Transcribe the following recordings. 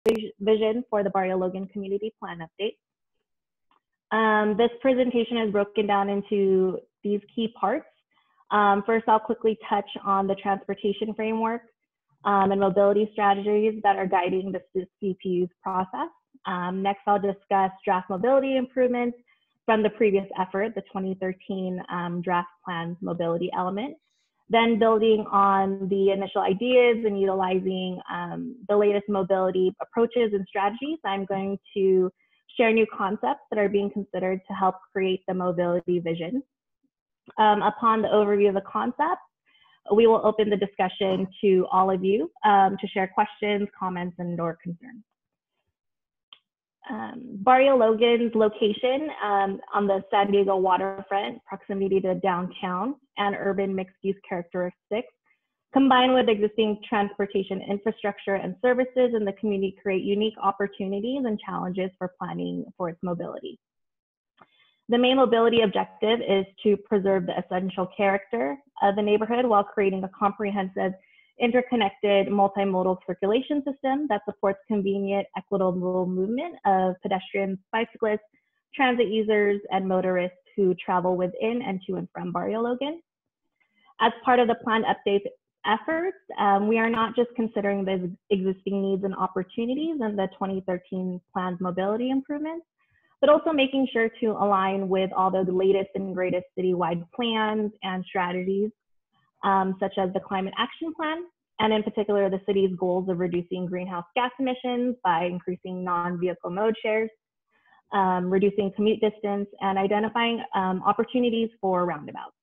vision for the Barrio Logan Community Plan update. This presentation is broken down into these key parts. First, I'll quickly touch on the transportation framework and mobility strategies that are guiding the CPU's process. Next, I'll discuss draft mobility improvements from the previous effort, the 2013 draft plan's mobility element. Then building on the initial ideas and utilizing the latest mobility approaches and strategies, I'm going to share new concepts that are being considered to help create the mobility vision. Upon the overview of the concepts, we will open the discussion to all of you to share questions, comments, and/or concerns. Barrio Logan's location on the San Diego waterfront, proximity to downtown, and urban mixed-use characteristics, combined with existing transportation infrastructure and services in the community, create unique opportunities and challenges for planning for its mobility. The main mobility objective is to preserve the essential character of the neighborhood while creating a comprehensive, interconnected, multimodal circulation system that supports convenient, equitable movement of pedestrians, bicyclists, transit users, and motorists who travel within and to and from Barrio Logan. As part of the plan update efforts, we are not just considering the existing needs and opportunities in the 2013 plan's mobility improvements, but also making sure to align with all the latest and greatest citywide plans and strategies, such as the Climate Action Plan, and in particular, the city's goals of reducing greenhouse gas emissions by increasing non-vehicle mode shares, reducing commute distance, and identifying opportunities for roundabouts.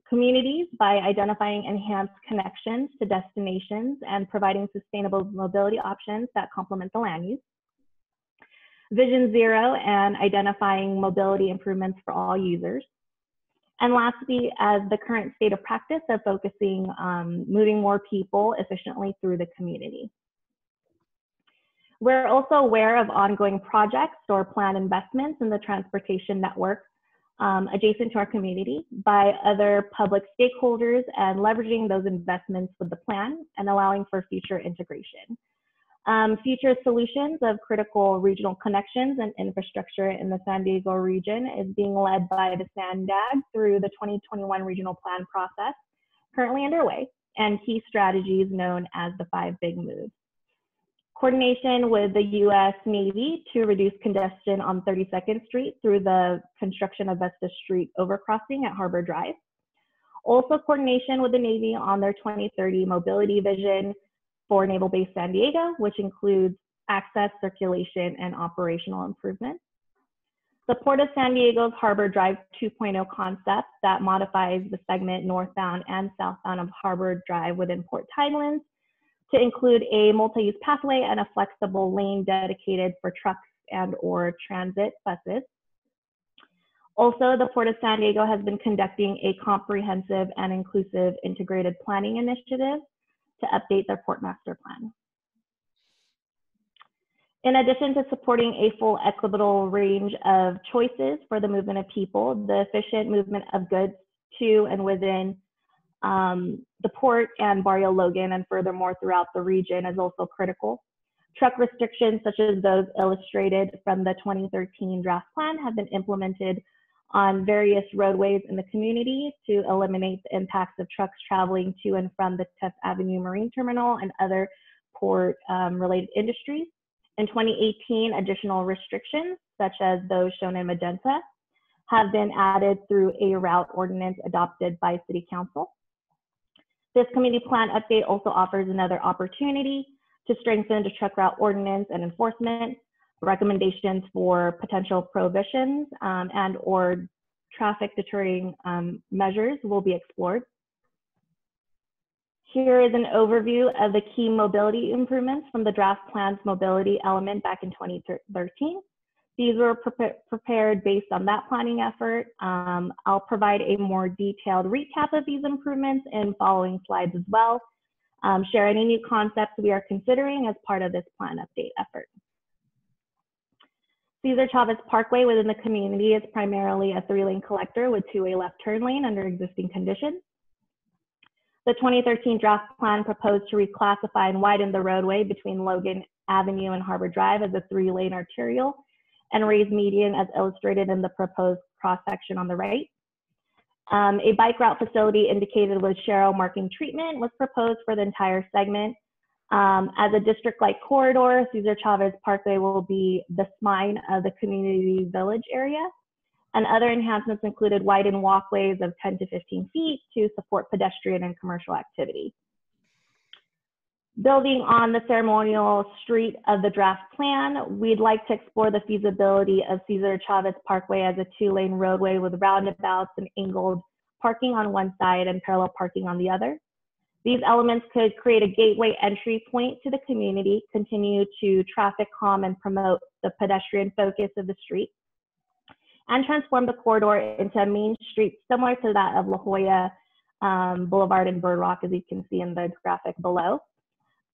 Communities by identifying enhanced connections to destinations and providing sustainable mobility options that complement the land use. Vision Zero and identifying mobility improvements for all users. And lastly, as the current state of practice of focusing on moving more people efficiently through the community. We're also aware of ongoing projects or planned investments in the transportation network adjacent to our community by other public stakeholders and leveraging those investments with the plan and allowing for future integration. Future solutions of critical regional connections and infrastructure in the San Diego region is being led by the SANDAG through the 2021 regional plan process currently underway, and key strategies known as the 5 big moves. Coordination with the U.S. Navy to reduce congestion on 32nd Street through the construction of Vesta Street overcrossing at Harbor Drive. Also coordination with the Navy on their 2030 mobility vision for Naval Base San Diego, which includes access, circulation, and operational improvements. The Port of San Diego's Harbor Drive 2.0 concept that modifies the segment northbound and southbound of Harbor Drive within Port Tidelands to include a multi-use pathway and a flexible lane dedicated for trucks and/or transit buses. Also, the Port of San Diego has been conducting a comprehensive and inclusive integrated planning initiative to update their port master plan. In addition to supporting a full equitable range of choices for the movement of people, the efficient movement of goods to and within the port and Barrio Logan and furthermore throughout the region is also critical. Truck restrictions such as those illustrated from the 2013 draft plan have been implemented on various roadways in the community to eliminate the impacts of trucks traveling to and from the 10th Avenue Marine Terminal and other port-related industries. In 2018, additional restrictions, such as those shown in magenta, have been added through a route ordinance adopted by City Council. This community plan update also offers another opportunity to strengthen the truck route ordinance and enforcement. Recommendations for potential prohibitions and/or traffic deterring measures will be explored. Here is an overview of the key mobility improvements from the draft plan's mobility element back in 2013. These were prepared based on that planning effort. I'll provide a more detailed recap of these improvements in following slides as well. Share any new concepts we are considering as part of this plan update effort. Cesar Chavez Parkway within the community is primarily a 3-lane collector with 2-way left turn lane under existing conditions. The 2013 draft plan proposed to reclassify and widen the roadway between Logan Avenue and Harbor Drive as a 3-lane arterial and raise median as illustrated in the proposed cross-section on the right. A bike route facility indicated with Sharrow marking treatment was proposed for the entire segment. As a district-like corridor, Cesar Chavez Parkway will be the spine of the community village area. And other enhancements included widened walkways of 10 to 15 feet to support pedestrian and commercial activity. Building on the ceremonial street of the draft plan, we'd like to explore the feasibility of Cesar Chavez Parkway as a 2-lane roadway with roundabouts and angled parking on one side and parallel parking on the other. These elements could create a gateway entry point to the community, continue to traffic calm and promote the pedestrian focus of the street, and transform the corridor into a main street similar to that of La Jolla Boulevard and Bird Rock, as you can see in the graphic below.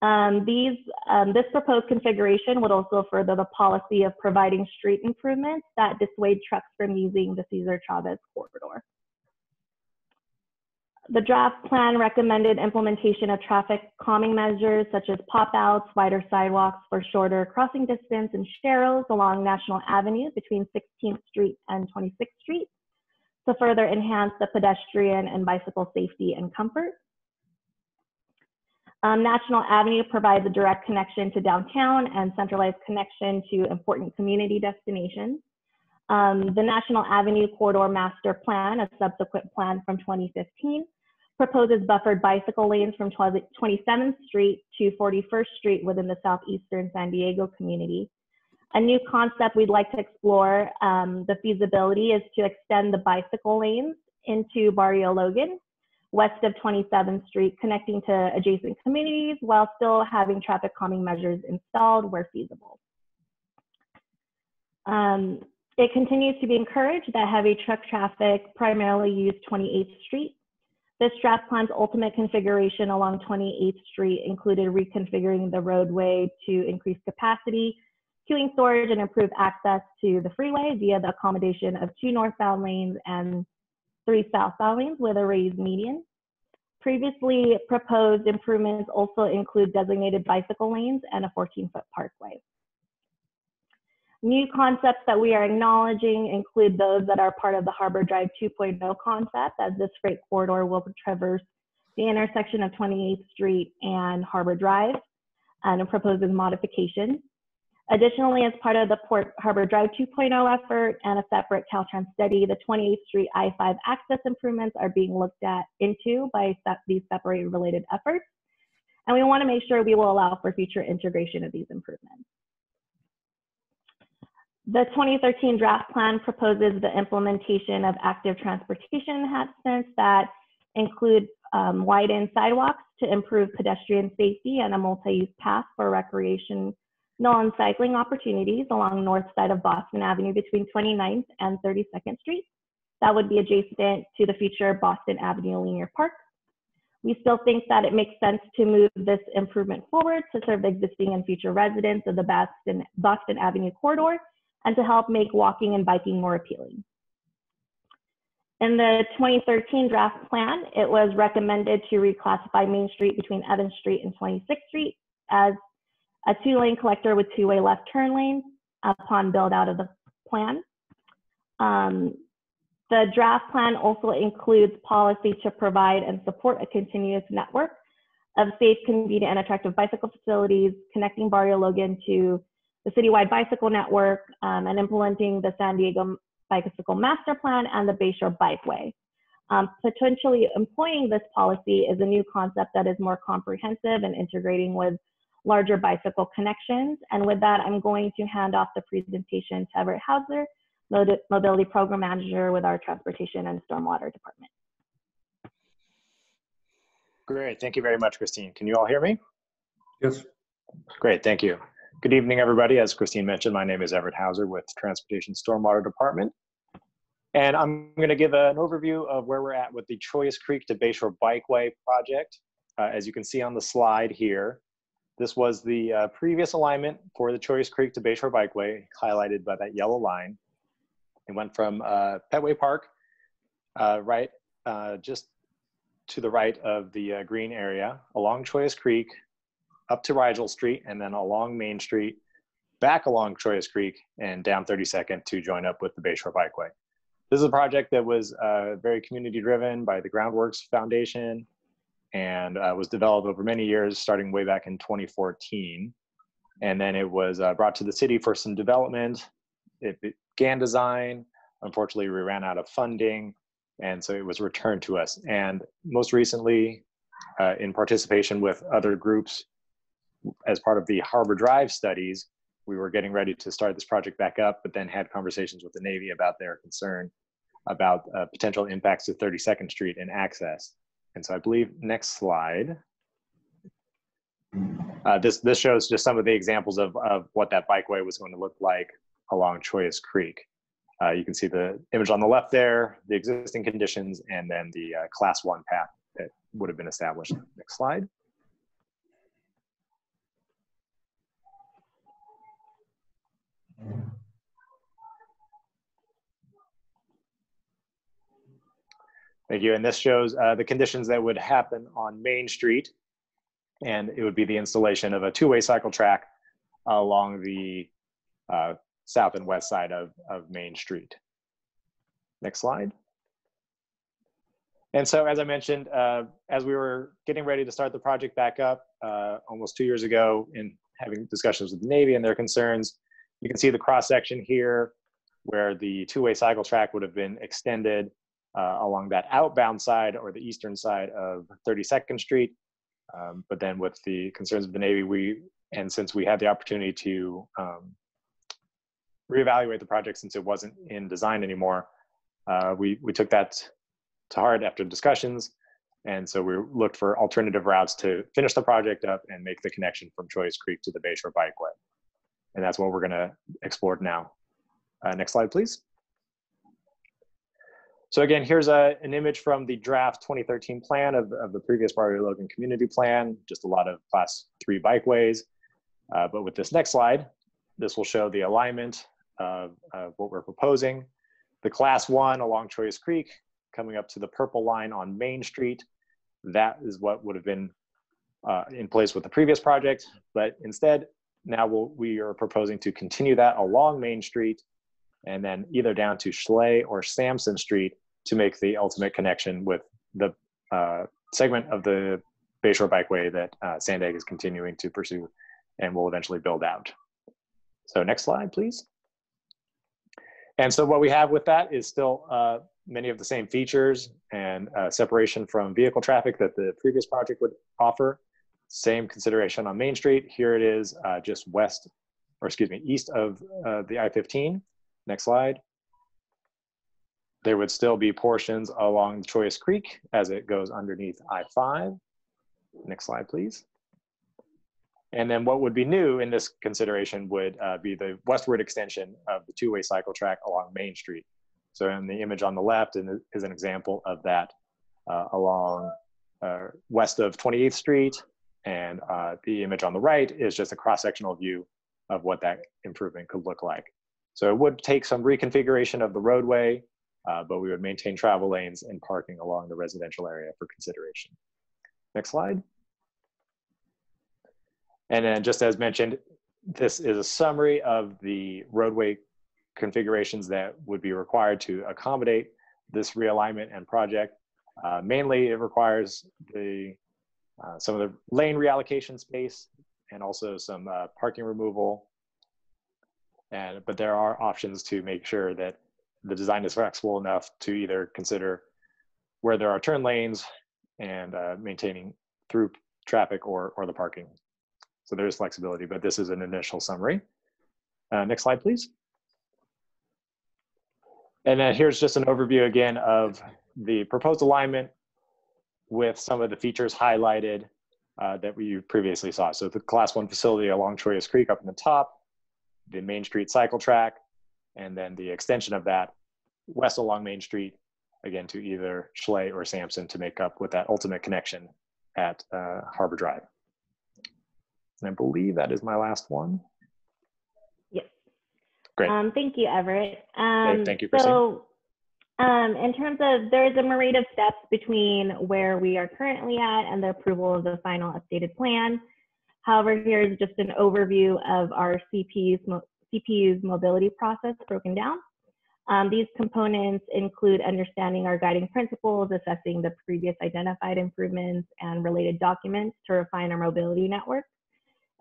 This proposed configuration would also further the policy of providing street improvements that dissuade trucks from using the Cesar Chavez corridor. The draft plan recommended implementation of traffic calming measures such as pop-outs, wider sidewalks for shorter crossing distance, and sharrows along National Avenue between 16th Street and 26th Street to further enhance the pedestrian and bicycle safety and comfort. National Avenue provides a direct connection to downtown and centralized connection to important community destinations. The National Avenue Corridor Master Plan, a subsequent plan from 2015, proposes buffered bicycle lanes from 27th Street to 41st Street within the southeastern San Diego community. A new concept we'd like to explore the feasibility is to extend the bicycle lanes into Barrio Logan, west of 27th Street, connecting to adjacent communities while still having traffic calming measures installed where feasible. It continues to be encouraged that heavy truck traffic primarily use 28th Street. This draft plan's ultimate configuration along 28th Street included reconfiguring the roadway to increase capacity, queuing storage, and improve access to the freeway via the accommodation of 2 northbound lanes and 3 southbound lanes with a raised median. Previously proposed improvements also include designated bicycle lanes and a 14-foot parkway. New concepts that we are acknowledging include those that are part of the Harbor Drive 2.0 concept, as this freight corridor will traverse the intersection of 28th Street and Harbor Drive, and it proposes modifications. Additionally, as part of the Port Harbor Drive 2.0 effort and a separate Caltrans study, the 28th Street I-5 access improvements are being looked into by these separated related efforts. And we want to make sure we will allow for future integration of these improvements. The 2013 draft plan proposes the implementation of active transportation enhancements that include widened sidewalks to improve pedestrian safety and a multi-use path for recreation and cycling opportunities along north side of Boston Avenue between 29th and 32nd Street. That would be adjacent to the future Boston Avenue Linear Park. We still think that it makes sense to move this improvement forward to serve the existing and future residents of the Boston Avenue corridor and to help make walking and biking more appealing. In the 2013 draft plan, it was recommended to reclassify Main Street between Evans Street and 26th Street as a 2-lane collector with 2-way left turn lanes upon build out of the plan. The draft plan also includes policy to provide and support a continuous network of safe, convenient, and attractive bicycle facilities connecting Barrio Logan to the Citywide Bicycle Network and implementing the San Diego Bicycle Master Plan and the Bayshore Bikeway. Potentially employing this policy is a new concept that is more comprehensive and integrating with larger bicycle connections. And with that, I'm going to hand off the presentation to Everett Hauser, Mobility Program Manager with our Transportation and Stormwater Department. Great, thank you very much, Christine. Can you all hear me? Yes. Great, thank you. Good evening, everybody. As Christine mentioned, my name is Everett Hauser with Transportation Stormwater Department. And I'm going to give an overview of where we're at with the Choice Creek to Bayshore Bikeway project. As you can see on the slide here, this was the previous alignment for the Choice Creek to Bayshore Bikeway, highlighted by that yellow line. It went from Petway Park, just to the right of the green area, along Choice Creek, up to Rigel Street, and then along Main Street, back along Choice Creek, and down 32nd to join up with the Bayshore Bikeway. This is a project that was very community driven by the Groundworks Foundation and was developed over many years, starting way back in 2014. And then it was brought to the city for some development. It began design. Unfortunately, we ran out of funding, and so it was returned to us. And most recently, in participation with other groups as part of the Harbor Drive studies, we were getting ready to start this project back up, but then had conversations with the Navy about their concern about potential impacts to 32nd Street and access. And so I believe, next slide, this shows just some of the examples of what that bikeway was going to look like along Choice Creek. You can see the image on the left there, the existing conditions, and then the Class 1 path that would have been established. Next slide. Thank you. And this shows the conditions that would happen on Main Street. And it would be the installation of a two-way cycle track along the south and west side of Main Street. Next slide. And so, as I mentioned, as we were getting ready to start the project back up almost 2 years ago, in having discussions with the Navy and their concerns, you can see the cross section here where the two-way cycle track would have been extended along that outbound side or the eastern side of 32nd Street. But then with the concerns of the Navy, since we had the opportunity to reevaluate the project since it wasn't in design anymore, we took that to heart after discussions. And so we looked for alternative routes to finish the project up and make the connection from Choice Creek to the Bayshore Bikeway. And that's what we're gonna explore now. Next slide, please. So again, here's an image from the draft 2013 plan of the previous Barrio Logan Community Plan, just a lot of Class 3 bikeways. But with this next slide, this will show the alignment of what we're proposing. The Class 1 along Choice Creek, coming up to the purple line on Main Street, that is what would have been in place with the previous project. But instead, now we are proposing to continue that along Main Street and then either down to Schley or Sampson Street to make the ultimate connection with the segment of the Bayshore Bikeway that Sandag is continuing to pursue and will eventually build out. So next slide, please. And so what we have with that is still many of the same features and separation from vehicle traffic that the previous project would offer. Same consideration on Main Street. Here it is just east of the I-15. Next slide. There would still be portions along Choice Creek as it goes underneath I-5. Next slide, please. And then what would be new in this consideration would be the westward extension of the two-way cycle track along Main Street. So in the image on the left is an example of that along west of 28th Street. And the image on the right is just a cross-sectional view of what that improvement could look like. So it would take some reconfiguration of the roadway, but we would maintain travel lanes and parking along the residential area for consideration. Next slide. And then just as mentioned, this is a summary of the roadway configurations that would be required to accommodate this realignment and project. Mainly it requires some of the lane reallocation space and also some parking removal. But there are options to make sure that the design is flexible enough to either consider where there are turn lanes and maintaining through traffic or the parking. So there is flexibility, but this is an initial summary. Next slide, please. And then here's just an overview again of the proposed alignment with some of the features highlighted that we previously saw. So the Class 1 facility along Choice Creek up in the top, the Main Street cycle track, and then the extension of that west along Main Street, again, to either Schley or Sampson to make up with that ultimate connection at Harbor Drive. And I believe that is my last one. Yes. Great. Thank you, Everett. Thank you, Christine. So In terms of, there's a myriad of steps between where we are currently at and the approval of the final updated plan. However, here is just an overview of our CPU's mobility process broken down. These components include understanding our guiding principles, assessing the previous identified improvements and related documents to refine our mobility network,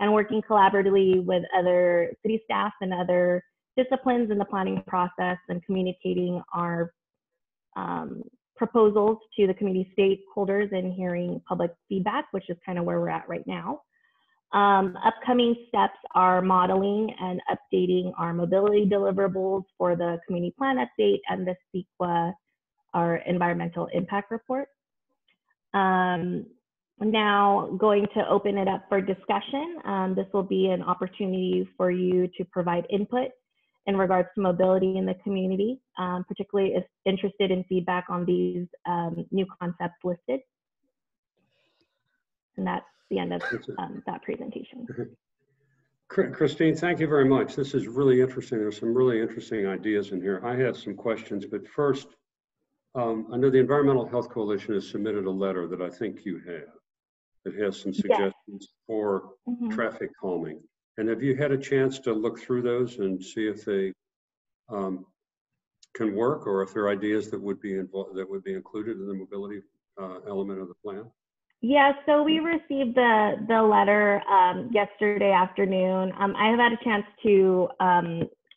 and working collaboratively with other city staff and other disciplines in the planning process and communicating our proposals to the community stakeholders and hearing public feedback, which is kind of where we're at right now. Upcoming steps are modeling and updating our mobility deliverables for the community plan update and the CEQA, our environmental impact report. Now going to open it up for discussion. This will be an opportunity for you to provide input in regards to mobility in the community, particularly if interested in feedback on these new concepts listed. And that's the end of that presentation. Christine, thank you very much. This is really interesting. There's some really interesting ideas in here. I have some questions, but first, I know the Environmental Health Coalition has submitted a letter that I think you have that has some suggestions for traffic calming. And have you had a chance to look through those and see if they can work, or if there are ideas that would be included in the mobility element of the plan? Yeah, so we received the letter yesterday afternoon. I have had a chance to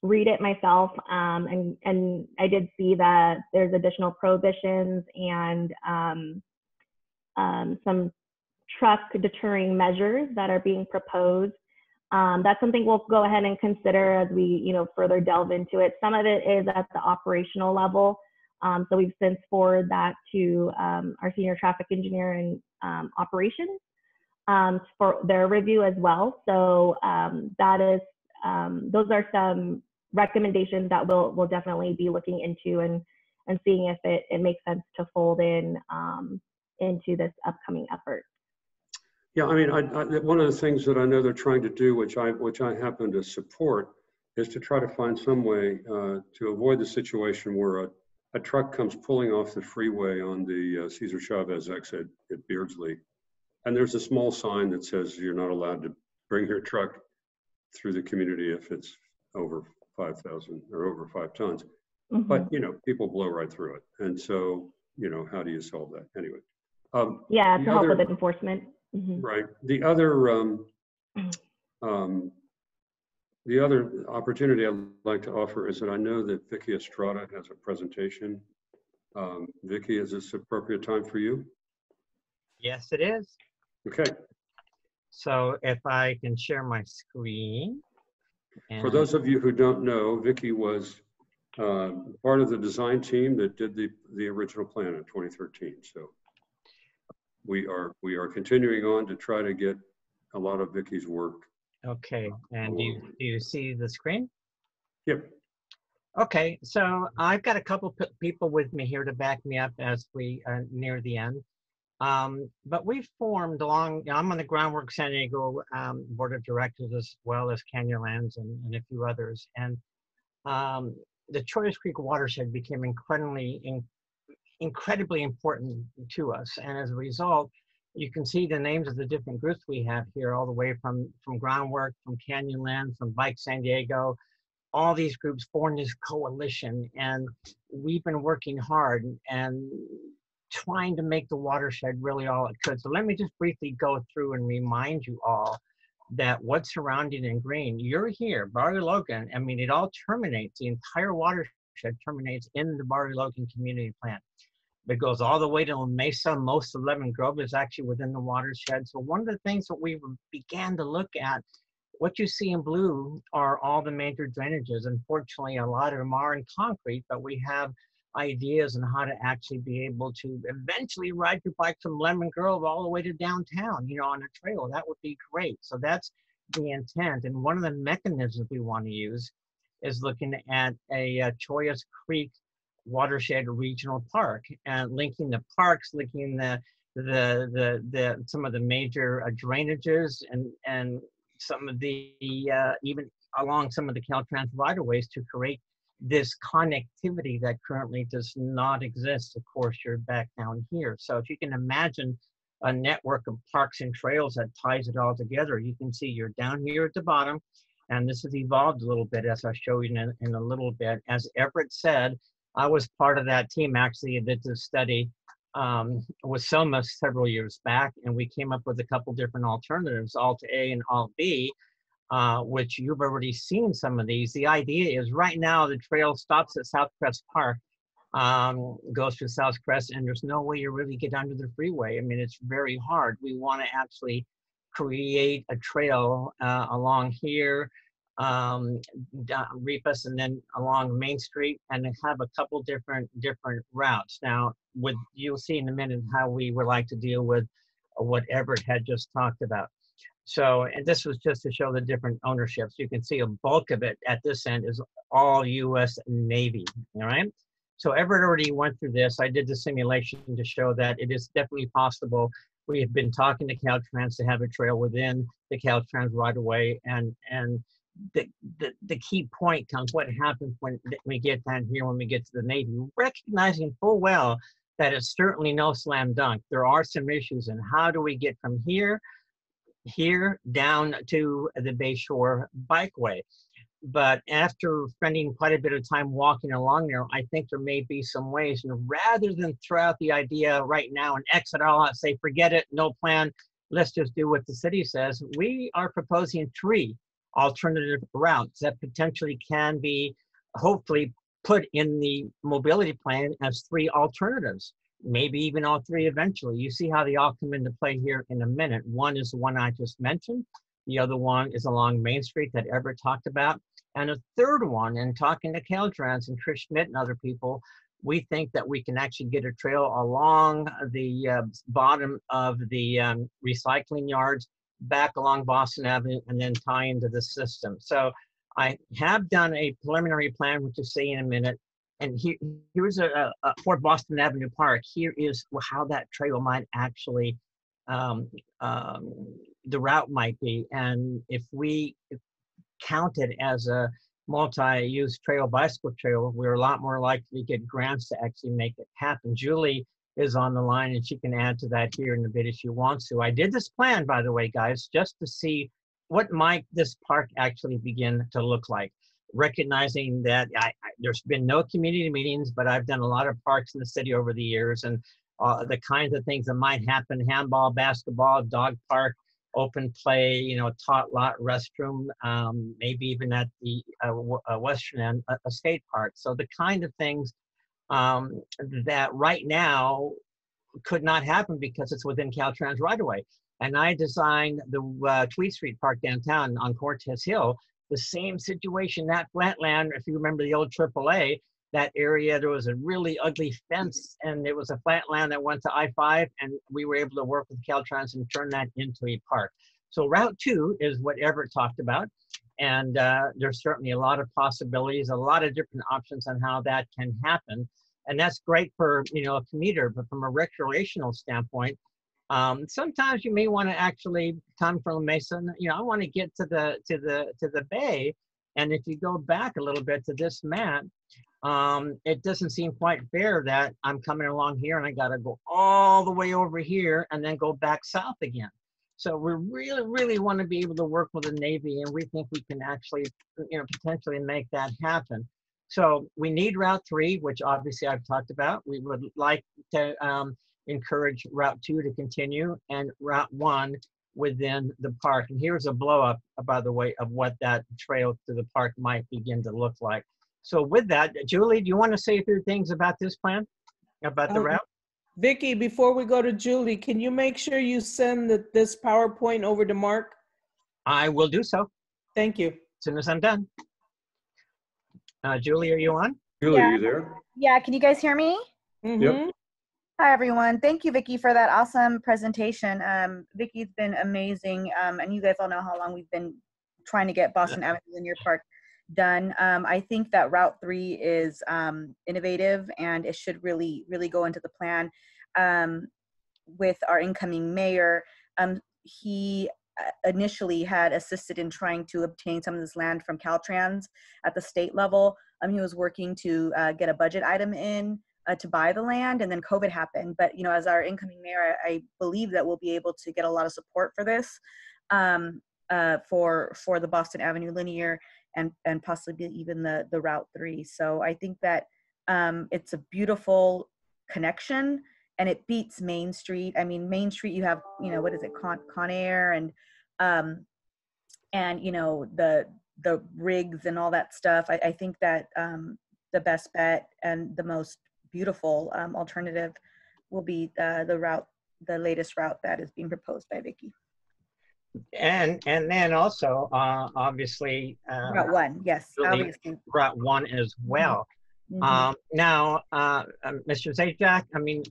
read it myself, and I did see that there's additional prohibitions and some truck deterring measures that are being proposed. That's something we'll go ahead and consider as we further delve into it. Some of it is at the operational level. So we've since forwarded that to our senior traffic engineer and operations for their review as well. So that is, those are some recommendations that we'll definitely be looking into and seeing if it makes sense to fold in into this upcoming effort. Yeah, I mean, one of the things that I know they're trying to do, which I happen to support, is to try to find some way to avoid the situation where a truck comes pulling off the freeway on the Cesar Chavez exit at Beardsley, and there's a small sign that says you're not allowed to bring your truck through the community if it's over 5,000 or over 5 tons. But people blow right through it, and so how do you solve that anyway? Yeah, to help with enforcement. Right. The other opportunity I'd like to offer is that I know that Vicki Estrada has a presentation. Vicki, is this appropriate time for you? Yes, it is. Okay. So if I can share my screen. For those of you who don't know, Vicki was part of the design team that did the original plan in 2013. So we are continuing on to try to get a lot of Vicki's work. Okay, and do you see the screen? Yep. Okay, so I've got a couple people with me here to back me up as we near the end. But we formed I'm on the Groundwork San Diego Board of Directors, as well as Canyonlands and a few others. And the Choice Creek watershed became incredibly important to us. And as a result, you can see the names of the different groups we have here, all the way from Groundwork, from Canyonlands, from Bike San Diego. All these groups formed this coalition, and we've been working hard and trying to make the watershed really all it could. So let me just briefly go through and remind you all that what's surrounding in green, you're here, Barrio Logan. I mean, it all terminates, the entire watershed terminates in the Barrio Logan Community Plan. It goes all the way to Mesa. Most of Lemon Grove is actually within the watershed. So one of the things that we began to look at, what you see in blue are all the major drainages. Unfortunately, a lot of them are in concrete, but we have ideas on how to actually be able to eventually ride your bike from Lemon Grove all the way to downtown, on a trail. That would be great. So that's the intent. And one of the mechanisms we want to use is looking at a Choice Creek watershed regional park, and linking the parks, linking some of the major drainages and some of the even along some of the Caltrans right-of-ways to create this connectivity that currently does not exist. Of course, you're back down here. So if you can imagine a network of parks and trails that ties it all together, you can see you're down here at the bottom, and this has evolved a little bit, as I'll show you in a little bit. As Everett said, I was part of that team actually that did this study with Selma several years back, and we came up with a couple different alternatives, Alt A and Alt B, which you've already seen some of these. The idea is right now the trail stops at Southcrest Park, goes to Southcrest, and there's no way you really get under the freeway. I mean, it's very hard. We want to actually create a trail along here, Repas, and then along Main Street, and have a couple different routes. Now, you'll see in a minute how we would like to deal with what Everett had just talked about. So, and this was just to show the different ownerships. You can see a bulk of it at this end is all U.S. Navy, all right? So Everett already went through this. I did the simulation to show that it is definitely possible. We have been talking to Caltrans to have a trail within the Caltrans right away, and the key point comes what happens when we get down here, when we get to the Navy, recognizing full well that it's certainly no slam dunk. There are some issues, and how do we get from here down to the Bayshore Bikeway? But after spending quite a bit of time walking along there, I think there may be some ways, and rather than throw out the idea right now and exit all out, say, forget it, no plan, let's just do what the city says, we are proposing 3 alternative routes that potentially can be hopefully put in the mobility plan as 3 alternatives, maybe even all 3 eventually. You see how they all come into play here in a minute. One is the one I just mentioned. The other one is along Main Street that Everett talked about. And a third one, and talking to Caltrans and Chris Schmidt and other people, we think that we can actually get a trail along the bottom of the recycling yards, back along Boston Avenue, and then tie into the system. So I have done a preliminary plan, which you'll see in a minute. And here's for Boston Avenue Park. Here is how that trail might actually, the route might be. And if we count it as a multi-use trail, bicycle trail, we're a lot more likely to get grants to actually make it happen. Julie is on the line, and she can add to that here in a bit if she wants to. I did this plan, by the way, guys, just to see what might this park actually begin to look like. Recognizing that there's been no community meetings, but I've done a lot of parks in the city over the years, and the kinds of things that might happen: handball, basketball, dog park, open play, you know, tot lot, restroom, maybe even at the western end, a skate park. So the kind of things that right now could not happen because it's within Caltrans right away. And I designed the Tweed Street Park downtown on Cortez Hill, the same situation, that flatland. If you remember the old AAA, that area, there was a really ugly fence, and it was a flat land that went to I-5, and we were able to work with Caltrans and turn that into a park. So Route 2 is what Everett talked about, and there's certainly a lot of possibilities, a lot of different options on how that can happen, and that's great for, you know, a commuter. But from a recreational standpoint, sometimes you may want to actually come from Mesa. You know, I want to get to the bay, and if you go back a little bit to this map, it doesn't seem quite fair that I'm coming along here and I got to go all the way over here and then go back south again. So we really want to be able to work with the Navy, and we think we can actually, you know, potentially make that happen. So we need Route 3, which obviously I've talked about. We would like to encourage Route 2 to continue, and Route 1 within the park. And here's a blow up, by the way, of what that trail to the park might begin to look like. So with that, Julie, do you want to say a few things about this plan, about the route? Vicki, before we go to Julie, can you make sure you send this PowerPoint over to Mark? I will do so. Thank you. As soon as I'm done. Julie, are you on? Julie, are you there? Yeah, can you guys hear me? Mm-hmm. Yep. Hi, everyone. Thank you, Vicki, for that awesome presentation. Vicki's been amazing, and you guys all know how long we've been trying to get Boston Avenue Linear Park done. I think that Route 3 is innovative, and it should really go into the plan with our incoming mayor. He initially had assisted in trying to obtain some of this land from Caltrans at the state level. He was working to get a budget item in to buy the land, and then COVID happened. But, you know, as our incoming mayor, I believe that we'll be able to get a lot of support for this, for the Boston Avenue linear and possibly even the Route 3. So I think that it's a beautiful connection, and it beats Main Street. I mean, Main Street, you have, you know, what is it, Con Air and you know, the rigs and all that stuff. I think that the best bet and the most beautiful alternative will be the latest route that is being proposed by Vicki. And then also, obviously, Route 1, yes, obviously. Route 1 as well. Mm-hmm. Now, Mr. Zajac, I mean,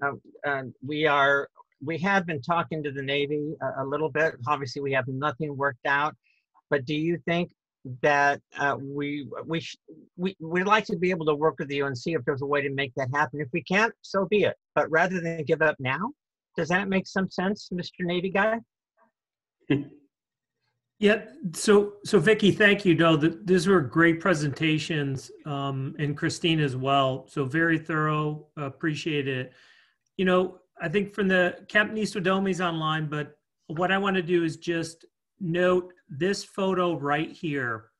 we have been talking to the Navy a little bit. Obviously, we have nothing worked out. But do you think that we'd like to be able to work with you and see if there's a way to make that happen? If we can't, so be it. But rather than give up now, does that make some sense, Mr. Navy guy? Yeah, so Vicki, thank you. No, these were great presentations, and Christine as well. So very thorough, appreciate it. You know, I think from the Captain Eastwodomi's online, but what I want to do is just note this photo right here.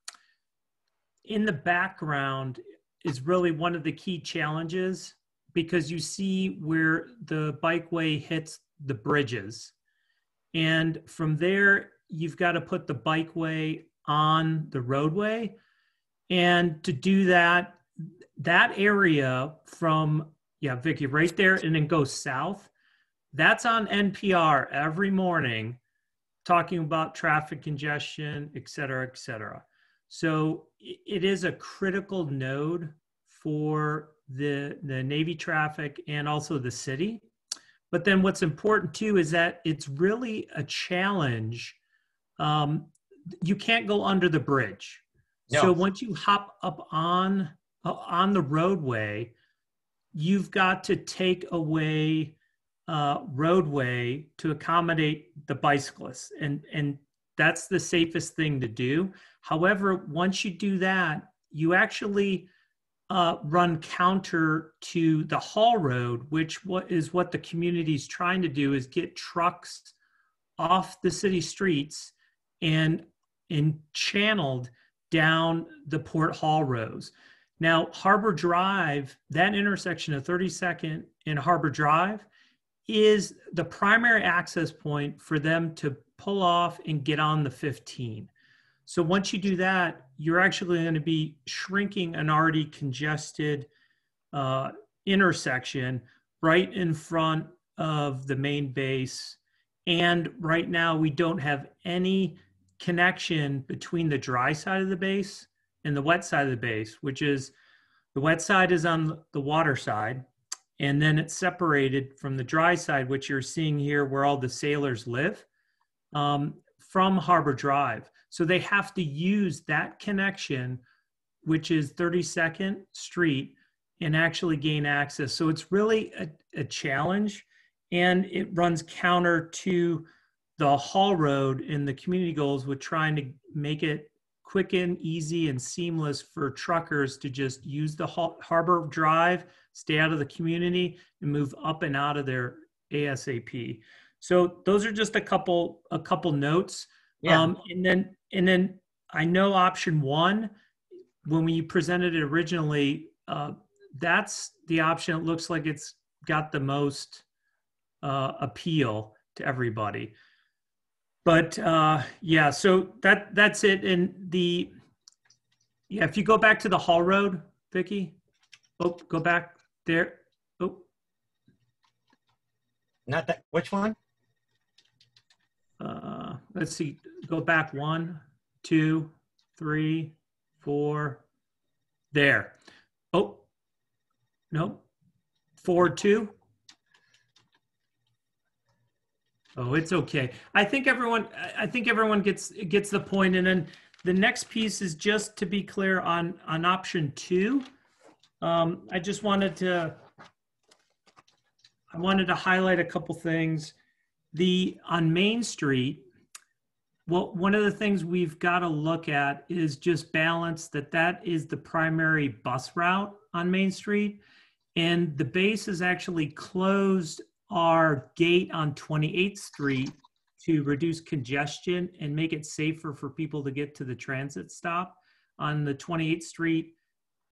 In the background is really one of the key challenges, because you see where the bikeway hits the bridges. And from there, you've got to put the bikeway on the roadway. And to do that, that area from, yeah, Vicki, right there, and then go south, that's on NPR every morning, talking about traffic congestion, et cetera, et cetera. So it is a critical node for the Navy traffic and also the city. But then what's important too is that it's really a challenge. You can't go under the bridge. No. So once you hop up on the roadway, you've got to take away roadway to accommodate the bicyclists, and that's the safest thing to do. However, once you do that, you actually run counter to the haul road, which is what the community's trying to do, is get trucks off the city streets and channeled down the Port Hall roads. Now, Harbor Drive, that intersection of 32nd and Harbor Drive, is the primary access point for them to pull off and get on the 15. So once you do that, you're actually going to be shrinking an already congested intersection right in front of the main base. And right now we don't have any connection between the dry side of the base and the wet side of the base, which is the wet side is on the water side, and then it's separated from the dry side, which you're seeing here where all the sailors live, from Harbor Drive. So they have to use that connection, which is 32nd Street, and actually gain access. So it's really a challenge, and it runs counter to the haul road and the community goals with trying to make it quick and easy and seamless for truckers to just use the Harbor Drive, stay out of the community, and move up and out of there ASAP. So those are just a couple notes. Yeah. And then I know option one, when we presented it originally, that's the option. It looks like it's got the most appeal to everybody. But yeah, so that's it. And if you go back to the Hall Road, Vicki, go back there. Not that, which one? Let's see, go back 1, 2, 3, 4, there. Oh, no, forward 2. Oh, it's okay. I think everyone gets the point. And then the next piece is just to be clear on option 2. I just wanted to highlight a couple things. On Main Street, well, one of the things we've got to look at is just balance that is the primary bus route on Main Street. And the base has actually closed our gate on 28th Street to reduce congestion and make it safer for people to get to the transit stop on the 28th Street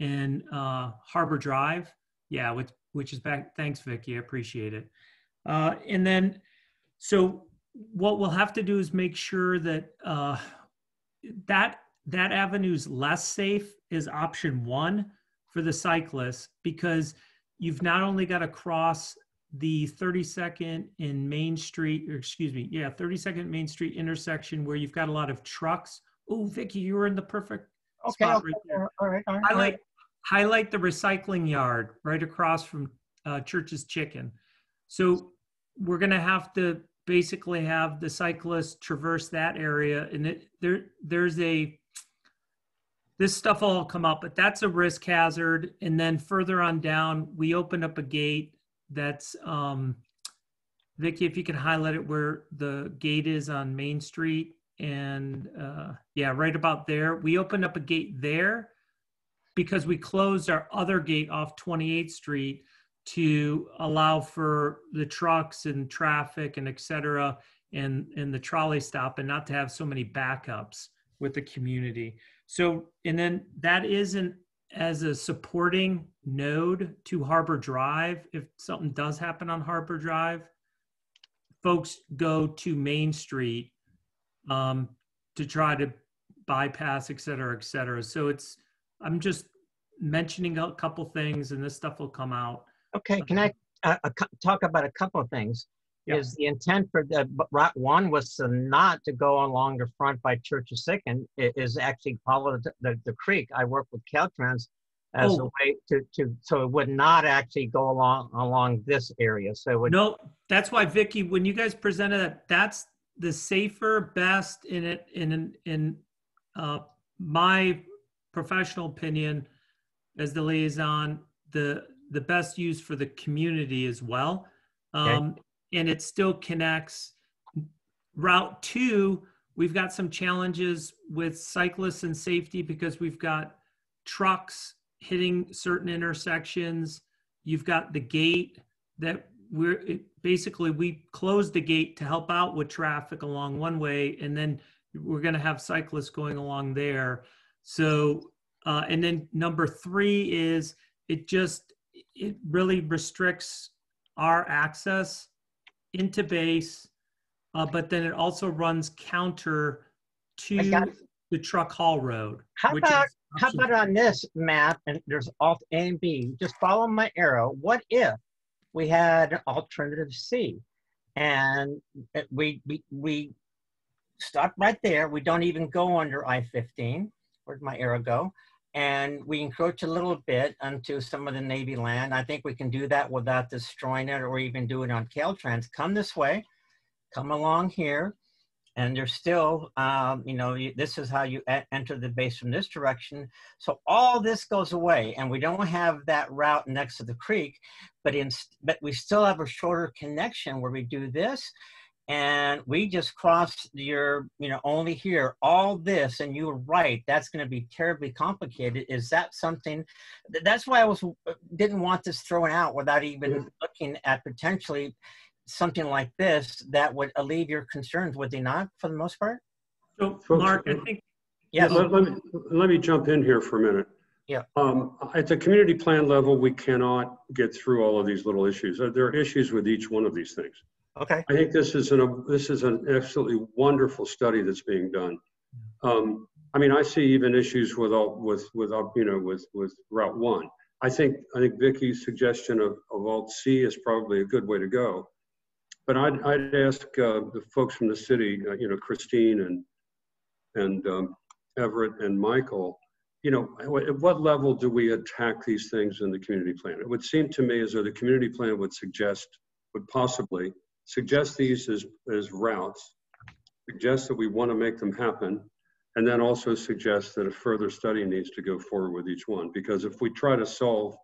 and Harbor Drive. Yeah, which is back. Thanks, Vicki. I appreciate it. And then, so what we'll have to do is make sure that that avenue's less safe is option 1 for the cyclists, because you've not only got to cross the 32nd and Main Street, or excuse me, yeah, 32nd Main Street intersection where you've got a lot of trucks. Oh, Vicki, you were in the perfect spot right there. All right. Highlight the recycling yard right across from Church's Chicken. So we're going to have to basically have the cyclists traverse that area, and this stuff will all come up, but that's a risk hazard. And then further on down, we open up a gate that's, Vicki, if you can highlight it where the gate is on Main Street. And yeah, right about there. We opened up a gate there because we closed our other gate off 28th Street to allow for the trucks and traffic and et cetera, and the trolley stop, and not to have so many backups with the community. So, and then that isn't as a supporting node to Harbor Drive. If something does happen on Harbor Drive, folks go to Main Street to try to bypass, et cetera, et cetera. So I'm just mentioning a couple things, and this stuff will come out. Okay, can I talk about a couple of things? Yeah. Is the intent for the Route 1 was not to go along the front by Church's Chicken. It is actually follow the creek. I work with Caltrans as a way so it would not actually go along this area. So it would. No, that's why, Vicki, when you guys presented that, that's the safer, best in my professional opinion as the liaison, the best use for the community as well. Okay. And it still connects. Route 2, we've got some challenges with cyclists and safety because we've got trucks hitting certain intersections. You've got the gate that we closed the gate to help out with traffic along one way, and then we're going to have cyclists going along there. So, and then number 3 is it really restricts our access into base, but then it also runs counter to the truck haul road. How about on this map, and there's Alt A and B, just follow my arrow. What if we had an alternative C? And we stop right there. We don't even go under I-15. Where'd my arrow go? And we encroach a little bit onto some of the Navy land. I think we can do that without destroying it, or even do it on Caltrans. Come this way, come along here, and there's still, this is how you enter the base from this direction. So all this goes away, and we don't have that route next to the creek, but we still have a shorter connection where we do this, and we just cross only here, all this, and you're right, that's going to be terribly complicated. Is that something, that's why I didn't want this thrown out without even looking at potentially something like this that would alleviate your concerns, would they not, for the most part? So, Mark, I think, yes. Let me jump in here for a minute. Yeah. At the community plan level, we cannot get through all of these little issues. There are issues with each one of these things. Okay. I think this is an absolutely wonderful study that's being done. I mean, I see even issues with Route 1. I think Vicki's suggestion of Alt C is probably a good way to go. But I'd ask the folks from the city, Christine and Everett and Michael, at what level do we attack these things in the community plan? It would seem to me as though the community plan would possibly suggest these as routes, suggest that we want to make them happen, and then also suggest that a further study needs to go forward with each one. Because if we try to solve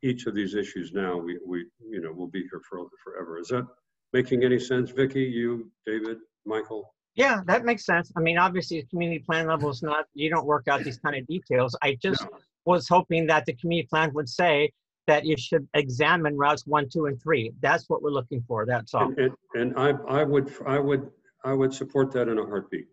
each of these issues now, we'll be here forever. Is that making any sense, Vicki, you, David, Michael? Yeah, that makes sense. I mean, obviously, the community plan level is not, you don't work out these kind of details. I just was hoping that the community plan would say that you should examine routes 1, 2, and 3. That's what we're looking for. That's all. And I would support that in a heartbeat.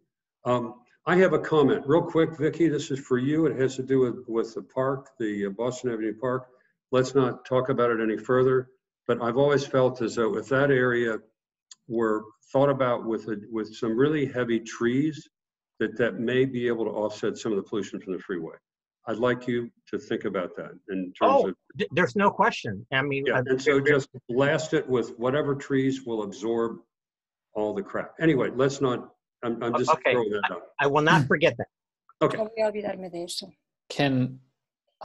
I have a comment real quick, Vicki. This is for you. It has to do with the park, the Boston Avenue Park. Let's not talk about it any further. But I've always felt as though if that area were thought about with some really heavy trees, that may be able to offset some of the pollution from the freeway. I'd like you to think about that in terms of. There's no question. I mean, yeah, and so just blast it with whatever trees will absorb all the crap. Anyway, let's not. I'm just throwing that out. I will not forget that. Okay. Can.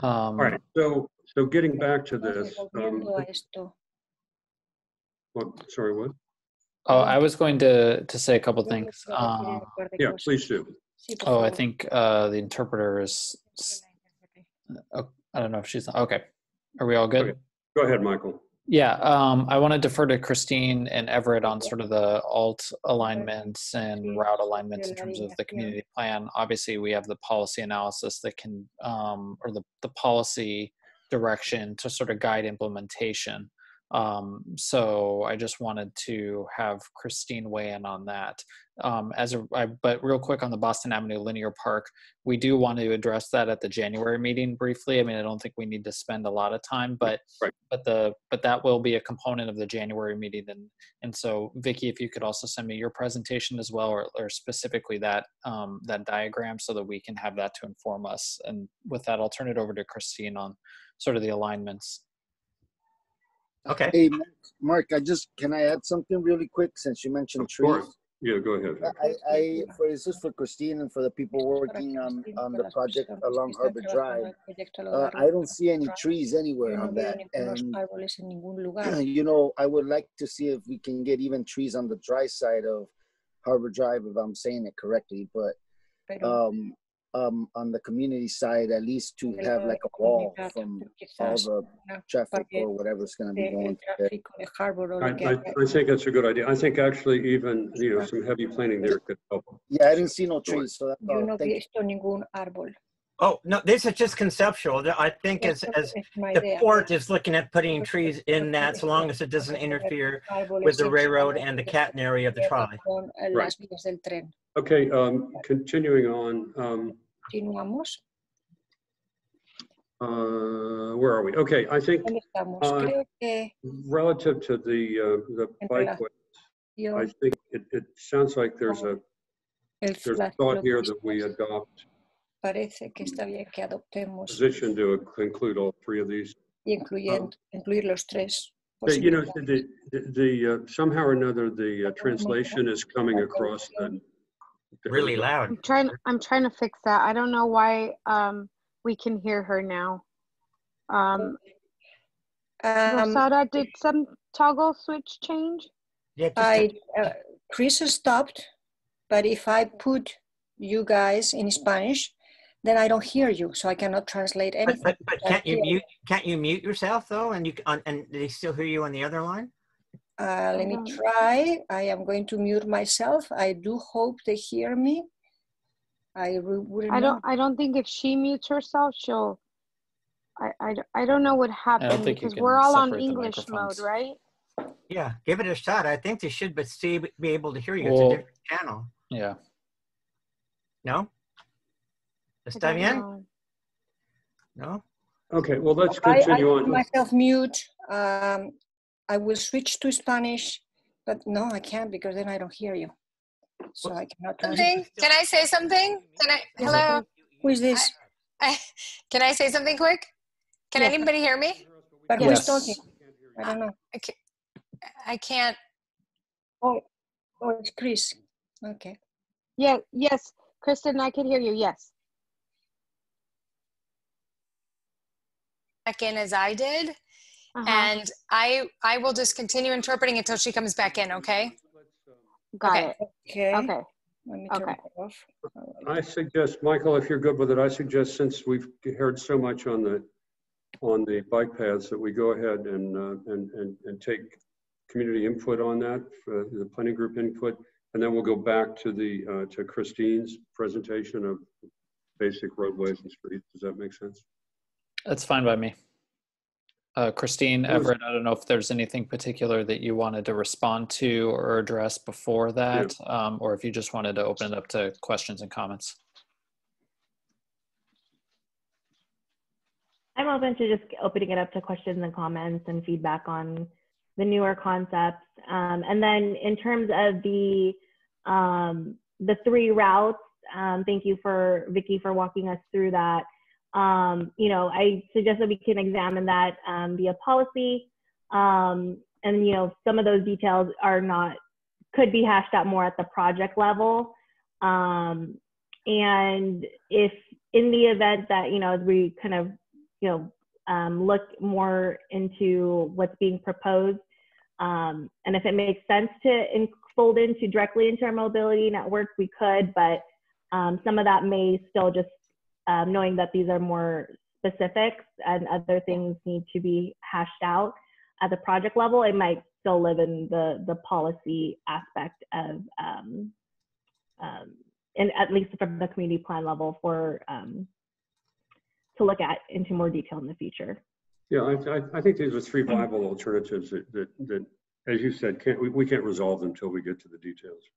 All right. So getting back to this. Sorry, what? Oh, I was going to say a couple things. Yeah, please do. Oh, I think the interpreter is. Oh, I don't know if she's okay. Are we all good? Okay. Go ahead, Michael. Yeah, I want to defer to Christine and Everett on sort of the alt alignments and route alignments in terms of the community plan. Obviously, we have the policy analysis that can, or the policy direction to sort of guide implementation. So I just wanted to have Christine weigh in on that. But real quick on the Boston Avenue Linear Park, we do want to address that at the January meeting briefly. I mean, I don't think we need to spend a lot of time, but that will be a component of the January meeting. And so Vicki, if you could also send me your presentation as well, or specifically that diagram, so that we can have that to inform us. And with that, I'll turn it over to Christine on sort of the alignments. Okay. Hey, Mark, can I add something really quick since you mentioned trees? Yeah, go ahead. This is for Christine and for the people working on the project along Harbor Drive. I don't see any trees anywhere on that. And, you know, I would like to see if we can get even trees on the dry side of Harbor Drive, if I'm saying it correctly. But on the community side, at least to have like a wall from all the traffic or whatever's going to be going through there. I think that's a good idea. I think actually even, you know, some heavy planting there could help. Yeah, I didn't see no trees, so that's all. Thank you. Oh, no, this is just conceptual. I think as the port is looking at putting trees in that, so long as it doesn't interfere with the railroad and the catenary of the trolley. Right. Okay, continuing on. Where are we? Okay, I think relative to the bikeways, I think it sounds like there's a thought here that we adopt position to include all three of these. Incluir los tres. You know, the somehow or another the translation is coming across really loud. I'm trying to fix that. I don't know why we can hear her now. Rosada, did some toggle switch change? Yeah, Chris stopped, but if I put you guys in Spanish, then I don't hear you, so I cannot translate anything. But can't you mute yourself though, and they still hear you on the other line? Let me try. I am going to mute myself. I do hope they hear me. I don't think if she mutes herself, she'll. I don't know what happened because we're all on English mode, right? Yeah, give it a shot. I think they should, but still be able to hear you. It's a different channel. Yeah. No. ¿Está bien? No. Okay. Well, let's continue on. Myself mute. I will switch to Spanish, but no, I can't because then I don't hear you. So I cannot. Can I say something? Hello? Who is this? Can I say something quick? Can anybody hear me? But who is talking? I don't know. I can't. Oh, it's Chris. Okay. Yeah, yes. Kristen, I can hear you, yes. Back in as I did. And I will just continue interpreting until she comes back in, okay? Got it. Okay. Okay. Let me turn it off. I suggest, Michael, if you're good with it, I suggest since we've heard so much on the bike paths that we go ahead and take community input on that, the planning group input, And then we'll go back to the to Christine's presentation of basic roadways and streets. Does that make sense? That's fine by me. Christine, Everett, I don't know if there's anything particular that you wanted to respond to or address before that, or if you just wanted to open it up to questions and comments. I'm open to just opening it up to questions and comments and feedback on the newer concepts. And then in terms of the 3 routes, thank you for Vicky for walking us through that. You know, I suggest that we can examine that via policy. And, you know, some of those details could be hashed out more at the project level. And if in the event that, you know, as we kind of, you know, look more into what's being proposed, and if it makes sense to fold directly into our mobility network, we could, but some of that may still just, knowing that these are more specifics and other things need to be hashed out at the project level, it might still live in the policy aspect of, and at least from the community plan level for, to look at into more detail in the future. Yeah, I think these are 3 viable alternatives that as you said, we can't resolve them until we get to the details.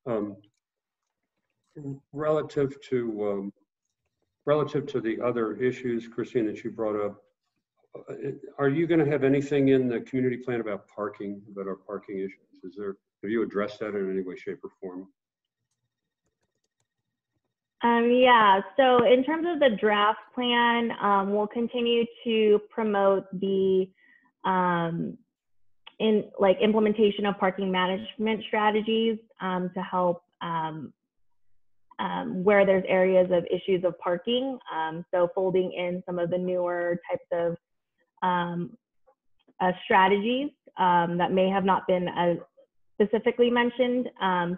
Relative to the other issues, Christine, that you brought up, are you going to have anything in the community plan about parking, about our parking issues? Have you addressed that in any way, shape, or form? Yeah, so in terms of the draft plan, we'll continue to promote the implementation of parking management strategies to help where there's areas of issues of parking. So folding in some of the newer types of strategies that may have not been as specifically mentioned.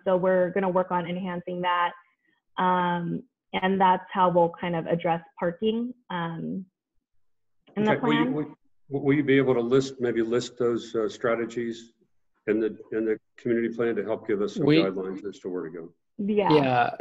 So we're going to work on enhancing that. And that's how we'll kind of address parking in the plan. Will you be able to maybe list those strategies in the community plan to help give us some guidelines as to where to go? Yeah.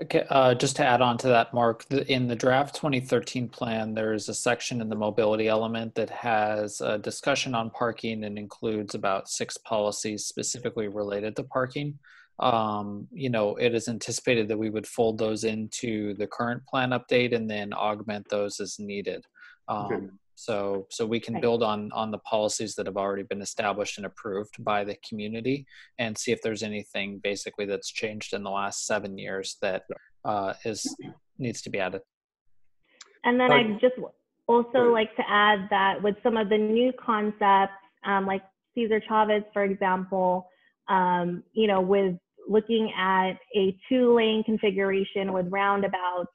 Just to add on to that, Mark, in the draft 2013 plan, there's a section in the mobility element that has a discussion on parking and includes about 6 policies specifically related to parking. You know, it is anticipated that we would fold those into the current plan update and then augment those as needed. So we can build on the policies that have already been established and approved by the community and see if there's anything basically that's changed in the last 7 years that needs to be added. And then I'd just also like to add that with some of the new concepts, like Cesar Chavez, for example, you know, with looking at a 2-lane configuration with roundabouts,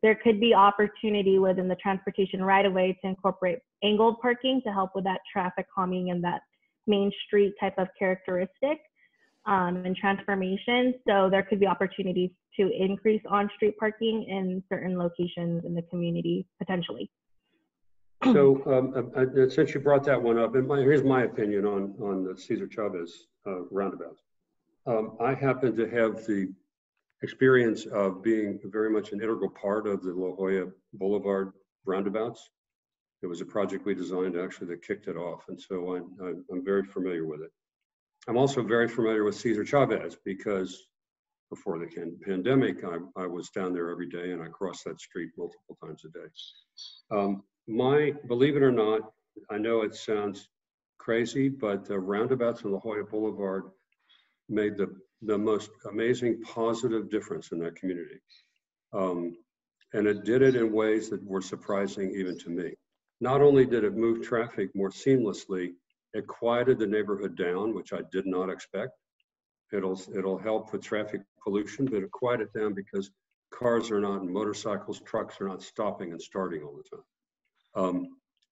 there could be opportunity within the transportation right-of-way to incorporate angled parking to help with that traffic calming and that main street type of characteristic and transformation. So there could be opportunities to increase on-street parking in certain locations in the community, potentially. So since you brought that one up, and here's my opinion on the Cesar Chavez roundabout. I happen to have the experience of being very much an integral part of the La Jolla Boulevard roundabouts. It was a project we designed actually that kicked it off, and so I'm very familiar with it. I'm also very familiar with Cesar Chavez because before the pandemic, I was down there every day and I crossed that street multiple times a day. Believe it or not, I know it sounds crazy, but the roundabouts on La Jolla Boulevard made the most amazing positive difference in that community. And it did it in ways that were surprising even to me. Not only did it move traffic more seamlessly, it quieted the neighborhood down, which I did not expect. It'll help with traffic pollution, but it quieted down because cars are not, and motorcycles, trucks are not stopping and starting all the time.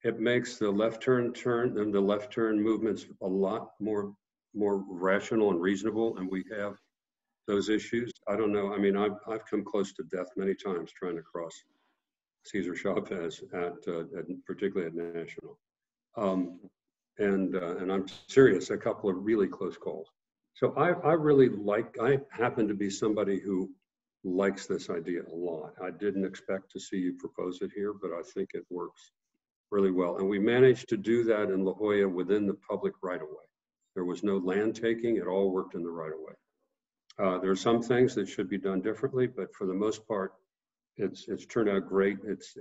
It makes the left turn and the left turn movements a lot more rational and reasonable, and we have those issues. I don't know. I mean, I've come close to death many times trying to cross Cesar Chavez particularly at National. And I'm serious. A couple of really close calls. So I happen to be somebody who likes this idea a lot. I didn't expect to see you propose it here, but I think it works really well. And we managed to do that in La Jolla within the public right-of-way. There was no land taking, it all worked in the right-of-way. There are some things that should be done differently, but for the most part, it's turned out great. It's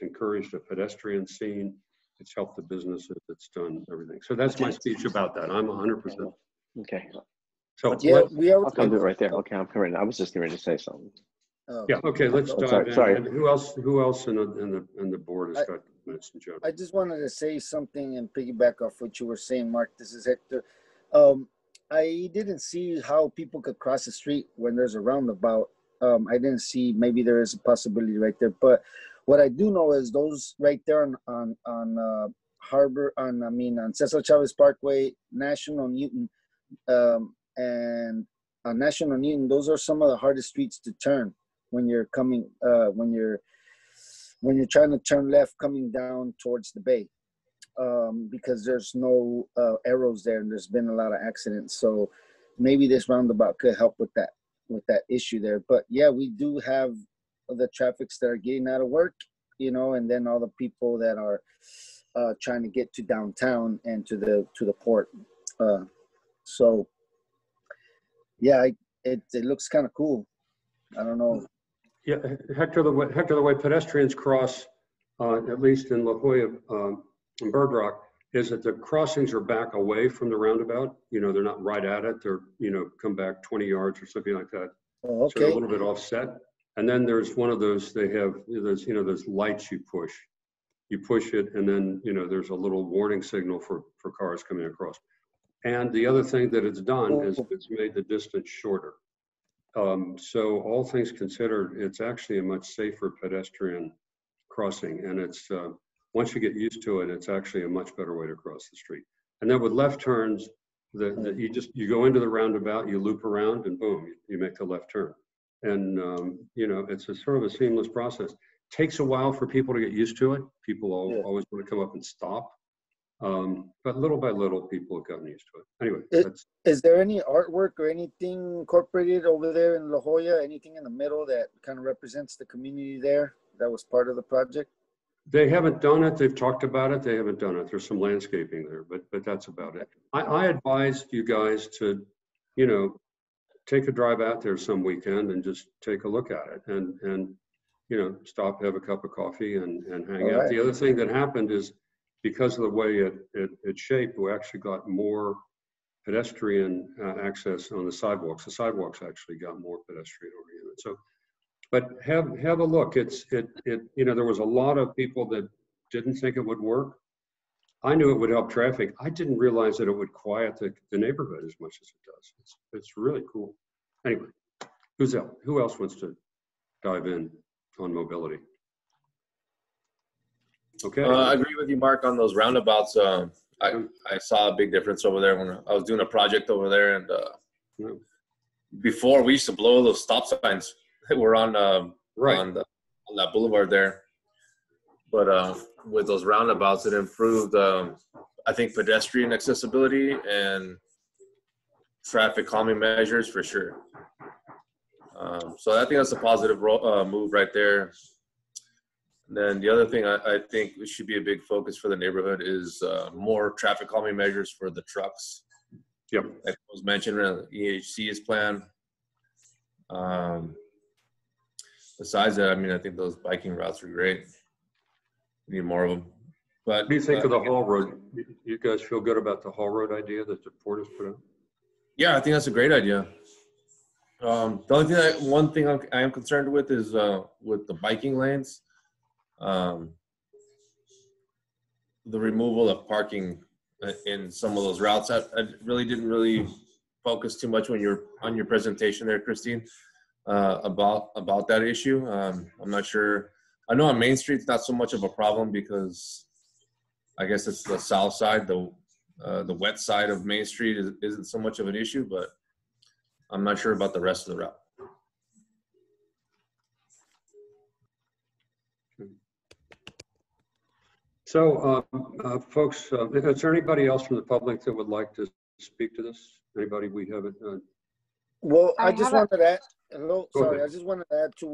encouraged a pedestrian scene. It's helped the businesses. It's done everything. So that's my speech about that. I'm 100%. Okay. So yeah, I'll come do it right there. Okay, I'm coming. I was just going to say something. Yeah. Okay. Let's dive in. Sorry. And who else in the board has got minutes in general? I just wanted to say something and piggyback off what you were saying, Mark. This is Hector. I didn't see how people could cross the street when there's a roundabout. I didn't see, maybe there is a possibility right there, but what I do know is those right there on Cesar Chavez Parkway, National Newton, and on National Newton, those are some of the hardest streets to turn when you're coming, when you're trying to turn left coming down towards the bay, because there's no arrows there and there's been a lot of accidents. So maybe this roundabout could help with that issue there. But yeah, we do have the traffics that are getting out of work, you know, and then all the people that are trying to get to downtown and to the port. So yeah, it looks kind of cool. I don't know. Yeah, Hector, the way pedestrians cross, at least in La Jolla and Bird Rock, is that the crossings are back away from the roundabout. You know, they're not right at it. They're, you know, come back 20 yards or something like that. Oh, okay. So they're a little bit offset. And then there's one of those, they have those, you know, those lights you push. You push it, and then, you know, there's a little warning signal for cars coming across. And the other thing that it's done is it's made the distance shorter. So all things considered, it's actually a much safer pedestrian crossing. And it's, once you get used to it, it's actually a much better way to cross the street. And then with left turns, you go into the roundabout, you loop around, and boom, you make the left turn. And, you know, it's a sort of a seamless process. Takes a while for people to get used to it. People always want to come up and stop. But little by little, people have gotten used to it. Anyway. Is there any artwork or anything incorporated over there in La Jolla? Anything in the middle that kind of represents the community there that was part of the project? They haven't done it. They've talked about it. They haven't done it. There's some landscaping there, but that's about it. I advised you guys to, you know, take a drive out there some weekend and just take a look at it and you know, stop, have a cup of coffee and hang out. Right. The other thing that happened is because of the way it's shaped, we actually got more pedestrian access on the sidewalks. The sidewalks actually got more pedestrian oriented. So, but have a look. You know, there was a lot of people that didn't think it would work. I knew it would help traffic. I didn't realize that it would quiet the neighborhood as much as it does. It's really cool. Anyway, who else wants to dive in on mobility? Okay. I agree with you, Mark, on those roundabouts. I saw a big difference over there when I was doing a project over there. And before, we used to blow those stop signs that were on that boulevard there. But with those roundabouts, it improved, I think, pedestrian accessibility and traffic calming measures for sure. So I think that's a positive move right there. And then the other thing I think should be a big focus for the neighborhood is more traffic calming measures for the trucks. Yep. Like was mentioned in the EHC's plan. Besides that, I mean, I think those biking routes are great. We need more of them. But what do you think of the Hall Road? You guys feel good about the Hall Road idea that the port has put out? Yeah, I think that's a great idea. The only thing, one thing I am concerned with is with the biking lanes, the removal of parking in some of those routes. I really didn't focus too much when you're on your presentation there, Christine, about that issue. I'm not sure. I know on Main Street it's not so much of a problem because I guess it's the south side, the wet side of Main Street isn't so much of an issue, but I'm not sure about the rest of the route. So, folks, is there anybody else from the public that would like to speak to this? Anybody we haven't? Well, I just wanted to add, Sorry, I just wanted to add to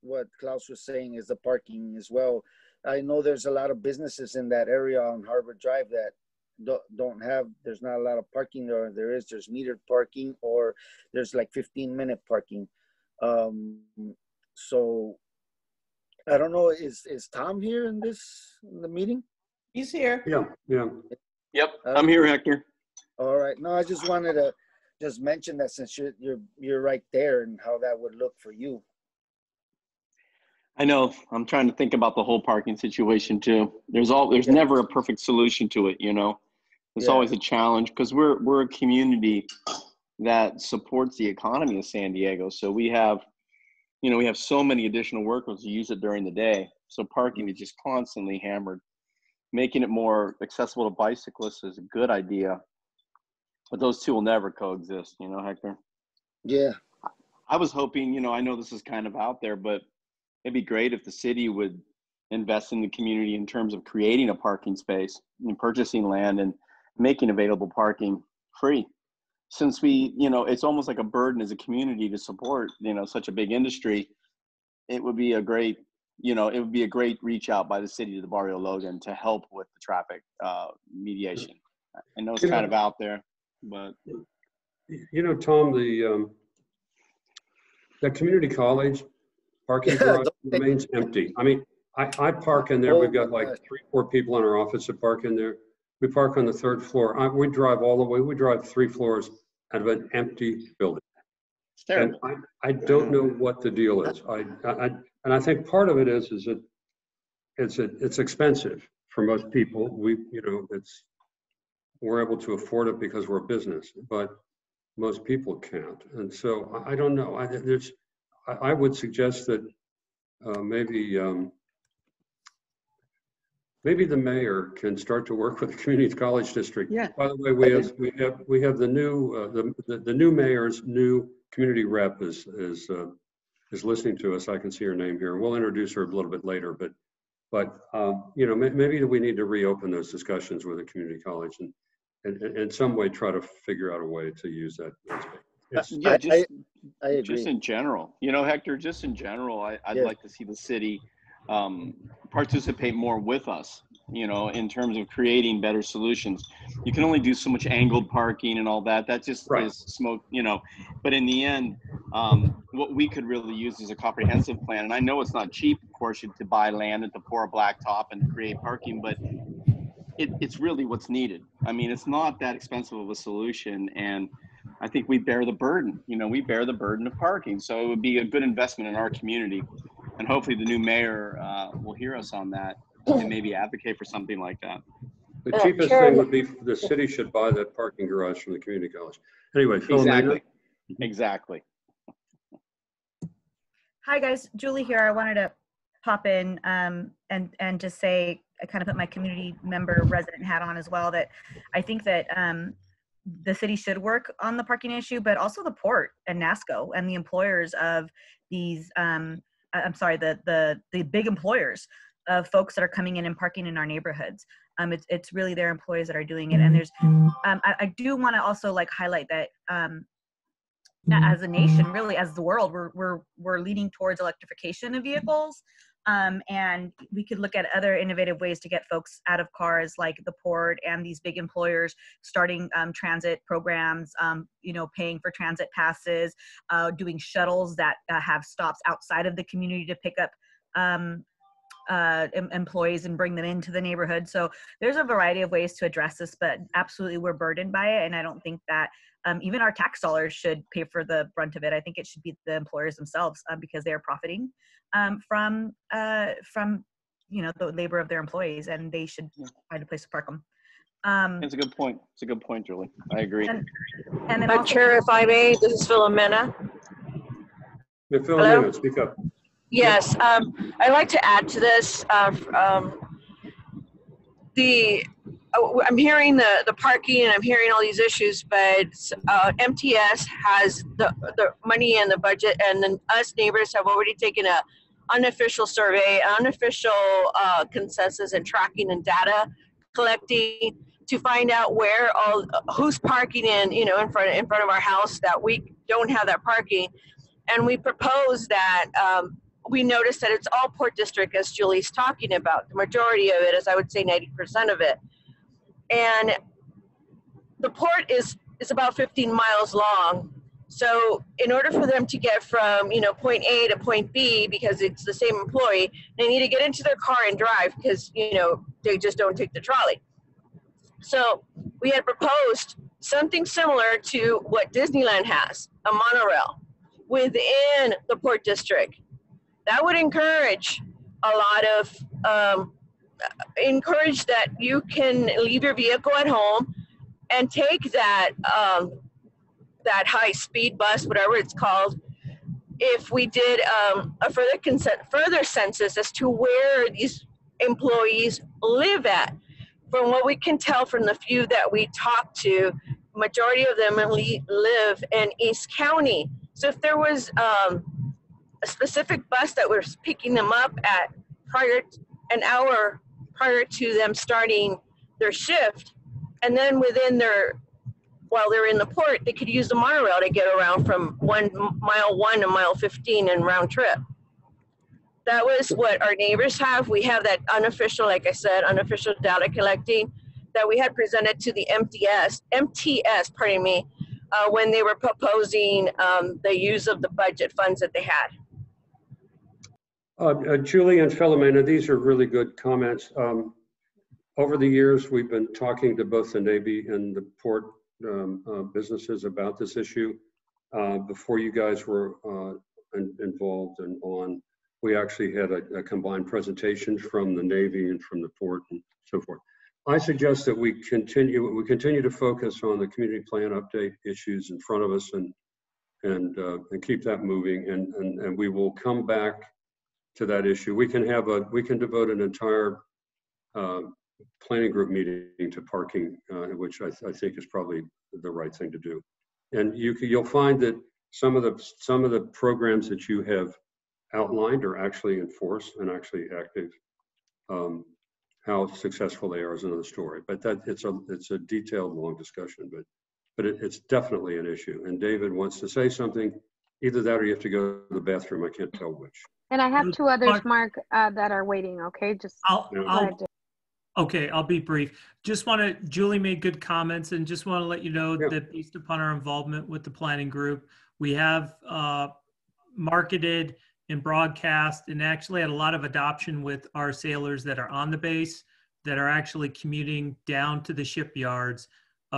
what Klaus was saying is the parking as well. I know there's a lot of businesses in that area on Harbor Drive that there's not a lot of parking there. There's metered parking, or there's like 15-minute parking. So I don't know, is Tom here in the meeting? He's here. Yeah. Yep, I'm here, Hector. All right. No, I just wanted to just mention that since you're right there and how that would look for you. I know. I'm trying to think about the whole parking situation too. There's never a perfect solution to it, you know. It's always a challenge because we're a community that supports the economy of San Diego. So we have so many additional workers who use it during the day. So parking is just constantly hammered. Making it more accessible to bicyclists is a good idea, but those two will never coexist, you know, Hector? Yeah. I was hoping, you know, I know this is kind of out there, but it'd be great if the city would invest in the community in terms of creating a parking space and purchasing land and making available parking free. Since we, you know, it's almost like a burden as a community to support, you know, such a big industry, it would be a great reach out by the city to the Barrio Logan to help with the traffic mediation. I know it's kind of out there, but. You know, Tom, the community college parking garage remains empty. I mean, I park in there. We've got like 3-4 people in our office that park in there. We park on the 3rd floor. We drive all the way. We drive 3 floors out of an empty building. And I don't know what the deal is. And I think part of it is that it's expensive for most people. We're able to afford it because we're a business, but most people can't. And so I don't know. I would suggest that maybe the mayor can start to work with the community college district. Yeah. By the way, we have the new mayor's new community rep is listening to us. I can see her name here. We'll introduce her a little bit later, but you know, maybe we need to reopen those discussions with the community college and in some way try to figure out a way to use that space. Yeah, I agree. Just in general, you know, Hector, just in general, I'd like to see the city participate more with us, you know, in terms of creating better solutions. You can only do so much angled parking and all that. That just is smoke, you know, but in the end, what we could really use is a comprehensive plan. And I know it's not cheap, of course, to buy land and to pour a blacktop and create parking, but it's really what's needed. I mean, it's not that expensive of a solution. And I think we bear the burden, you know, we bear the burden of parking. So it would be a good investment in our community. And hopefully the new mayor will hear us on that and maybe advocate for something like that. The cheapest thing would be the city should buy that parking garage from the community college. Anyway, Exactly. Hi guys, Julie here. I wanted to pop in and just say, I kind of put my community member resident hat on as well, that I think that the city should work on the parking issue, but also the port and NASCO and the employers of these, the big employers of folks that are coming in and parking in our neighborhoods. It's really their employees that are doing it. And there's, I do want to also like highlight that as a nation, really as the world, we're leading towards electrification of vehicles. And we could look at other innovative ways to get folks out of cars, like the port and these big employers starting transit programs, you know, paying for transit passes, doing shuttles that have stops outside of the community to pick up employees and bring them into the neighborhood. So there's a variety of ways to address this, but absolutely we're burdened by it. And I don't think that even our tax dollars should pay for the brunt of it. I think it should be the employers themselves because they are profiting from you know, the labor of their employees, and they should find a place to park them. It's a good point. It's a good point, Julie. I agree. And then also, Chair, if I may, this is Philomena. Yeah, Philomena, speak up. Yes, I'd like to add to this. I'm hearing the parking and I'm hearing all these issues, but MTS has the money and the budget, and then us neighbors have already taken a unofficial survey, unofficial consensus and tracking and data collecting to find out who's parking in front of our house that we don't have that parking. And we proposed that we noticed that it's all Port District, as Julie's talking about. The majority of it is, I would say, 90% of it. And the port is about 15 miles long. So in order for them to get from, point A to point B, because it's the same employee, they need to get into their car and drive because, they just don't take the trolley. So we had proposed something similar to what Disneyland has, a monorail within the Port District. That would encourage a lot of, encourage that you can leave your vehicle at home and take that high-speed bus, whatever it's called, if we did a further census as to where these employees live at. From what we can tell from the few that we talked to, majority of them live in East County. So if there was a specific bus that was picking them up at an hour prior to them starting their shift, and then while they're in the port, they could use the monorail to get around from mile 1 to mile 15 and round trip. That was what our neighbors have. We have that unofficial, like I said, unofficial data collecting that we had presented to the MTS, when they were proposing the use of the budget funds that they had. Julie and Philomena, these are really good comments. Over the years, we've been talking to both the Navy and the port businesses about this issue. Before you guys were involved and on, we actually had a combined presentation from the Navy and from the port and so forth. I suggest that we continue to focus on the community plan update issues in front of us and keep that moving, and we will come back to that issue. We can devote an entire planning group meeting to parking, which I think is probably the right thing to do. And you'll find that some of the programs that you have outlined are actually in force and actually active. How successful they are is another story, but it's a detailed, long discussion. But it's definitely an issue. And David wants to say something. Either that or you have to go to the bathroom. I can't tell which. And I have two others, Mark, that are waiting. Okay, Okay, I'll be brief. Julie made good comments, and just want to let you know that based upon our involvement with the planning group, we have marketed and broadcast and actually had a lot of adoption with our sailors that are on the base that are actually commuting down to the shipyards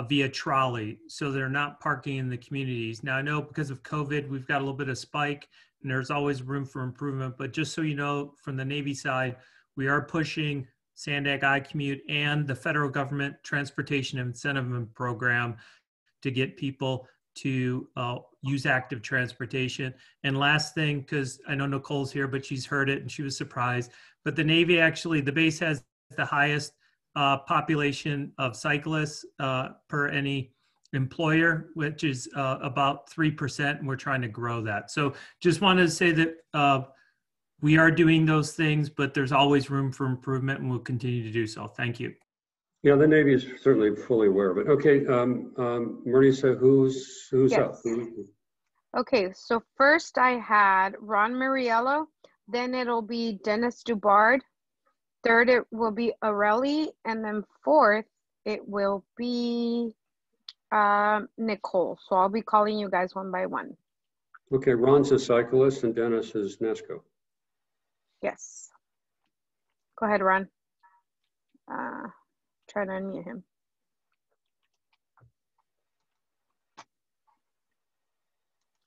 via trolley. So they're not parking in the communities. Now I know because of COVID, we've got a little bit of spike and there's always room for improvement, but just so you know, from the Navy side, we are pushing Sandag iCommute and the federal government transportation incentive program to get people to use active transportation. And last thing, because I know Nicole's here, but she's heard it and she was surprised, but the Navy actually, the base has the highest population of cyclists per any employer, which is about 3%, and we're trying to grow that. So just wanted to say that we are doing those things, but there's always room for improvement, and we'll continue to do so. Thank you. Yeah, the Navy is certainly fully aware of it. Okay, Marisa, who's up? Okay, so first I had Ron Muriello, then it'll be Dennis Dubard, third it will be Areli, and then fourth it will be Nicole. So I'll be calling you guys one by one. Okay, Ron's a cyclist and Dennis is NASCO. Yes. Go ahead, Ron. Try to unmute him.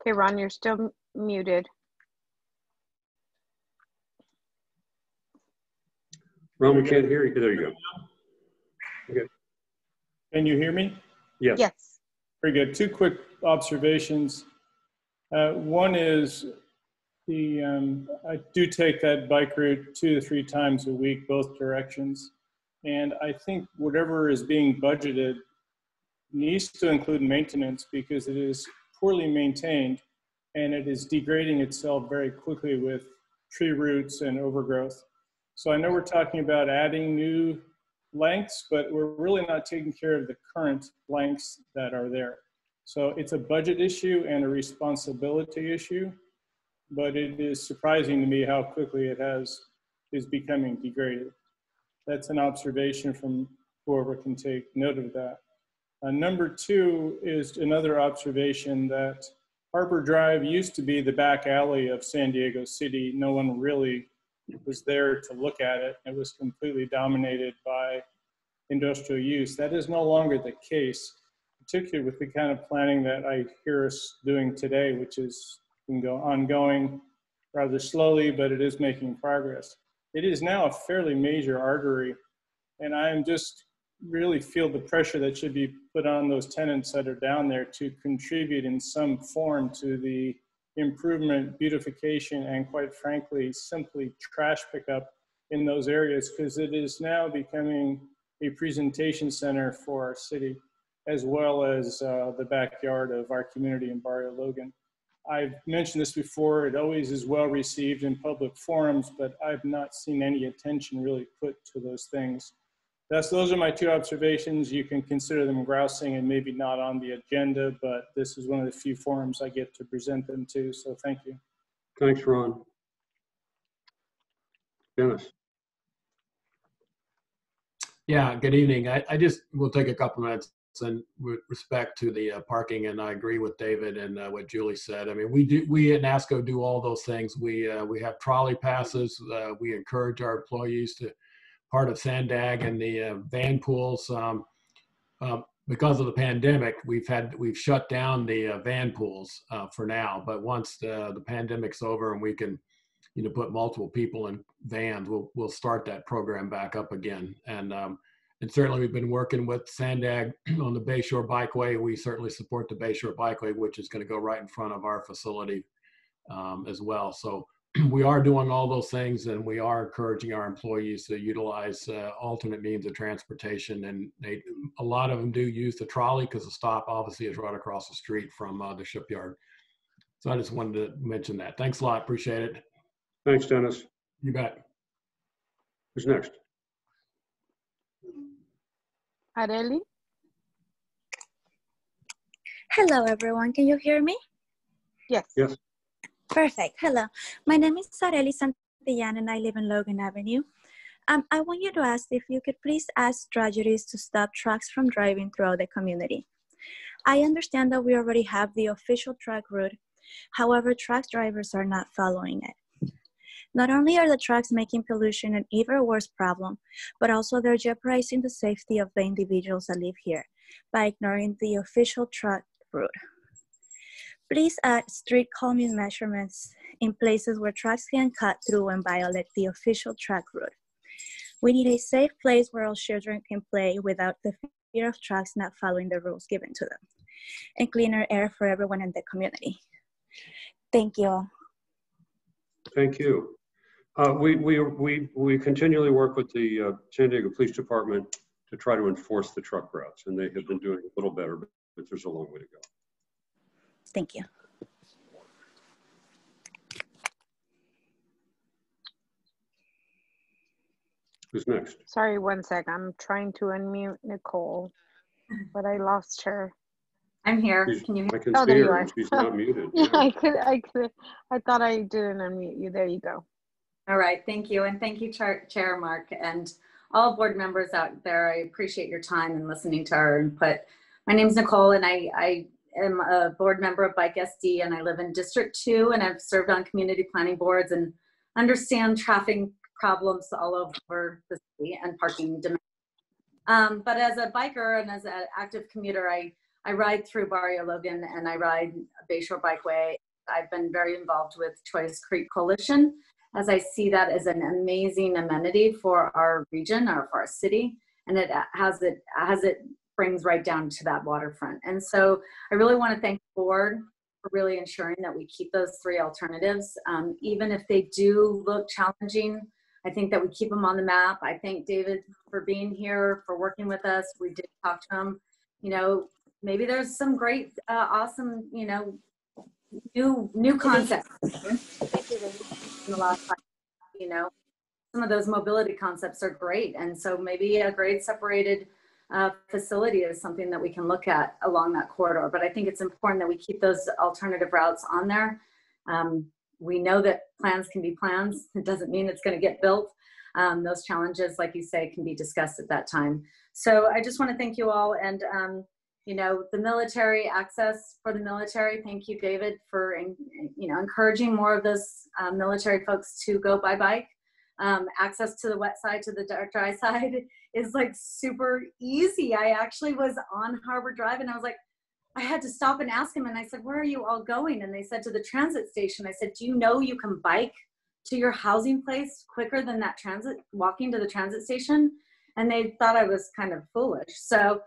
Okay, Ron, you're still muted. Ron, we can't hear you. There you go. Okay. Can you hear me? Yes. Yes. Very good. Two quick observations. One is I do take that bike route 2 to 3 times a week, both directions. And I think whatever is being budgeted needs to include maintenance because it is poorly maintained and it is degrading itself very quickly with tree roots and overgrowth. So I know we're talking about adding new lengths, but we're really not taking care of the current lengths that are there. So it's a budget issue and a responsibility issue, but it is surprising to me how quickly it is becoming degraded. That's an observation from whoever can take note of that. Number two is another observation that Harbor Drive used to be the back alley of San Diego City. No one really was there to look at it. It was completely dominated by industrial use. That is no longer the case, particularly with the kind of planning that I hear us doing today, which is ongoing rather slowly, but it is making progress. It is now a fairly major artery, and I am just really feel the pressure that should be put on those tenants that are down there to contribute in some form to the improvement, beautification, and quite frankly, simply trash pickup in those areas, because it is now becoming a presentation center for our city, as well as the backyard of our community in Barrio Logan. I've mentioned this before, it always is well received in public forums, but I've not seen any attention really put to those things. Those are my two observations. You can consider them grousing and maybe not on the agenda, but this is one of the few forums I get to present them to, so thank you. Thanks, Ron. Dennis. Yeah, good evening. I just will take a couple minutes and with respect to the parking, and I agree with David and what Julie said. I mean, we at NASCO do all those things. We have trolley passes. We encourage our employees to part of Sandag and the van pools. Because of the pandemic, we've shut down the van pools for now. But once the pandemic's over and we can, put multiple people in vans, we'll start that program back up again. And certainly we've been working with Sandag on the Bayshore Bikeway. We certainly support the Bayshore Bikeway, which is going to go right in front of our facility as well. So we are doing all those things, and we are encouraging our employees to utilize alternate means of transportation. And a lot of them do use the trolley because the stop obviously is right across the street from the shipyard. So I just wanted to mention that. Thanks a lot. Appreciate it. Thanks, Dennis. You bet. Who's next? Areli? Hello, everyone. Can you hear me? Yes. Yes. Perfect. Hello. My name is Areli Santillán, and I live in Logan Avenue. I want you to ask if you could please ask strategies to stop trucks from driving throughout the community. I understand that we already have the official truck route. However, truck drivers are not following it. Not only are the trucks making pollution an even worse problem, but also they're jeopardizing the safety of the individuals that live here by ignoring the official truck route. Please add strict calming measurements in places where trucks can cut through and violate the official truck route. We need a safe place where all children can play without the fear of trucks not following the rules given to them, and cleaner air for everyone in the community. Thank you all. Thank you. We continually work with the San Diego Police Department to try to enforce the truck routes, and they have been doing a little better, but there's a long way to go. Thank you. Who's next? Sorry, one sec. I'm trying to unmute Nicole, but I lost her. I'm here. Can you hear me? I can see her and she's not muted. Yeah, I could. I thought I didn't unmute you. There you go. All right, thank you. And thank you, Chair Mark, and all board members out there. I appreciate your time and listening to our input. My name is Nicole, and I am a board member of Bike SD, and I live in District 2, and I've served on community planning boards and understand traffic problems all over the city and parking demand. But as a biker and as an active commuter, I ride through Barrio Logan and I ride Bayshore Bikeway. I've been very involved with Choice Creek Coalition, as I see that as an amazing amenity for our region or for our city, and it brings right down to that waterfront. And so I really want to thank the board for really ensuring that we keep those three alternatives. Even if they do look challenging, I think that we keep them on the map. I thank David for being here, for working with us. We did talk to him. Maybe there's some great, awesome, new concepts in the last 5 years, some of those mobility concepts are great. And so maybe a grade separated facility is something that we can look at along that corridor. But I think it's important that we keep those alternative routes on there. We know that plans can be plans. It doesn't mean it's going to get built. Those challenges, like you say, can be discussed at that time. So I just want to thank you all. And, you know, the military access for the military. Thank you, David, for, you know, encouraging more of those military folks to go by bike. Access to the wet side, to the dry side is like super easy. I actually was on Harbor Drive and I was like, I had to stop and ask him. And I said, where are you all going? And they said, to the transit station. I said, do you know you can bike to your housing place quicker than that walking to the transit station? And they thought I was kind of foolish. So,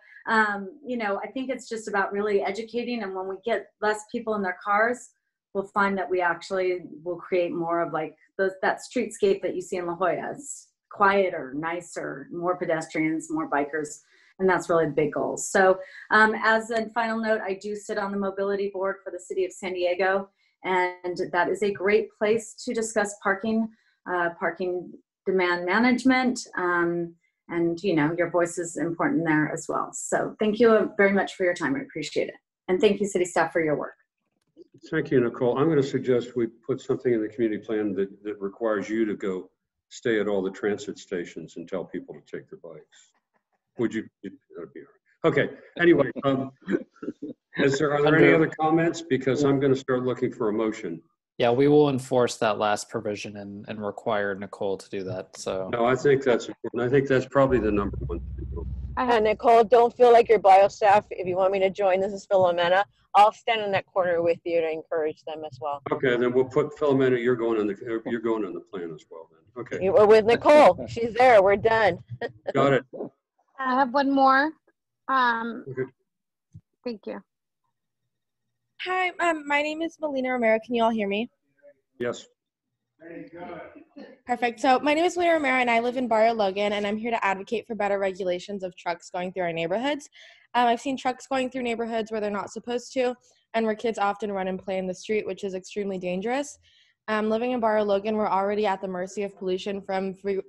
you know, I think it's just about really educating. And when we get less people in their cars, we'll find that we actually will create more of like that streetscape that you see in La Jolla. It's quieter, nicer, more pedestrians, more bikers. And that's really the big goal. So as a final note, I do sit on the mobility board for the city of San Diego. And that is a great place to discuss parking, parking demand management. And, you know, your voice is important there as well. So thank you very much for your time. I appreciate it. And thank you, city staff, for your work. Thank you, Nicole. I'm going to suggest we put something in the community plan that requires you to go stay at all the transit stations and tell people to take their bikes. Would you? That'd be all right. Okay. Anyway, are there any other comments? Because I'm going to start looking for a motion. Yeah, we will enforce that last provision and require Nicole to do that. So no, I think that's important. I think that's probably the number one thing. Nicole, don't feel like your bio staff. If you want me to join, this is Philomena. I'll stand in that corner with you to encourage them as well. Okay, then we'll put Philomena. You're going on the plan as well. Then okay. We're with Nicole. She's there. We're done. Got it. I have one more. Okay. Thank you. Hi, my name is Melina Romero. Can you all hear me? Yes. Perfect. So my name is Melina Romero and I live in Barrio Logan, and I'm here to advocate for better regulations of trucks going through our neighborhoods. I've seen trucks going through neighborhoods where they're not supposed to, and where kids often run and play in the street, which is extremely dangerous. Living in Barrio Logan, we're already at the mercy of pollution from the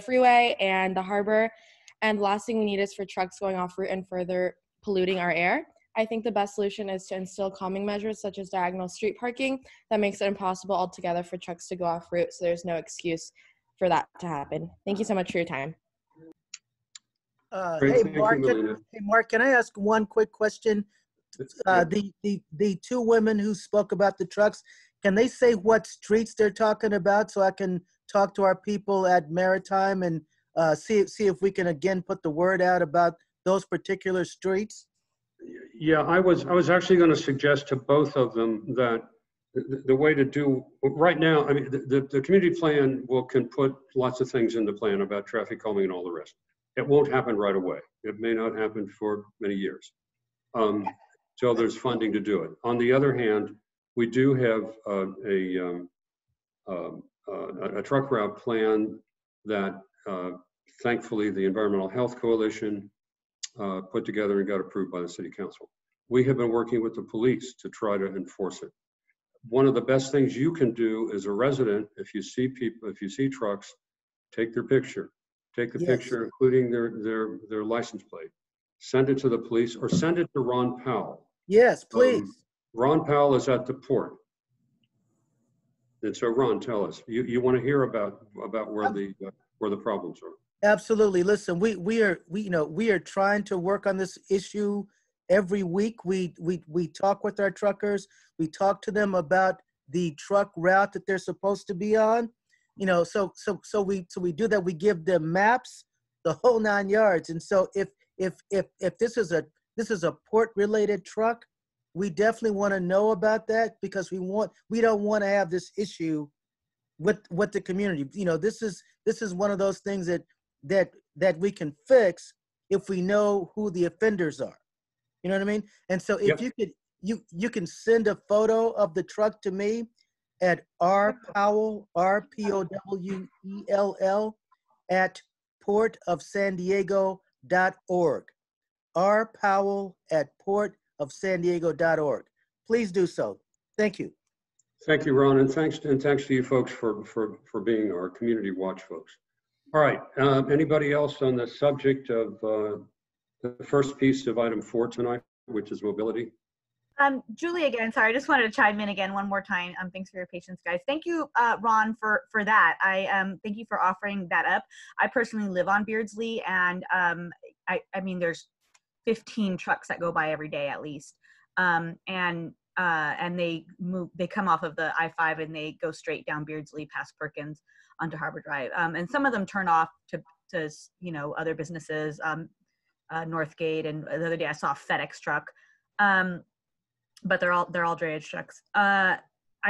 freeway and the harbor, and the last thing we need is for trucks going off route and further polluting our air. I think the best solution is to instill calming measures such as diagonal street parking that makes it impossible altogether for trucks to go off route, so there's no excuse for that to happen. Thank you so much for your time. Hey Mark, can I ask one quick question? The two women who spoke about the trucks, can they say what streets they're talking about so I can talk to our people at Maritime and see if we can again put the word out about those particular streets? Yeah, I was actually going to suggest to both of them that the way to do right now, I mean, the community plan can put lots of things in the plan about traffic calming and all the rest. It won't happen right away. It may not happen for many years. So there's funding to do it. On the other hand, we do have a truck route plan that thankfully the Environmental Health Coalition put together and got approved by the City Council. We have been working with the police to try to enforce it. One of the best things you can do as a resident, if you see trucks, take their picture. Take the picture, including their license plate. Send it to the police or send it to Ron Powell. Yes, please. Ron Powell is at the port. And so Ron, tell us, you want to hear about where the problems are. Absolutely. Listen, we are trying to work on this issue every week. We talk with our truckers. We talk to them about the truck route that they're supposed to be on. You know, so we do that. We give them maps, the whole 9 yards. And so if this is a port related truck, we definitely want to know about that, because we don't want to have this issue with the community. You know, this is one of those things that we can fix if we know who the offenders are. You know what I mean? And so if you can send a photo of the truck to me at rpowell, RPOWELL at portofsandiego.org. rpowell at portofsandiego.org. Please do so. Thank you. Thank you, Ron, and thanks to you folks for being our community watch folks. All right, anybody else on the subject of the first piece of item 4 tonight, which is mobility? Julie again, sorry, I just wanted to chime in again one more time. Thanks for your patience, guys. Thank you, Ron, for that. Thank you for offering that up. I personally live on Beardsley, and I mean, there's 15 trucks that go by every day at least, and they come off of the I-5 and they go straight down Beardsley past Perkins onto Harbor Drive, and some of them turn off to you know, other businesses, Northgate, and the other day I saw a FedEx truck. But they're all drainage trucks. I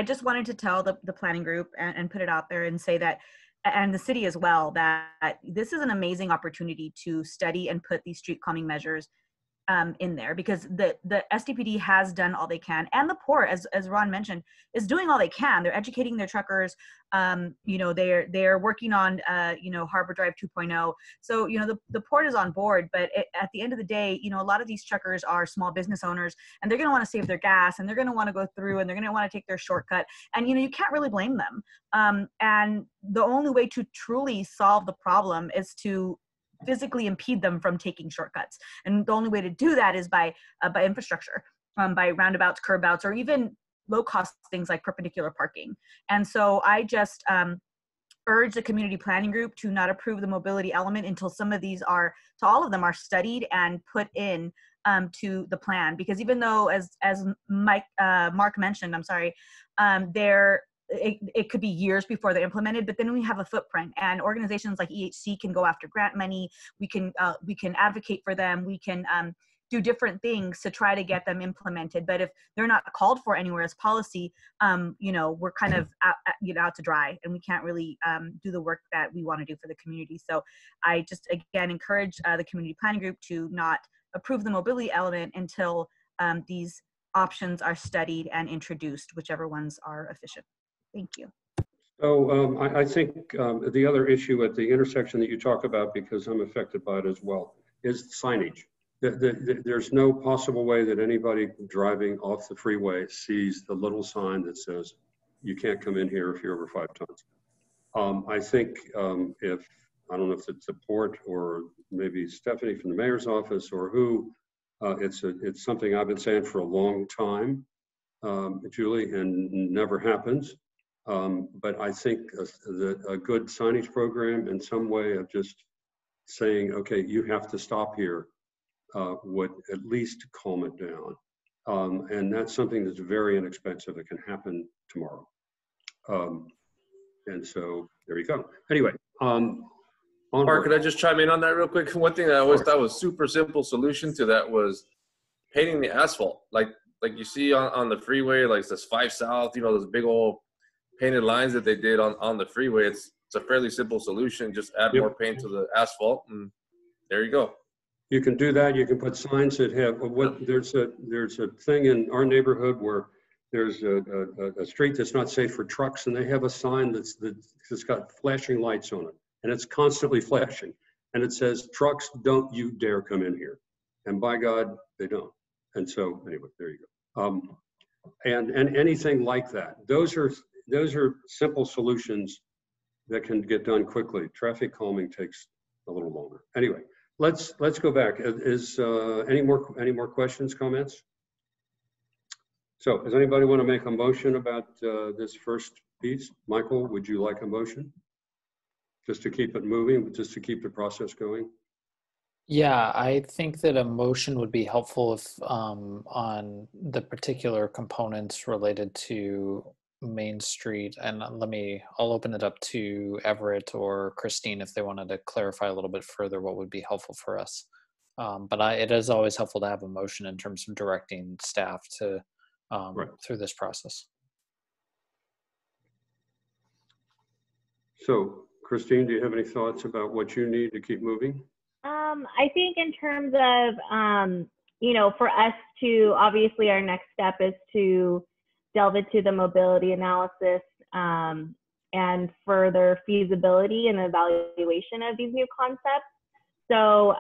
just wanted to tell the planning group and put it out there and say that, and the city as well, that this is an amazing opportunity to study and put these street calming measures in there, because the SDPD has done all they can, and the port, as Ron mentioned, is doing all they can. They're educating their truckers. You know, they're working on you know, Harbor Drive 2.0. So you know, the port is on board, but at the end of the day, you know, a lot of these truckers are small business owners, and they're going to want to save their gas, and they're going to want to go through, and they're going to want to take their shortcut, and you know, you can't really blame them. And the only way to truly solve the problem is to physically impede them from taking shortcuts, and the only way to do that is by infrastructure, by roundabouts, curb outs, or even low cost things like perpendicular parking. And so I just urge the community planning group to not approve the mobility element until all of them are studied and put in to the plan, because even though, as Mark mentioned, I'm sorry, it could be years before they're implemented, but then we have a footprint, and organizations like EHC can go after grant money. We can advocate for them. We can do different things to try to get them implemented. But if they're not called for anywhere as policy, you know, we're kind of out to dry, and we can't really do the work that we want to do for the community. So I just, again, encourage the community planning group to not approve the mobility element until these options are studied and introduced, whichever ones are efficient. Thank you. So I think the other issue at the intersection that you talk about, because I'm affected by it as well, is signage. There's no possible way that anybody driving off the freeway sees the little sign that says, you can't come in here if you're over 5 tons. I think I don't know if it's the port or maybe Stephanie from the mayor's office or who, it's something I've been saying for a long time, Julie, and never happens. But I think a good signage program and some way of just saying, okay, you have to stop here, would at least calm it down. And that's something that's very inexpensive. It can happen tomorrow. And so there you go. Anyway, Mark, could I just chime in on that real quick? One thing that I always thought was super simple solution to that was painting the asphalt. Like you see on the freeway, like this 5 South, you know, those big old painted lines that they did on the freeway. It's a fairly simple solution. Just add more paint to the asphalt, and there you go. You can do that. You can put signs that have there's a thing in our neighborhood where there's a street that's not safe for trucks, and they have a sign that's got flashing lights on it, and it's constantly flashing, and it says, "Trucks, don't you dare come in here." And by God, they don't. And so anyway, there you go. And anything like that. Those are simple solutions that can get done quickly. Traffic calming takes a little longer. Anyway, let's go back. Is any more questions, comments? So does anybody want to make a motion about this first piece? Michael, would you like a motion? Just to keep it moving, just to keep the process going? Yeah, I think that a motion would be helpful if on the particular components related to Main Street, and I'll open it up to Everett or Christine if they wanted to clarify a little bit further what would be helpful for us. But it is always helpful to have a motion in terms of directing staff to through this process. So Christine, do you have any thoughts about what you need to keep moving? I think in terms of, you know, for us to, obviously our next step is to delve into the mobility analysis and further feasibility and evaluation of these new concepts. So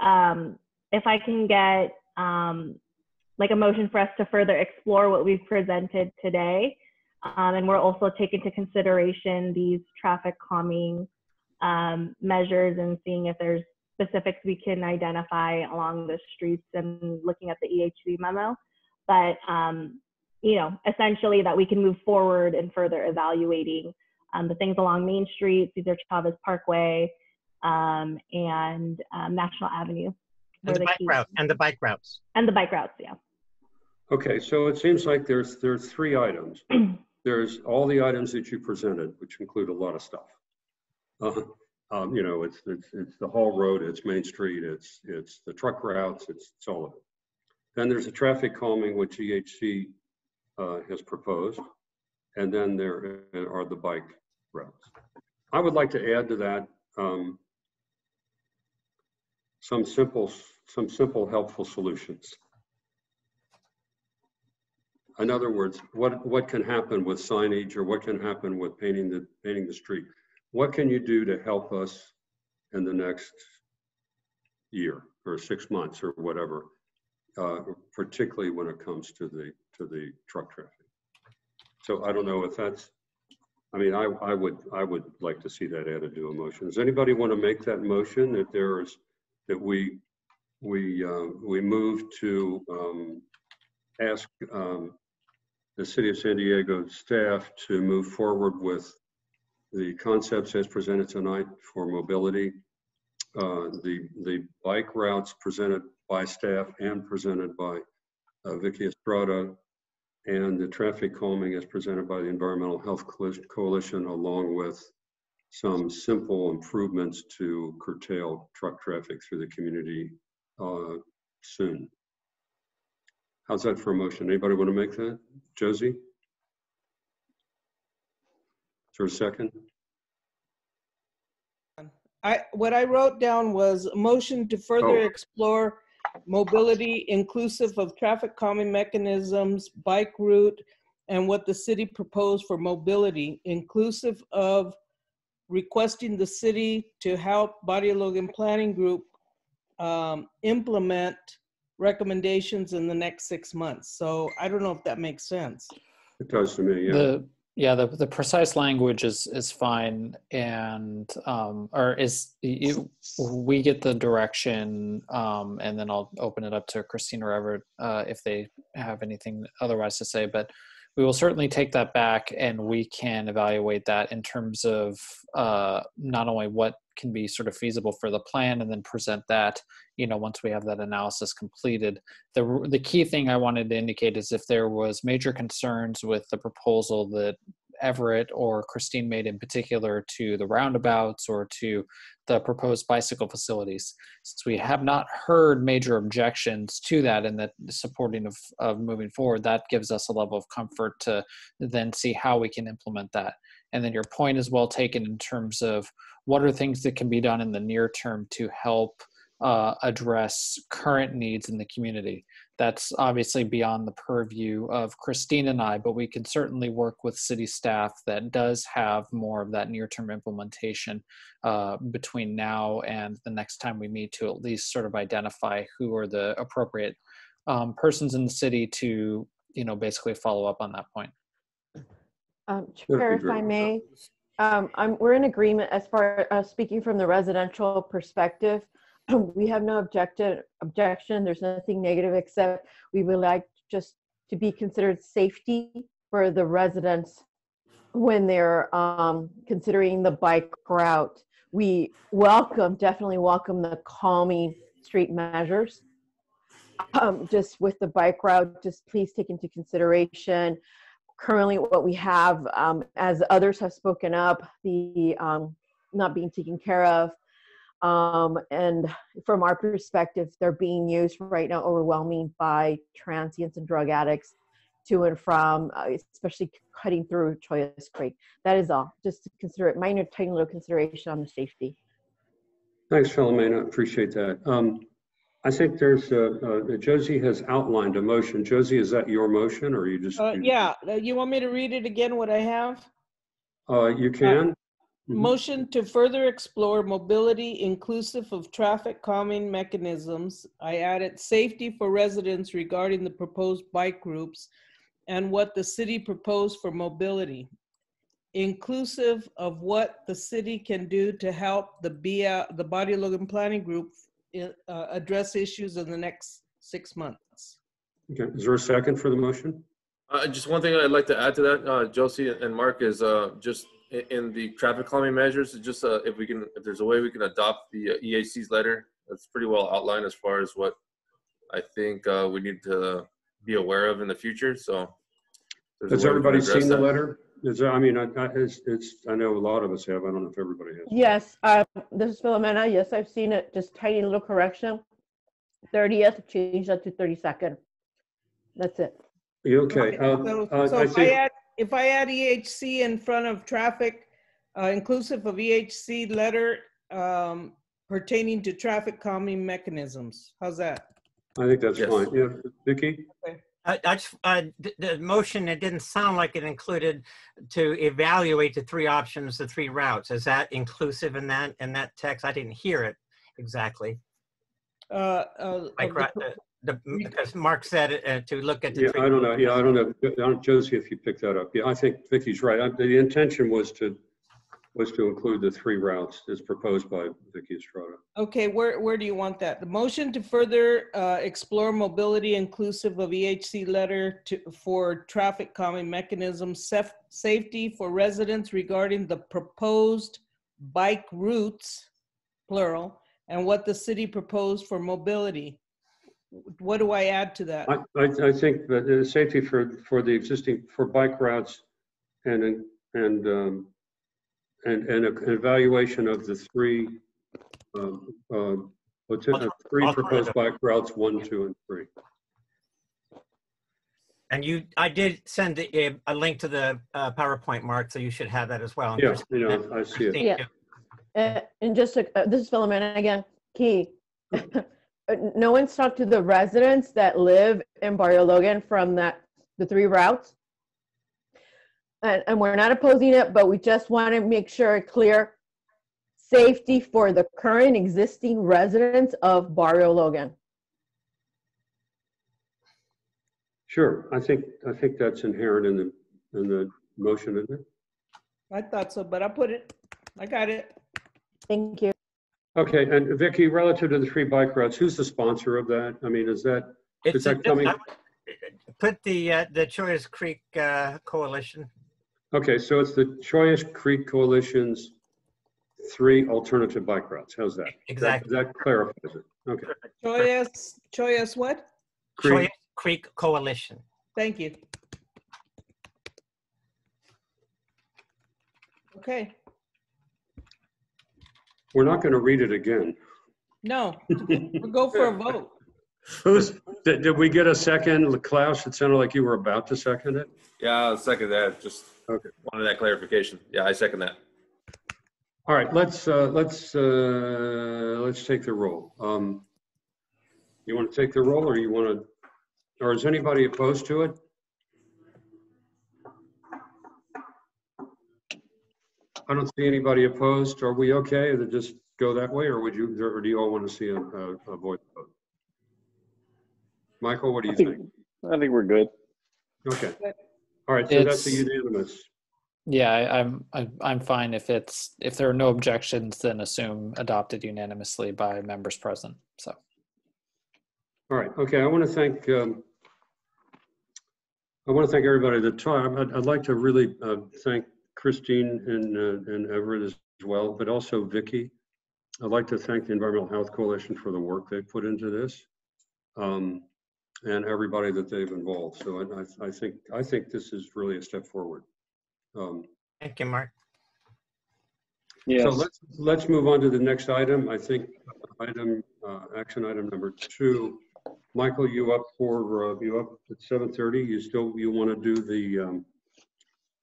if I can get like a motion for us to further explore what we've presented today, And we're also taking into consideration these traffic calming measures and seeing if there's specifics we can identify along the streets and looking at the EHV memo. But, you know, essentially that we can move forward and further evaluating the things along Main Street, Cesar Chavez Parkway, and National Avenue. And the bike routes. And the bike routes. And the bike routes, yeah. Okay, so it seems like there's 3 items. There's all the items that you presented, which include a lot of stuff. You know, it's the Hall Road, it's Main Street, it's the truck routes, it's all of it. Then there's the traffic calming, which EHC has proposed, and then there are the bike routes. I would like to add to that some simple helpful solutions. In other words, what can happen with signage, or what can happen with painting the street? What can you do to help us in the next year or 6 months or whatever, particularly when it comes to the truck traffic? So I don't know if that's, I mean, I would like to see that added to a motion. Does anybody want to make that motion that we move to ask the City of San Diego staff to move forward with the concepts as presented tonight for mobility, the bike routes presented by staff and presented by Vicky Estrada, and the traffic calming as presented by the Environmental Health Coalition, along with some simple improvements to curtail truck traffic through the community soon. How's that for a motion? Anybody want to make that? Josie? Is there a second? What I wrote down was a motion to further explore mobility inclusive of traffic calming mechanisms, bike route, and what the city proposed for mobility, inclusive of requesting the city to help Barrio Logan Planning Group implement recommendations in the next 6 months. So I don't know if that makes sense. It does to me, yeah. The precise language is fine, and we get the direction, and then I'll open it up to Christine or Everett if they have anything otherwise to say. But we will certainly take that back, and we can evaluate that in terms of not only what can be sort of feasible for the plan, and then present that, you know, once we have that analysis completed. The key thing I wanted to indicate is if there was major concerns with the proposal that Everett or Christine made in particular to the roundabouts or to the proposed bicycle facilities, since we have not heard major objections to that and that supporting of moving forward, that gives us a level of comfort to then see how we can implement that. And then your point is well taken in terms of what are things that can be done in the near term to help address current needs in the community. That's obviously beyond the purview of Christine and I, but we can certainly work with city staff that does have more of that near-term implementation between now and the next time we meet, to at least sort of identify who are the appropriate persons in the city to, you know, basically follow up on that point. Chair, if I may, we're in agreement as far as speaking from the residential perspective. We have no objection. There's nothing negative, except we would like just to be considered safety for the residents when they're considering the bike route. We definitely welcome the calming street measures. Just with the bike route, just please take into consideration currently what we have, as others have spoken up, the not being taken care of. And from our perspective, they're being used right now overwhelming by transients and drug addicts to and from, especially cutting through Choyas Creek. That is all. Just to consider it, minor, tiny little consideration on the safety. Thanks, Philomena. Appreciate that. I think there's Josie has outlined a motion. Josie, is that your motion, or you just? Yeah. You want me to read it again? What I have? You can. Motion to further explore mobility inclusive of traffic calming mechanisms. I added safety for residents regarding the proposed bike groups and what the city proposed for mobility, inclusive of what the city can do to help the Barrio Logan Planning Group address issues in the next 6 months. Okay, is there a second for the motion? Just one thing I'd like to add to that, Josie and Mark, is just in the traffic calming measures, just if there's a way we can adopt the EAC's letter, that's pretty well outlined as far as what I think we need to be aware of in the future. So, has everybody seen the letter? I mean, I know a lot of us have. I don't know if everybody has. Yes, this is Philomena. Yes, I've seen it. Just tiny little correction. 30th, change that to 32nd. That's it. Okay. So if I add EHC in front of traffic, inclusive of EHC letter pertaining to traffic calming mechanisms, how's that? I think that's fine. Yeah, Vicki? Okay. The motion, it didn't sound like it included to evaluate the 3 options, the 3 routes. Is that inclusive in that text? I didn't hear it exactly. Because Mark said to look at the 3. I don't know. Yeah, I don't know. Josie, if you picked that up. Yeah, I think Vicki's right. The intention was to include the 3 routes as proposed by Vicki Estrada. Okay, where do you want that? The motion to further explore mobility inclusive of EHC letter for traffic calming mechanisms, safety for residents regarding the proposed bike routes, plural, and what the city proposed for mobility. What do I add to that? I think that the safety for the existing bike routes and an evaluation of the 3 proposed bike routes 1, 2, and 3. And I did send a link to the PowerPoint, Mark, so you should have that as well. Yeah, I see it. Yeah. And just this is Philomena again. Key. No one's talked to the residents that live in Barrio Logan from the 3 routes. And we're not opposing it, but we just want to make sure clear safety for the current existing residents of Barrio Logan. Sure, I think that's inherent in the motion, isn't it? I thought so, but I got it. Thank you. Okay, and Vicki, relative to the 3 bike routes, who's the sponsor of that? I mean, is that coming? Put the Choyas Creek Coalition. Okay, so it's the Choyas Creek Coalition's 3 alternative bike routes. How's that? Exactly. That clarifies it. Okay. Choyas what? Choyas Creek Coalition. Thank you. Okay. We're not going to read it again. No, we'll go for a vote. Did we get a second, Klaus? It sounded like you were about to second it. Yeah, I'll second that. Just wanted that clarification. Yeah, I second that. All right, let's take the roll. You want to take the roll, or is anybody opposed to it? I don't see anybody opposed. Are we okay to just go that way, or do you all want to see a voice vote? Michael, what do you think? I think we're good. Okay. All right. So that's a unanimous. Yeah, I'm fine if there are no objections, then assume adopted unanimously by members present. So. All right. Okay. I want to thank everybody that talked. I'd like to really thank Christine and Everett as well, but also Vicki. I'd like to thank the Environmental Health Coalition for the work they've put into this, and everybody that they've involved. So I think this is really a step forward. Thank you, Mark. Yes. So let's move on to the next item. I think action item number 2. Michael, you up at 7:30? You want to do the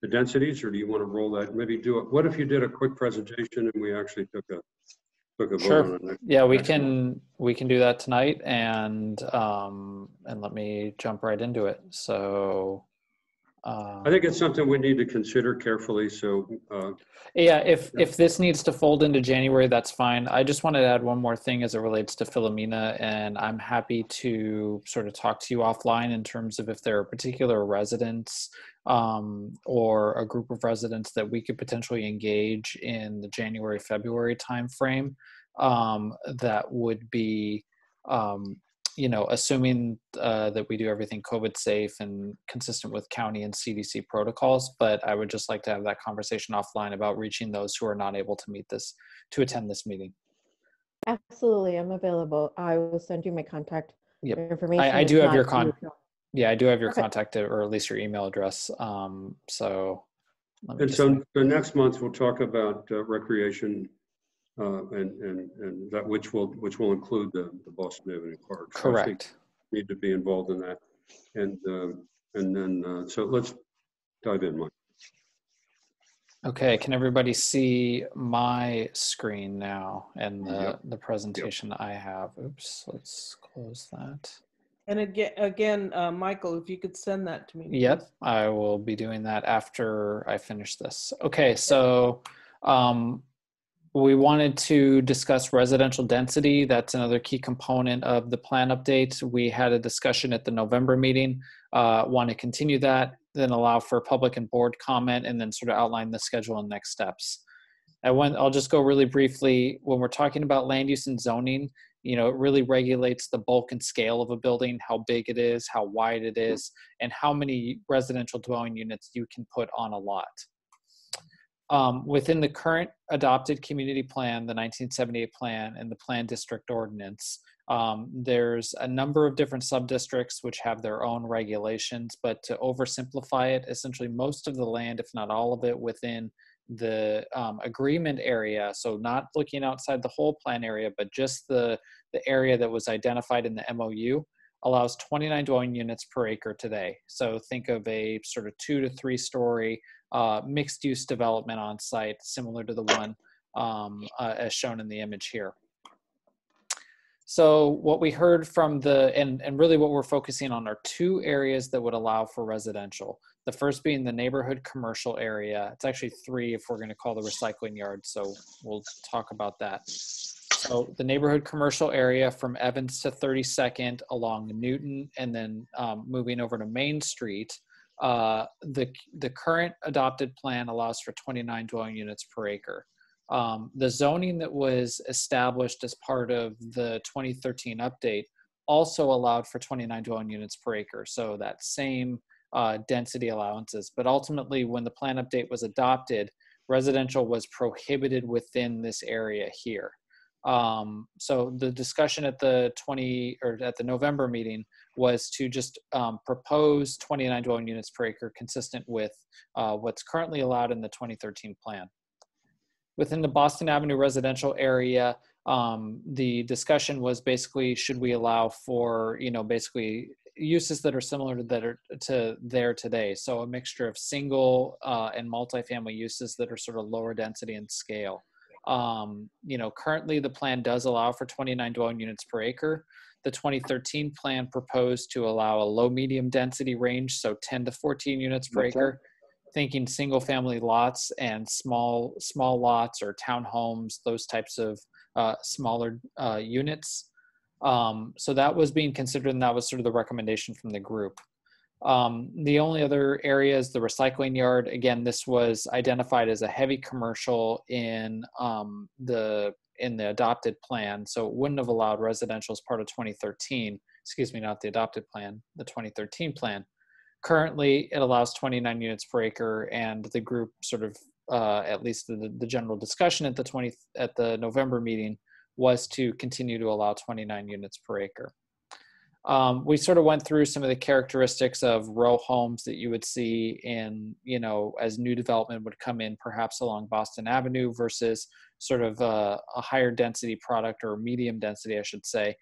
densities, or do you want to roll that? Maybe do it. What if you did a quick presentation and we actually took a vote on it? Yeah, we can do that tonight, and let me jump right into it. So I think it's something we need to consider carefully. So yeah, if this needs to fold into January, that's fine. I just wanted to add one more thing as it relates to Philomena, and I'm happy to sort of talk to you offline in terms of if there are particular residents or a group of residents that we could potentially engage in the January, February timeframe that would be, you know, assuming that we do everything COVID safe and consistent with county and CDC protocols. But I would just like to have that conversation offline about reaching those who are not able to attend this meeting. Absolutely, I'm available. I will send you my contact information. I do have your Yeah, I do have your contact, or at least your email address. So let me and just so the next month we'll talk about recreation and that which will include the Boston Avenue Park. So correct. I think need to be involved in that, and then so let's dive in, Mike. Okay, can everybody see my screen now and the presentation that I have? Oops, let's close that. And again, Michael, if you could send that to me. Yep, please. I will be doing that after I finish this. Okay, so we wanted to discuss residential density. That's another key component of the plan update. We had a discussion at the November meeting. Want to continue that, then allow for public and board comment, and then sort of outline the schedule and next steps. I'll just go really briefly. When we're talking about land use and zoning, you know, it really regulates the bulk and scale of a building, how big it is, how wide it is, and how many residential dwelling units you can put on a lot. Within the current adopted community plan, the 1978 plan, and the plan district ordinance, there's a number of different sub-districts which have their own regulations, but to oversimplify it, essentially most of the land, if not all of it, within the agreement area, so not looking outside the whole plan area, but just the area that was identified in the MOU, allows 29 dwelling units per acre today. So think of a sort of 2 to 3 story mixed use development on site, similar to the one as shown in the image here. So what we heard from and really what we're focusing on are 2 areas that would allow for residential. The first being the neighborhood commercial area. It's actually 3 if we're going to call the recycling yard, so we'll talk about that. So the neighborhood commercial area from Evans to 32nd along Newton, and then moving over to Main Street. The current adopted plan allows for 29 dwelling units per acre. The zoning that was established as part of the 2013 update also allowed for 29 dwelling units per acre. So that same density allowances, but ultimately when the plan update was adopted, residential was prohibited within this area here. So the discussion at the November meeting was to just propose 29 dwelling units per acre consistent with what's currently allowed in the 2013 plan. Within the Boston Avenue residential area, the discussion was basically, should we allow for, you know, basically uses that are similar to there today. So a mixture of single and multifamily uses that are sort of lower density and scale. You know, currently the plan does allow for 29 dwelling units per acre. The 2013 plan proposed to allow a low medium density range, so 10 to 14 units per acre, thinking single family lots and small lots or townhomes, those types of smaller units. So that was being considered, and that was sort of the recommendation from the group. The only other area is the recycling yard. Again, this was identified as a heavy commercial in the adopted plan, so it wouldn't have allowed residential as part of 2013. Excuse me, not the adopted plan, the 2013 plan. Currently, it allows 29 units per acre, and the group sort of, at least the general discussion at the November meeting was to continue to allow 29 units per acre. We sort of went through some of the characteristics of row homes that you would see in, you know, as new development would come in perhaps along Boston Avenue versus sort of a higher density product, or medium density, I should say,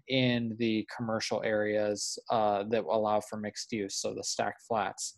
in the commercial areas that allow for mixed use, so the stacked flats.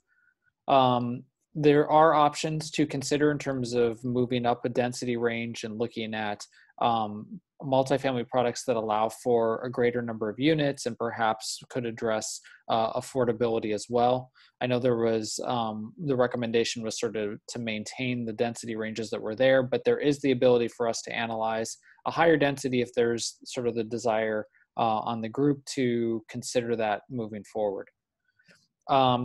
There are options to consider in terms of moving up a density range and looking at multifamily products that allow for a greater number of units and perhaps could address affordability as well. I know there was, the recommendation was sort of to maintain the density ranges that were there, but there is the ability for us to analyze a higher density if there's sort of the desire on the group to consider that moving forward.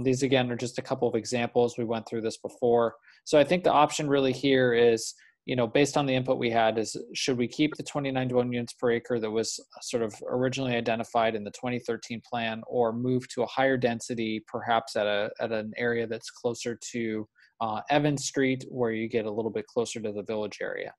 These again are just a couple of examples. We went through this before. So I think the option really here is, you know, based on the input we had, is should we keep the 29 dwelling units per acre that was sort of originally identified in the 2013 plan, or move to a higher density, perhaps at an area that's closer to Evans Street, where you get a little bit closer to the village area.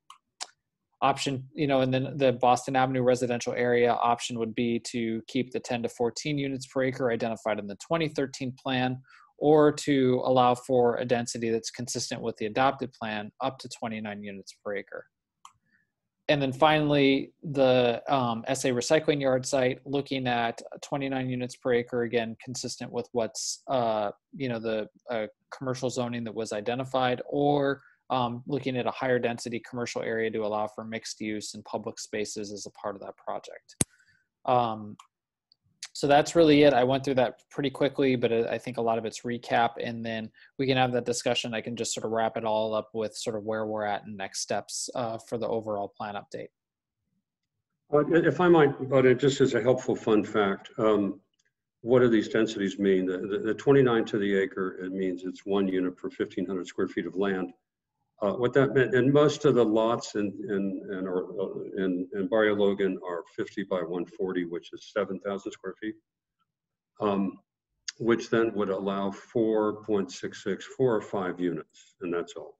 Option, you know, and then the Boston Avenue residential area option would be to keep the 10 to 14 units per acre identified in the 2013 plan, or to allow for a density that's consistent with the adopted plan up to 29 units per acre. And then finally, the SA recycling yard site, looking at 29 units per acre, again, consistent with what's, you know, the commercial zoning that was identified, or looking at a higher density commercial area to allow for mixed use and public spaces as a part of that project. So that's really it. I went through that pretty quickly, but I think a lot of it's recap, and then we can have that discussion. I can just sort of wrap it all up with sort of where we're at and next steps for the overall plan update. If I might, but just as a helpful fun fact, what do these densities mean? The 29 to the acre, it means it's 1 unit per 1,500 square feet of land. What that meant, and most of the lots in Barrio Logan are 50 by 140, which is 7,000 square feet, which then would allow 4.66, 4 or 5 units, and that's all.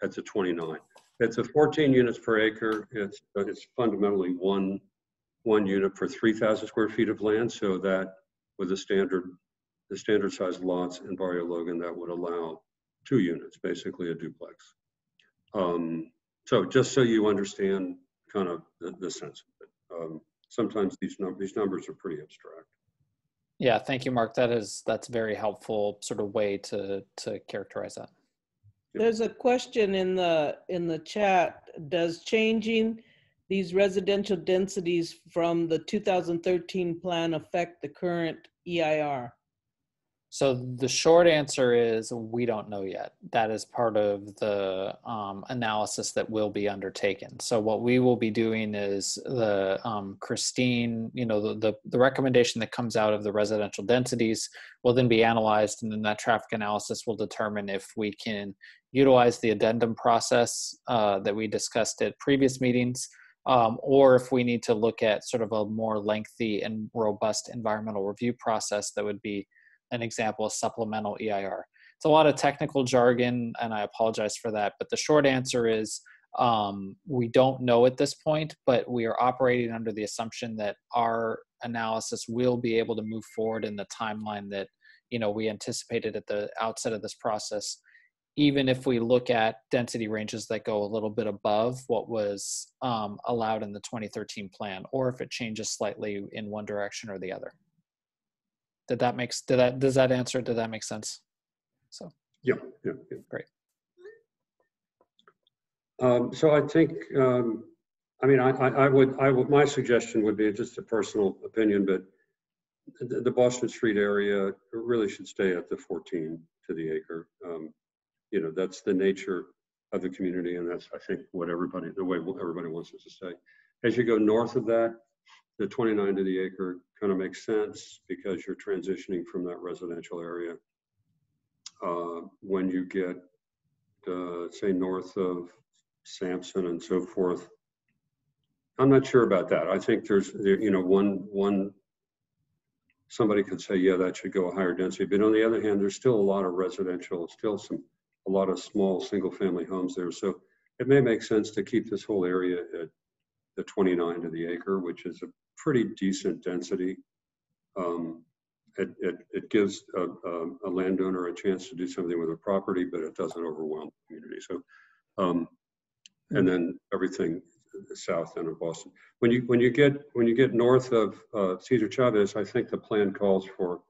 That's a 29. It's a 14 units per acre. It's fundamentally one unit per 3,000 square feet of land. So that with the standard size lots in Barrio Logan, that would allow 2 units, basically a duplex. So just so you understand kind of the sense of it. Sometimes these numbers are pretty abstract. Yeah, thank you, Mark. That's a very helpful sort of way to characterize that. There's a question in the chat. Does changing these residential densities from the 2013 plan affect the current EIR? So the short answer is we don't know yet. That is part of the analysis that will be undertaken. So what we will be doing is the Christine, you know, the recommendation that comes out of the residential densities will then be analyzed, and then that traffic analysis will determine if we can utilize the addendum process that we discussed at previous meetings, or if we need to look at sort of a more lengthy and robust environmental review process that would be an example of supplemental EIR. It's a lot of technical jargon, and I apologize for that, but the short answer is we don't know at this point, but we are operating under the assumption that our analysis will be able to move forward in the timeline that, you know, we anticipated at the outset of this process, even if we look at density ranges that go a little bit above what was allowed in the 2013 plan, or if it changes slightly in one direction or the other. Does that make sense? So yeah. Great. So I think, I mean, I would, my suggestion would be just a personal opinion, but the Boston Street area really should stay at the 14 to the acre. You know, that's the nature of the community, and that's, I think, the way everybody wants us to stay. As you go north of that, the 29 to the acre kind of makes sense because you're transitioning from that residential area. When you get, say, north of Sampson and so forth, I'm not sure about that. I think there's, you know, somebody could say, yeah, that should go a higher density. But on the other hand, there's still a lot of residential, a lot of small single family homes there. So it may make sense to keep this whole area at the 29 to the acre, which is a pretty decent density. It gives a landowner a chance to do something with a property, but it doesn't overwhelm the community. So, and then everything south end of Boston. When you get north of Cesar Chavez, I think the plan calls for,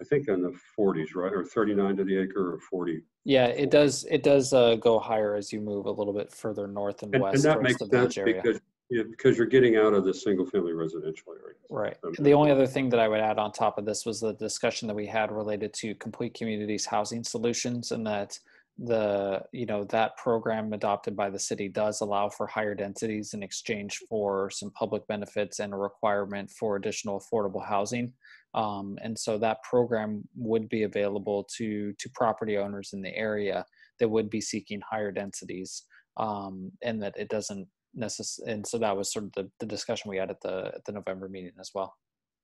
I think in the 40s, right, or 39 to the acre, or 40. Yeah, it does go higher as you move a little bit further north and west that towards makes the village sense area. Because Yeah, because you're getting out of the single family residential area. Right. The only other thing that I would add on top of this was the discussion that we had related to Complete Communities housing solutions, and that that program adopted by the city does allow for higher densities in exchange for some public benefits and a requirement for additional affordable housing. And so that program would be available to property owners in the area that would be seeking higher densities, and that it doesn't necessarily. And so that was sort of the discussion we had at the November meeting as well.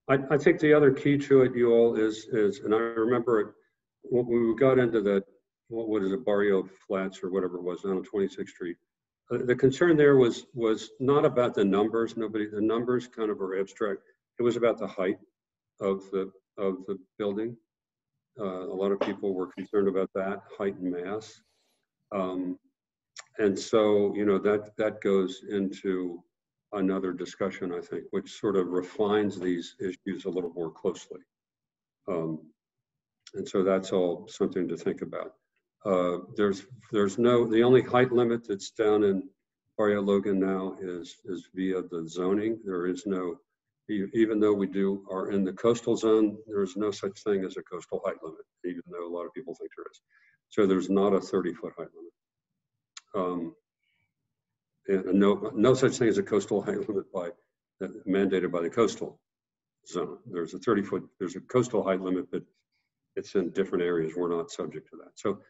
I think the other key to it, you all, is and I remember it when we got into the, what is it, Barrio Flats or whatever it was down on 26th Street. The concern there was not about the numbers. The numbers kind of are abstract. It was about the height of the building. A lot of people were concerned about that, height and mass. And so, that goes into another discussion, I think, which sort of refines these issues a little more closely. And so that's all something to think about. The only height limit that's down in Barrio Logan now is via the zoning. There is no, even though we are in the coastal zone, there is no such thing as a coastal height limit, even though a lot of people think there is. So there's not a 30-foot height limit. And no such thing as a coastal height limit mandated by the coastal zone. There's a coastal height limit, but it's in different areas. We're not subject to that. So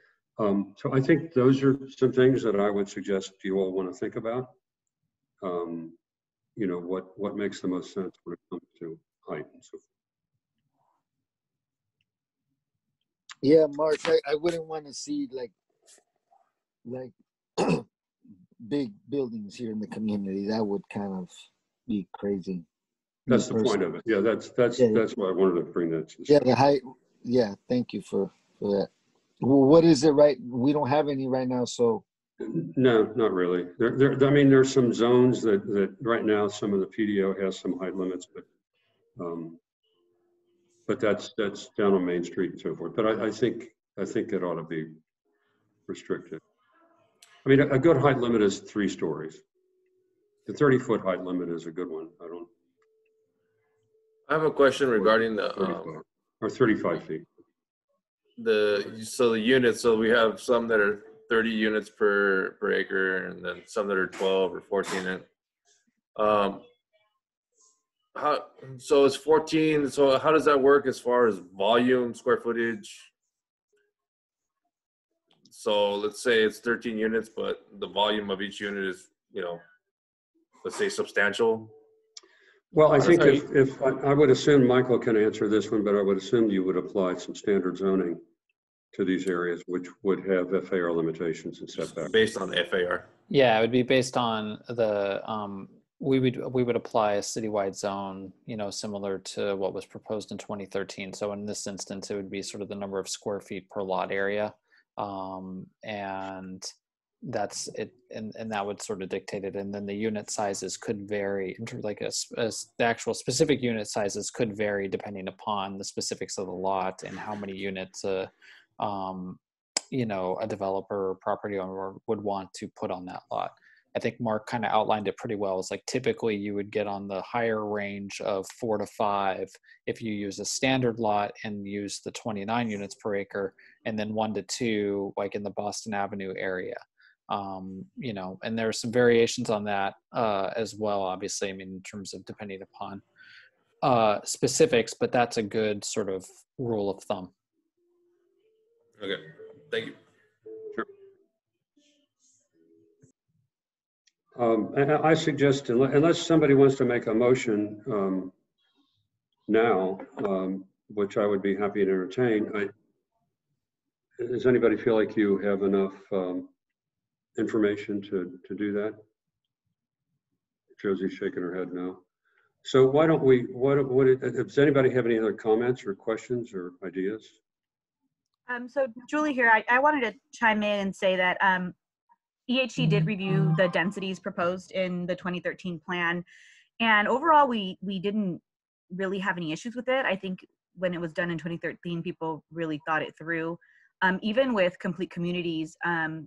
I think those are some things that I would suggest you all want to think about. What makes the most sense when it comes to height and so forth. Yeah, Mark, I wouldn't want to see like big buildings here in the community. That would kind of be crazy. That's the point of it. Yeah, that's why I wanted to bring that to yeah, the height. Yeah, thank you for that. Well, what is it right? We don't have any right now, so. No, not really. I mean, there's some zones that right now some of the PDO has some height limits, but that's down on Main Street and so forth. But I think it ought to be restricted. I mean, a good height limit is 3 stories. The 30-foot height limit is a good one. I have a question regarding the or 35 feet. The units. So we have some that are 30 units per acre, and then some that are 12 or 14. And so it's 14. So how does that work as far as volume, square footage? So let's say it's 13 units, but the volume of each unit is, let's say substantial. Well, I think if I would assume Michael can answer this one, but I would assume you would apply some standard zoning to these areas, which would have FAR limitations and setbacks. Based on the FAR? Yeah, it would be based on the, we would apply a citywide zone, similar to what was proposed in 2013. So in this instance, it would be sort of the number of square feet per lot area. And that's it, and that would sort of dictate it. And then the unit sizes could vary, like the actual specific unit sizes could vary depending upon the specifics of the lot and how many units a developer or property owner would want to put on that lot. I think Mark kind of outlined it pretty well. It's like typically you would get on the higher range of 4 to 5 if you use a standard lot and use the 29 units per acre, and then 1 to 2 like in the Boston Avenue area. And there are some variations on that as well, obviously, I mean, in terms of depending upon specifics, but that's a good sort of rule of thumb. Okay, thank you. And I suggest, unless somebody wants to make a motion now, which I would be happy to entertain, does anybody feel like you have enough information to do that? Josie's shaking her head no. So why don't we, does anybody have any other comments or questions or ideas? So Julie here, I wanted to chime in and say that EHC did review the densities proposed in the 2013 plan, and overall we didn't really have any issues with it. I think when it was done in 2013, people really thought it through. Even with Complete Communities,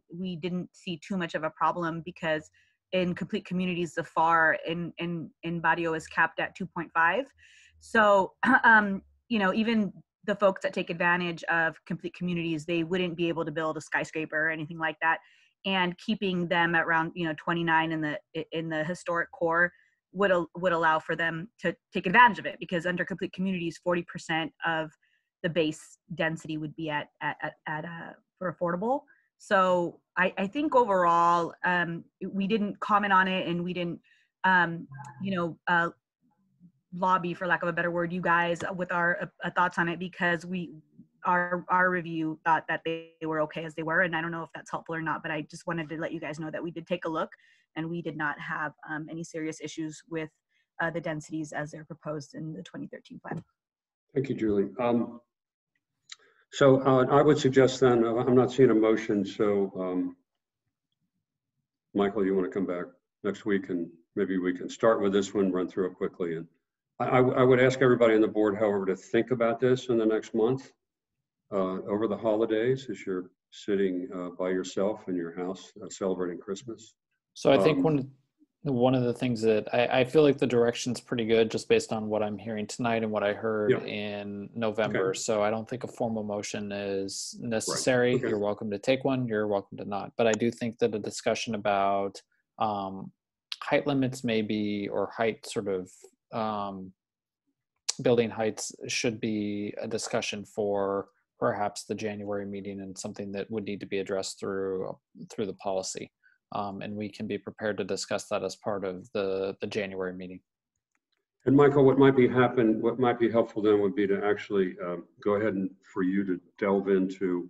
we didn't see too much of a problem because in complete communities, the FAR in Barrio is capped at 2.5. So, you know, even the folks that take advantage of complete communities, they wouldn't be able to build a skyscraper or anything like that. And keeping them at around, you know, 29 in the historic core would allow for them to take advantage of it, because under complete communities, 40% of the base density would be at for affordable. So I think overall, we didn't comment on it, and we didn't, you know, lobby, for lack of a better word, you guys with our thoughts on it, because our review thought that they were okay as they were. And I don't know if that's helpful or not, but I just wanted to let you guys know that we did take a look, and we did not have any serious issues with the densities as they're proposed in the 2013 plan. Thank you, Julie. So I would suggest then, I'm not seeing a motion, so Michael, you want to come back next week and maybe we can start with this one, run through it quickly. And I would ask everybody on the board, however, to think about this in the next month over the holidays as you're sitting by yourself in your house celebrating Christmas. So I think one of the things that I feel like the direction's pretty good just based on what I'm hearing tonight and what I heard in November. Okay. So I don't think a formal motion is necessary. Right. Okay. You're welcome to take one. You're welcome to not. But I do think that a discussion about height limits maybe, or height sort of building heights should be a discussion for perhaps the January meeting, and something that would need to be addressed through the policy. And we can be prepared to discuss that as part of the January meeting. And Michael, what might be helpful then would be to actually go ahead and for you to delve into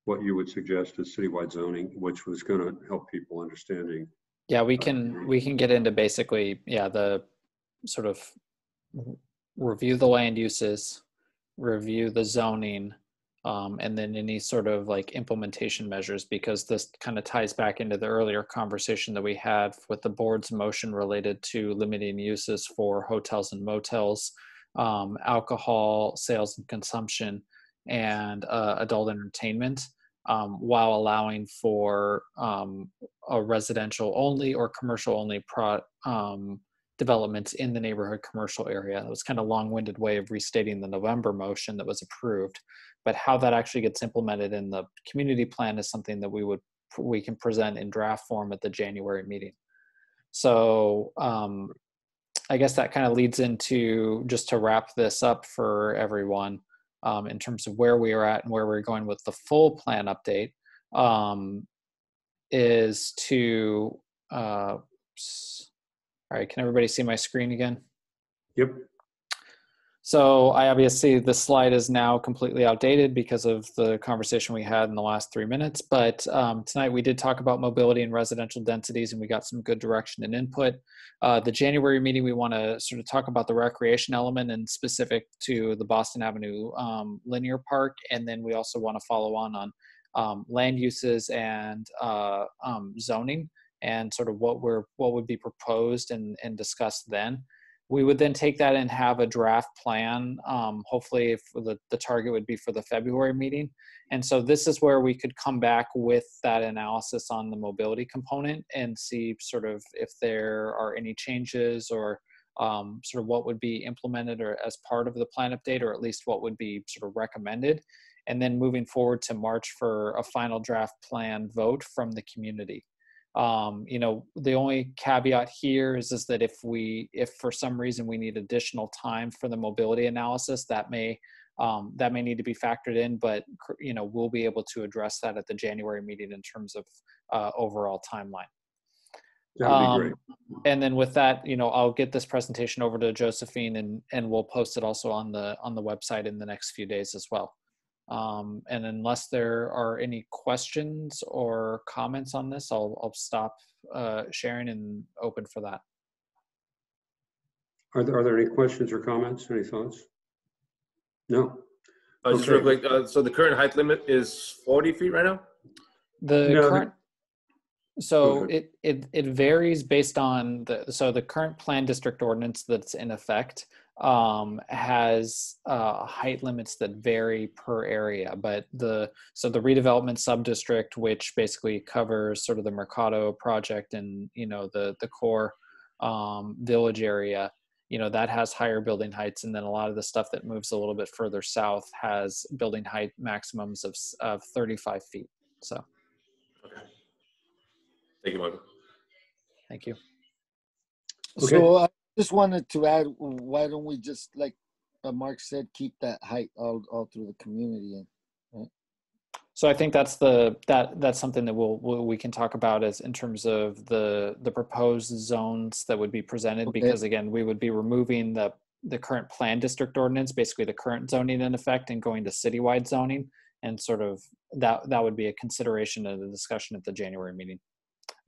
what you would suggest as citywide zoning, which was going to help people understanding. Yeah, we can get into basically, the sort of review the land uses, review the zoning, and then any sort of like implementation measures, because this kind of ties back into the earlier conversation that we had with the board's motion related to limiting uses for hotels and motels, alcohol sales and consumption, and adult entertainment, while allowing for a residential only or commercial only developments in the neighborhood commercial area. It was kind of a long-winded way of restating the November motion that was approved, but how that actually gets implemented in the community plan is something that we can present in draft form at the January meeting. So I guess that kind of leads into, just to wrap this up for everyone, in terms of where we are at and where we're going with the full plan update, is to, all right, can everybody see my screen again? Yep. So the slide is now completely outdated because of the conversation we had in the last 3 minutes. But tonight we did talk about mobility and residential densities, and we got some good direction and input. The January meeting, we want to sort of talk about the recreation element and specific to the Boston Avenue Linear Park. And then we also want to follow on land uses and zoning, and sort of what would be proposed and discussed then. We would then take that and have a draft plan, hopefully the target would be for the February meeting. And so this is where we could come back with that analysis on the mobility component and see sort of if there are any changes, or sort of what would be implemented or as part of the plan update, or at least what would be sort of recommended. And then moving forward to March for a final draft plan vote from the community. The only caveat here is that if for some reason we need additional time for the mobility analysis, that may need to be factored in, but we'll be able to address that at the January meeting in terms of overall timeline. That would be great. And then with that, I'll get this presentation over to Josephine, and we'll post it also on the website in the next few days as well. And unless there are any questions or comments on this, I'll stop sharing and open for that. Are there any questions or comments? Any thoughts? No. Just real quick. So the current height limit is 40 feet right now? So it varies based on the current plan district ordinance that's in effect has height limits that vary per area, but the redevelopment subdistrict, which basically covers sort of the Mercado project and the core village area, that has higher building heights, and then a lot of the stuff that moves a little bit further south has building height maximums of 35 feet. So. Thank you, Michael. Thank you. Okay. So I just wanted to add, why don't we just, like Mark said, keep that height all through the community? Right? So I think that's something that we can talk about as in terms of the proposed zones that would be presented, because again, we would be removing the current plan district ordinance, basically the current zoning in effect, and going to citywide zoning, and sort of that would be a consideration of the discussion at the January meeting.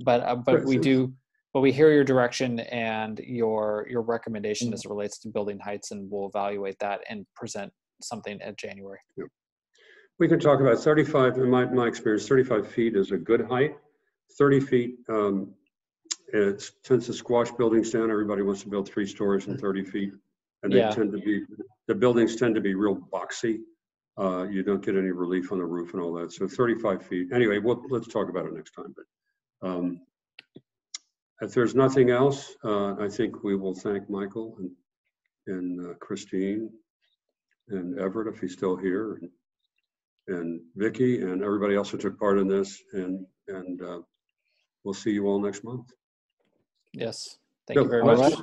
But we hear your direction and your recommendation as it relates to building heights, and we'll evaluate that and present something at January. Yeah. We can talk about 35. In my experience, 35 feet is a good height. 30 feet, since the squash buildings down, everybody wants to build 3 stories in 30 feet, and the buildings tend to be real boxy. You don't get any relief on the roof and all that. So 35 feet. Anyway, let's talk about it next time. But if there's nothing else, I think we will thank Michael and Christine and Everett, if he's still here, and Vicki and everybody else who took part in this. And we'll see you all next month. Yes. Thank you very much.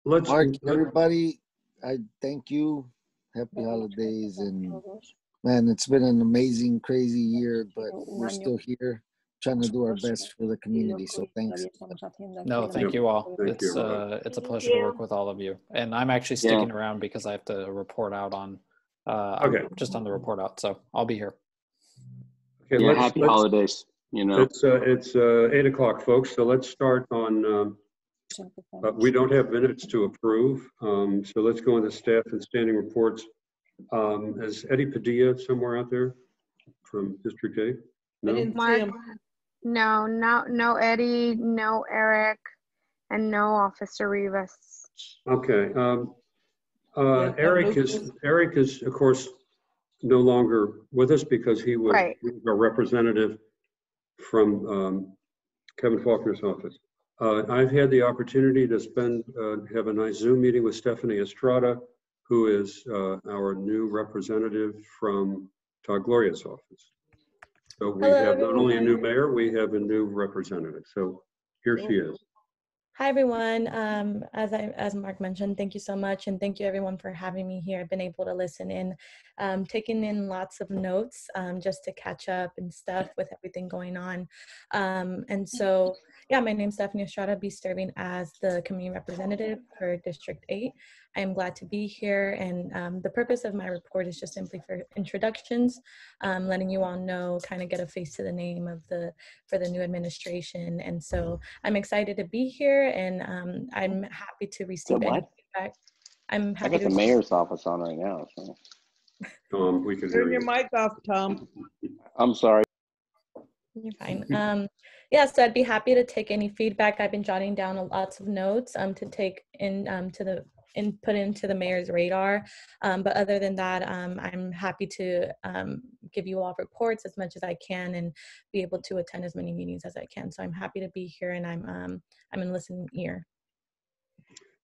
Mark, everybody, I thank you. Happy holidays. And man, it's been an amazing, crazy year, but we're still here trying to do our best for the community. So thanks. No, thank you all. It's a pleasure to work with all of you. And I'm actually sticking around because I have to report out on just on the report out. So I'll be here. Okay, happy holidays. It's 8 o'clock, folks. So let's start on. We don't have minutes to approve, so let's go into staff and standing reports. Is Eddie Padilla somewhere out there from District 8? No. Mark, no Eddie, no Eric, and no Officer Rivas. Okay. Eric is of course no longer with us because he was a representative from Kevin Faulkner's office. I've had the opportunity to have a nice Zoom meeting with Stephanie Estrada, who is our new representative from Todd Gloria's office. So we have not only a new mayor, we have a new representative. So here she is. Hi, everyone. As Mark mentioned, thank you so much. And thank you, everyone, for having me here. I've been able to listen in, taking in lots of notes just to catch up and stuff with everything going on. And so, yeah, my name's Stephanie Estrada. I'll be serving as the community representative for District 8. I am glad to be here. And the purpose of my report is just simply for introductions, letting you all know, kind of get a face to the name of for the new administration. And so I'm excited to be here, and I'm happy to receive any feedback. I'm happy I got the mayor's office on right now. So. Tom, we can hear Turn your mic off, Tom. I'm sorry. You're fine. Yeah, so I'd be happy to take any feedback. I've been jotting down lots of notes to take in put into the mayor's radar. But other than that, I'm happy to give you all reports as much as I can and be able to attend as many meetings as I can. So I'm happy to be here, and I'm in listening ear.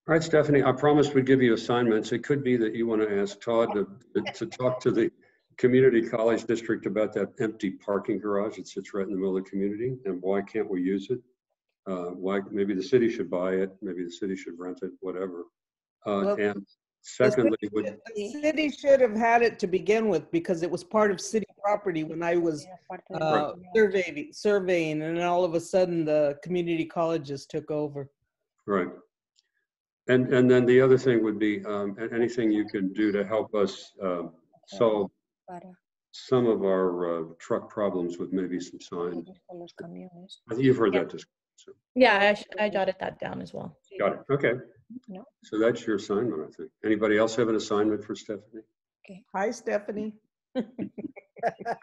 All right, Stephanie, I promised we'd give you assignments. It could be that you want to ask Todd to talk to the community college district about that empty parking garage that sits right in the middle of the community, and why can't we use it? Why maybe the city should buy it, maybe the city should rent it, whatever. And secondly, the city should have had it to begin with, because it was part of city property when I was surveying, and then all of a sudden the community colleges took over. Right. And then the other thing would be anything you can do to help us solve some of our truck problems with maybe some signs. I think you've heard that discussion. So. Yeah, I jotted that down as well. Got it. Okay. So that's your assignment, I think. Anybody else have an assignment for Stephanie? Okay. Hi, Stephanie.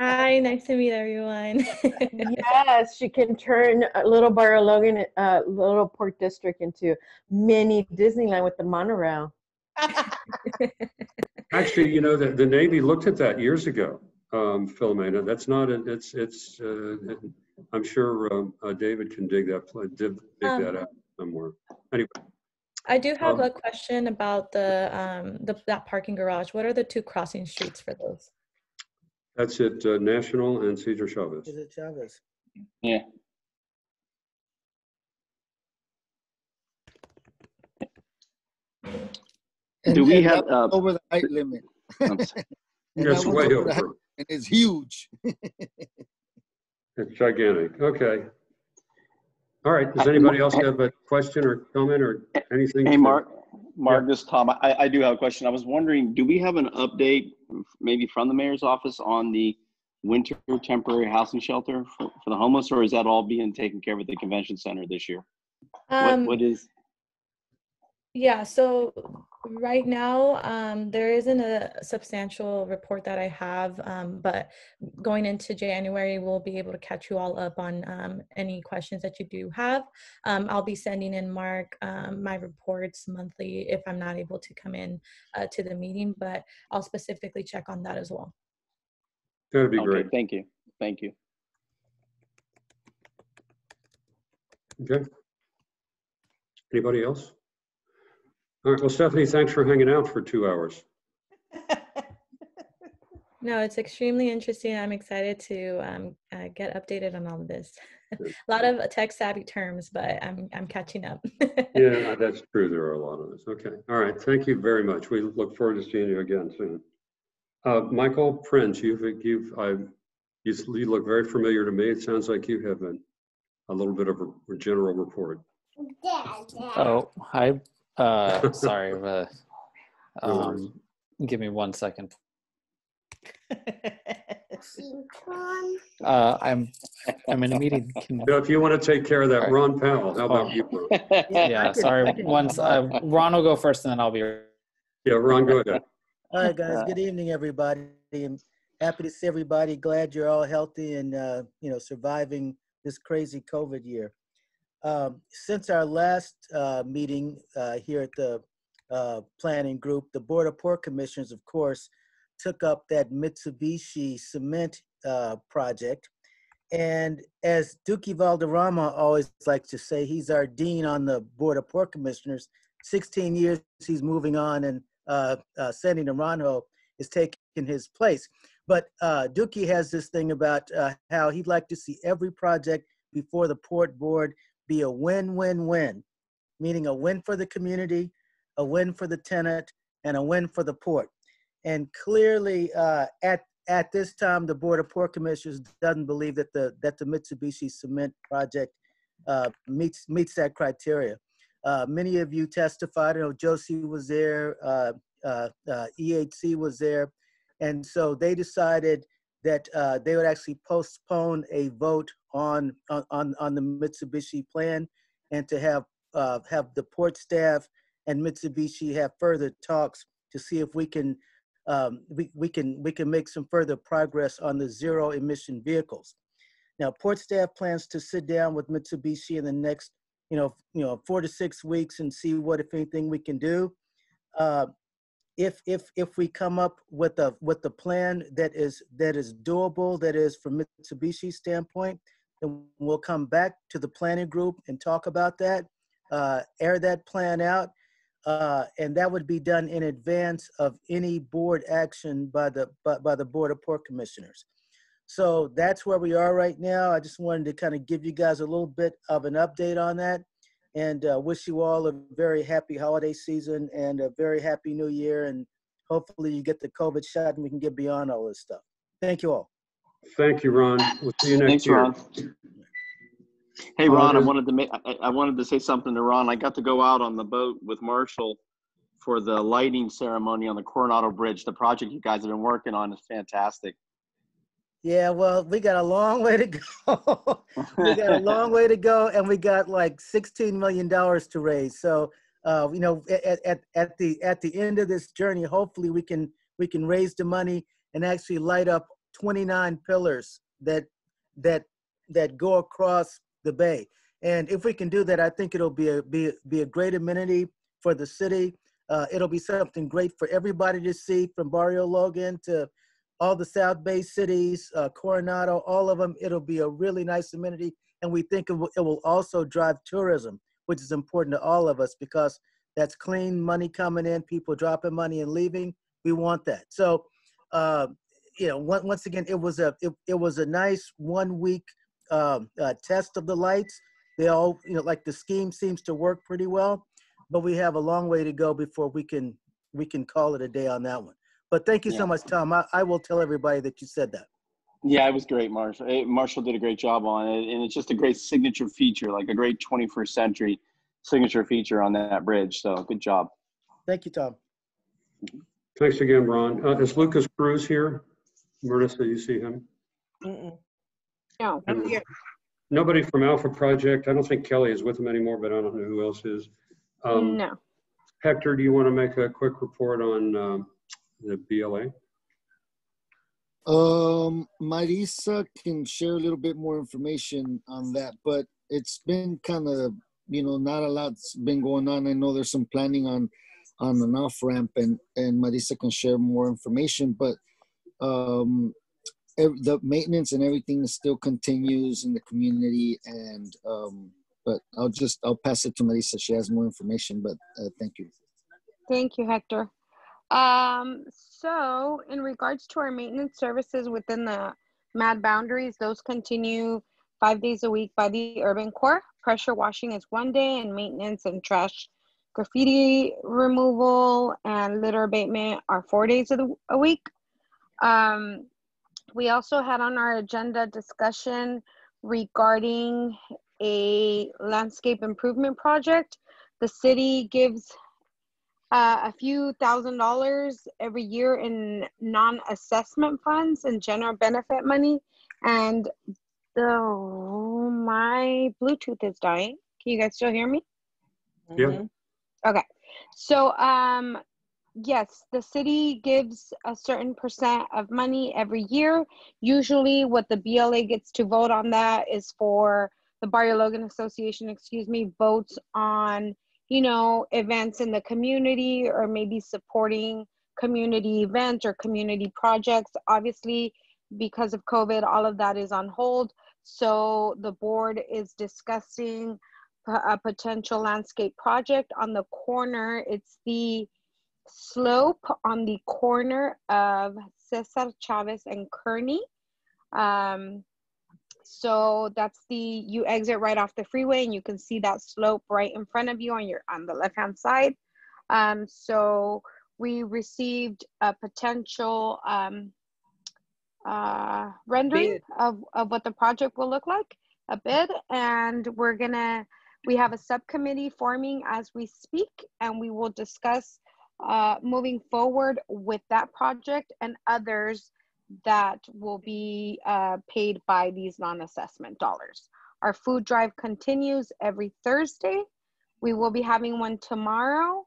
Hi, nice to meet everyone. Yes, she can turn Little Barrio Logan, Little Port District into mini Disneyland with the monorail. Actually, you know, the Navy looked at that years ago, Philomena. That's not, it's I'm sure David can dig that out somewhere. Anyway. I do have a question about that parking garage. What are the two crossing streets for those? That's it, National and Cesar Chavez. Is it Chavez? Yeah. And, we and have that's over the height limit? That's way over. And it's huge. It's gigantic. Okay. All right. Does anybody else have a question or comment or anything? Hey, Mark, this is Tom. I do have a question. I was wondering, do we have an update maybe from the mayor's office on the winter temporary housing shelter for the homeless, or is that all being taken care of at the convention center this year? What is? Yeah, so right now, there isn't a substantial report that I have, but going into January, we'll be able to catch you all up on any questions that you do have. I'll be sending in Mark my reports monthly if I'm not able to come in to the meeting, but I'll specifically check on that as well. That'd be great. Thank you. Thank you. Okay. Anybody else? All right. Well, Stephanie, thanks for hanging out for 2 hours. No, it's extremely interesting. I'm excited to get updated on all of this. A lot of tech-savvy terms, but I'm catching up. Yeah, that's true. There are a lot of those. Okay. All right. Thank you very much. We look forward to seeing you again soon. Michael Prince, you look very familiar to me. It sounds like you have a little bit of a general report. Oh, hi. Sorry. Give me 1 second. I'm in a meeting. If you want to take care of that, Ron Powell, how about you, Ron? Yeah, sorry. Ron will go first, and then I'll be. Yeah, Ron, go ahead. All right, guys. Good evening, everybody. I'm happy to see everybody. Glad you're all healthy and surviving this crazy COVID year. Since our last meeting here at the planning group, the Board of Port Commissioners, of course, took up that Mitsubishi cement project. And as Duque Valderrama always likes to say, he's our dean on the Board of Port Commissioners. 16 years he's moving on, and Sandy Naranjo is taking his place. But Duque has this thing about how he'd like to see every project before the Port Board be a win-win-win, meaning a win for the community, a win for the tenant, and a win for the port. And clearly, at this time, the Board of Port Commissioners doesn't believe that the Mitsubishi cement project meets that criteria. Many of you testified. Josie was there, EHC was there, and so they decided that they would actually postpone a vote on the Mitsubishi plan, and to have the port staff and Mitsubishi have further talks to see if we can make some further progress on the zero emission vehicles. Now, port staff plans to sit down with Mitsubishi in the next 4 to 6 weeks and see what, if anything, we can do. If we come up with a plan that is doable, that is from Mitsubishi's standpoint, then we'll come back to the planning group and talk about that, air that plan out, and that would be done in advance of any board action by the Board of Port Commissioners. So that's where we are right now. I just wanted to kind of give you guys a little bit of an update on that, and wish you all a very happy holiday season and a very happy new year. And hopefully you get the COVID shot and we can get beyond all this stuff. Thank you all. Thank you, Ron. We'll see you next year. Ron. Hey, Ron, I wanted to say something to Ron. I got to go out on the boat with Marshall for the lighting ceremony on the Coronado Bridge. The project you guys have been working on is fantastic. Yeah, well, we got a long way to go. We got a long way to go, and we got like $16 million to raise. So, at the end of this journey, hopefully we can raise the money and actually light up 29 pillars that go across the bay. And if we can do that, I think it'll be a great amenity for the city. It'll be something great for everybody to see, from Barrio Logan to all the South Bay cities, Coronado, all of them. It'll be a really nice amenity. And we think it will also drive tourism, which is important to all of us, because that's clean money coming in, people dropping money and leaving. We want that. So, once again, it was a nice 1 week test of the lights. They all, like the scheme seems to work pretty well, but we have a long way to go before we can call it a day on that one. But thank you so much, Tom. I will tell everybody that you said that. Yeah, it was great, Marshall. Marshall did a great job on it, and it's just a great signature feature, like a great 21st century signature feature on that bridge. So good job. Thank you, Tom. Thanks again, Ron. Is Lucas Cruz here? Marissa, you see him? No. Nobody from Alpha Project. I don't think Kelly is with him anymore, but I don't know who else is. No. Hector, do you want to make a quick report on the BLA? Marisa can share a little bit more information on that, but it's been kind of, not a lot's been going on. I know there's some planning on an off-ramp, and Marisa can share more information, but the maintenance and everything still continues in the community, and but I'll pass it to Marisa. She has more information, but thank you. Thank you, Hector. So in regards to our maintenance services within the MAD boundaries, those continue 5 days a week by the Urban Corps. Pressure washing is 1 day, and maintenance and trash graffiti removal and litter abatement are 4 days a week. We also had on our agenda discussion regarding a landscape improvement project. The city gives a few $1,000s every year in non-assessment funds and general benefit money. And my Bluetooth is dying. Can you guys still hear me? Yeah. Okay. So, yes, the city gives a certain percent of money every year. Usually what the BLA gets to vote on that is for the Barrio Logan Association, votes on, events in the community, or maybe supporting community events or community projects. Obviously, because of COVID, all of that is on hold. So the board is discussing a potential landscape project on the corner. It's the slope on the corner of Cesar Chavez and Kearney. So that's you exit right off the freeway, and you can see that slope right in front of you on the left-hand side. So we received a potential rendering of what the project will look like, a bid, and we have a subcommittee forming as we speak, and we will discuss moving forward with that project and others that will be paid by these non-assessment dollars. Our food drive continues every Thursday. We will be having one tomorrow.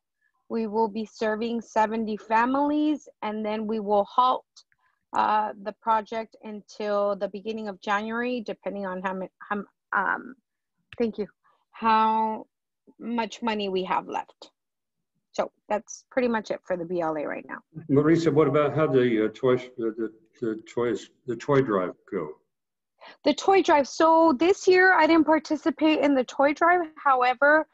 We will be serving 70 families, and then we will halt the project until the beginning of January, depending on how much money we have left. So that's pretty much it for the BLA right now. Marisa, what about how the toy drive go? The toy drive. So this year I didn't participate in the toy drive. However,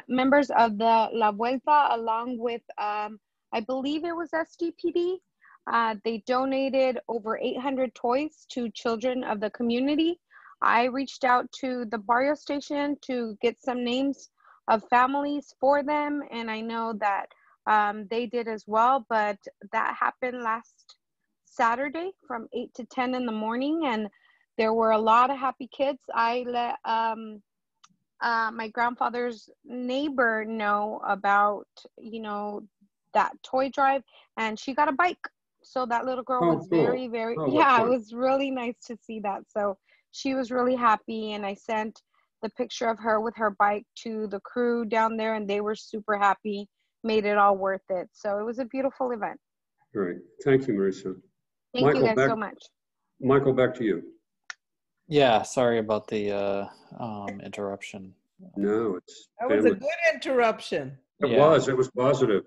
members of the La Vuelta, along with I believe it was SDPD, they donated over 800 toys to children of the community. I reached out to the Barrio station to get some names of families for them, and I know that they did as well, but that happened last Saturday from 8 to 10 in the morning, and there were a lot of happy kids. I let my grandfather's neighbor know about, that toy drive, and she got a bike. So that little girl was very, it was really nice to see that. So she was really happy, and I sent the picture of her with her bike to the crew down there, and they were super happy, made it all worth it. So it was a beautiful event. All right. Thank you, Marisa. Thank you guys so much. Michael, back to you. Yeah, sorry about the interruption. No, that was a good interruption. It was positive.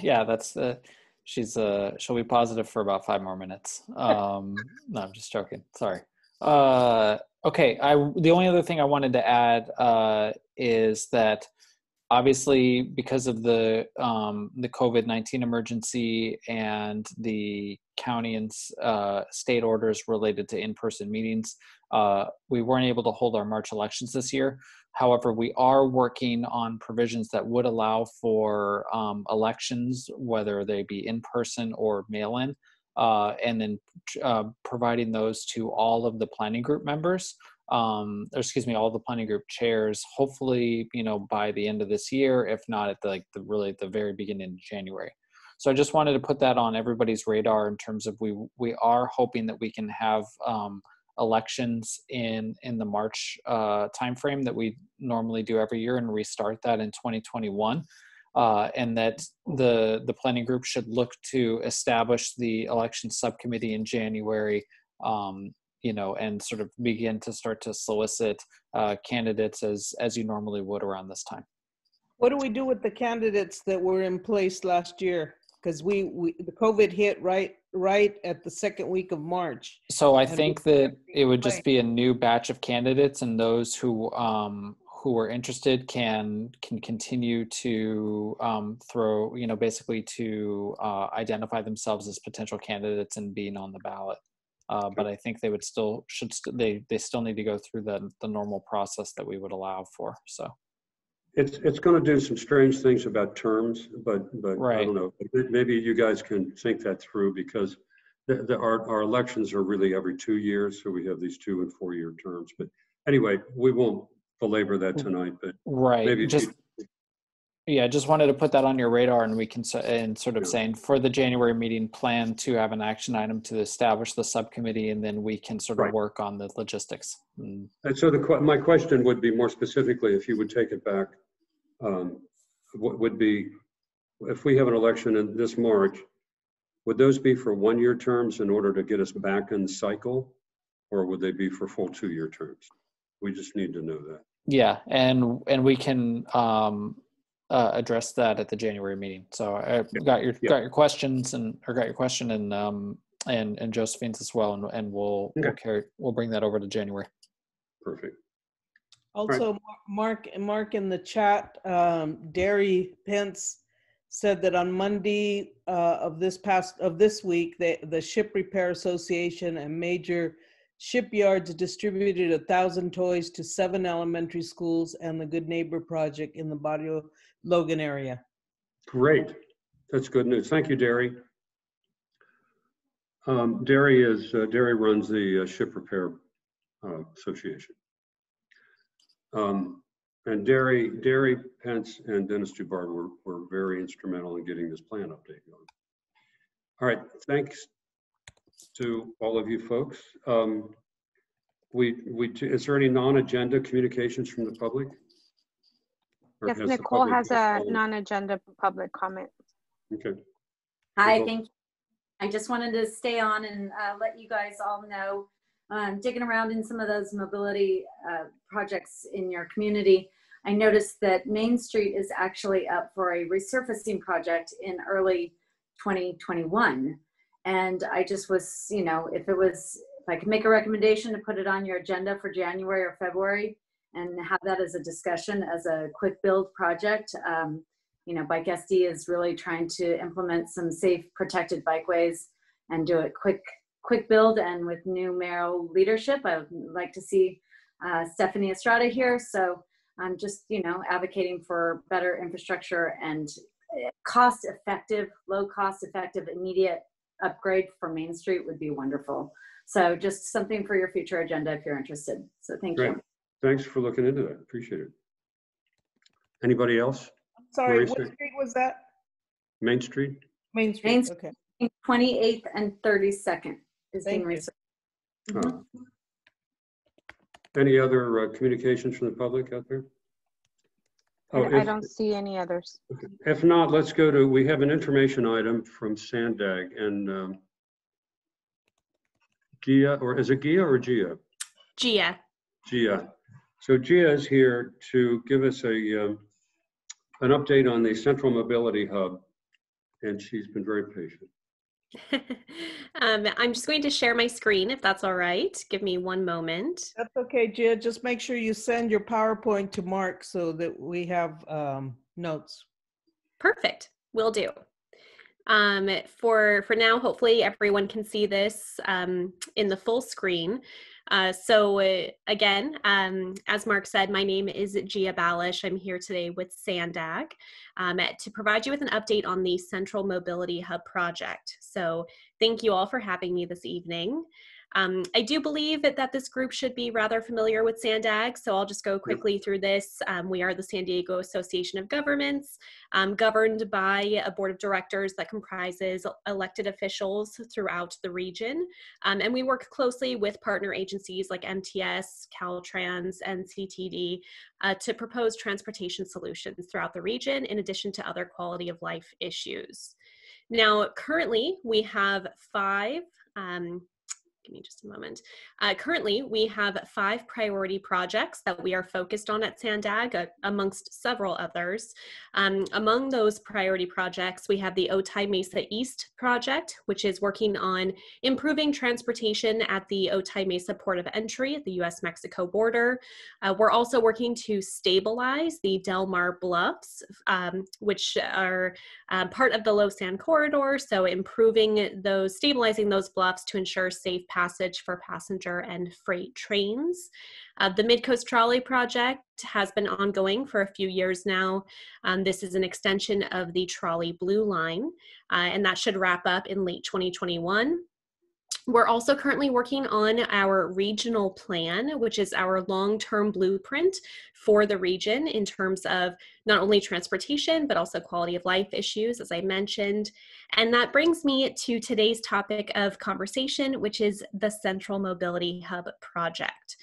Yeah, that's she'll be positive for about 5 more minutes. No, I'm just joking. Sorry. Okay, the only other thing I wanted to add is that obviously because of the COVID-19 emergency and the county and state orders related to in-person meetings, we weren't able to hold our March elections this year. However, we are working on provisions that would allow for elections, whether they be in person or mail-in, and then providing those to all of the planning group members, all the planning group chairs, hopefully, by the end of this year, if not at the very beginning of January. So I just wanted to put that on everybody's radar in terms of we are hoping that we can have elections in the March timeframe that we normally do every year and restart that in 2021. And that the planning group should look to establish the election subcommittee in January, and sort of begin to start to solicit candidates as you normally would around this time. What do we do with the candidates that were in place last year? Because the COVID hit right at the second week of March. So I think that it would just be a new batch of candidates, and those who are interested can continue to basically to identify themselves as potential candidates and being on the ballot. But I think they would they still need to go through the normal process that we would allow for. So it's going to do some strange things about terms, but right. I don't know. Maybe you guys can think that through, because our elections are really every 2 years, so we have these 2 and 4 year terms. But anyway, we won't belabor that tonight. But right, maybe just wanted to put that on your radar, and we can saying for the January meeting, plan to have an action item to establish the subcommittee, and then we can sort of work on the logistics. And so my question would be more specifically, if you would take it back, what would be, if we have an election in this March, would those be for 1 year terms in order to get us back in the cycle, or would they be for full 2 year terms? We just need to know that. Yeah, and we can address that at the January meeting. So I got your questions and Josephine's as well, and we'll bring that over to January. Perfect. Also, Mark in the chat, Derry Pence said that on Monday of this week, the Ship Repair Association and major shipyards distributed 1,000 toys to 7 elementary schools and the Good Neighbor Project in the Barrio Logan area. Great, that's good news. Thank you, Derry. Derry runs the Ship Repair Association. And Derry Pence and Dennis Dubard were very instrumental in getting this plan update going. All right, thanks to all of you folks. Is there any non-agenda communications from the public? Yes, Nicole has a non-agenda public comment. Okay. Hi, thank you. I just wanted to stay on and let you guys all know, digging around in some of those mobility projects in your community, I noticed that Main Street is actually up for a resurfacing project in early 2021. And I just was, if I could make a recommendation to put it on your agenda for January or February and have that as a discussion as a quick build project. Bike SD is really trying to implement some safe, protected bikeways and do it quick build, and with new mayoral leadership. I would like to see Stephanie Estrada here. So I'm just, advocating for better infrastructure and low cost effective, immediate upgrade for Main Street would be wonderful. So just something for your future agenda if you're interested. So thank you. Thanks for looking into that. Appreciate it. Anybody else? Sorry, what street was that? Main Street. Main Street, okay. 28th and 32nd is being researched. Any other communications from the public out there? I don't see any others. Okay. If not, let's go to, we have an information item from Sandag and Gia, or is it Gia or Gia? Gia. Gia. So Gia is here to give us an update on the Central Mobility Hub, and she's been very patient. I'm just going to share my screen if that's all right. Give me one moment. That's okay, Gia. Just make sure you send your PowerPoint to Mark so that we have notes. Perfect. Will do. For now, hopefully everyone can see this in the full screen. Again, as Mark said, my name is Gia Balish. I'm here today with Sandag to provide you with an update on the Central Mobility Hub project. So thank you all for having me this evening. I do believe that this group should be rather familiar with Sandag, so I'll just go quickly through this. We are the San Diego Association of Governments, governed by a board of directors that comprises elected officials throughout the region. And we work closely with partner agencies like MTS, Caltrans, and CTD to propose transportation solutions throughout the region, in addition to other quality of life issues. Now, currently, we have five, give me just a moment. Currently, we have 5 priority projects that we are focused on at Sandag, amongst several others. Among those priority projects, we have the Otay Mesa East project, which is working on improving transportation at the Otay Mesa Port of Entry at the U.S.-Mexico border. We're also working to stabilize the Del Mar Bluffs, which are part of the Low Sand Corridor, so stabilizing those bluffs to ensure safe passage for passenger and freight trains. The Midcoast Trolley project has been ongoing for a few years now. This is an extension of the Trolley Blue Line, and that should wrap up in late 2021. We're also currently working on our regional plan, which is our long-term blueprint for the region in terms of not only transportation, but also quality of life issues, as I mentioned. And that brings me to today's topic of conversation, which is the Central Mobility Hub project.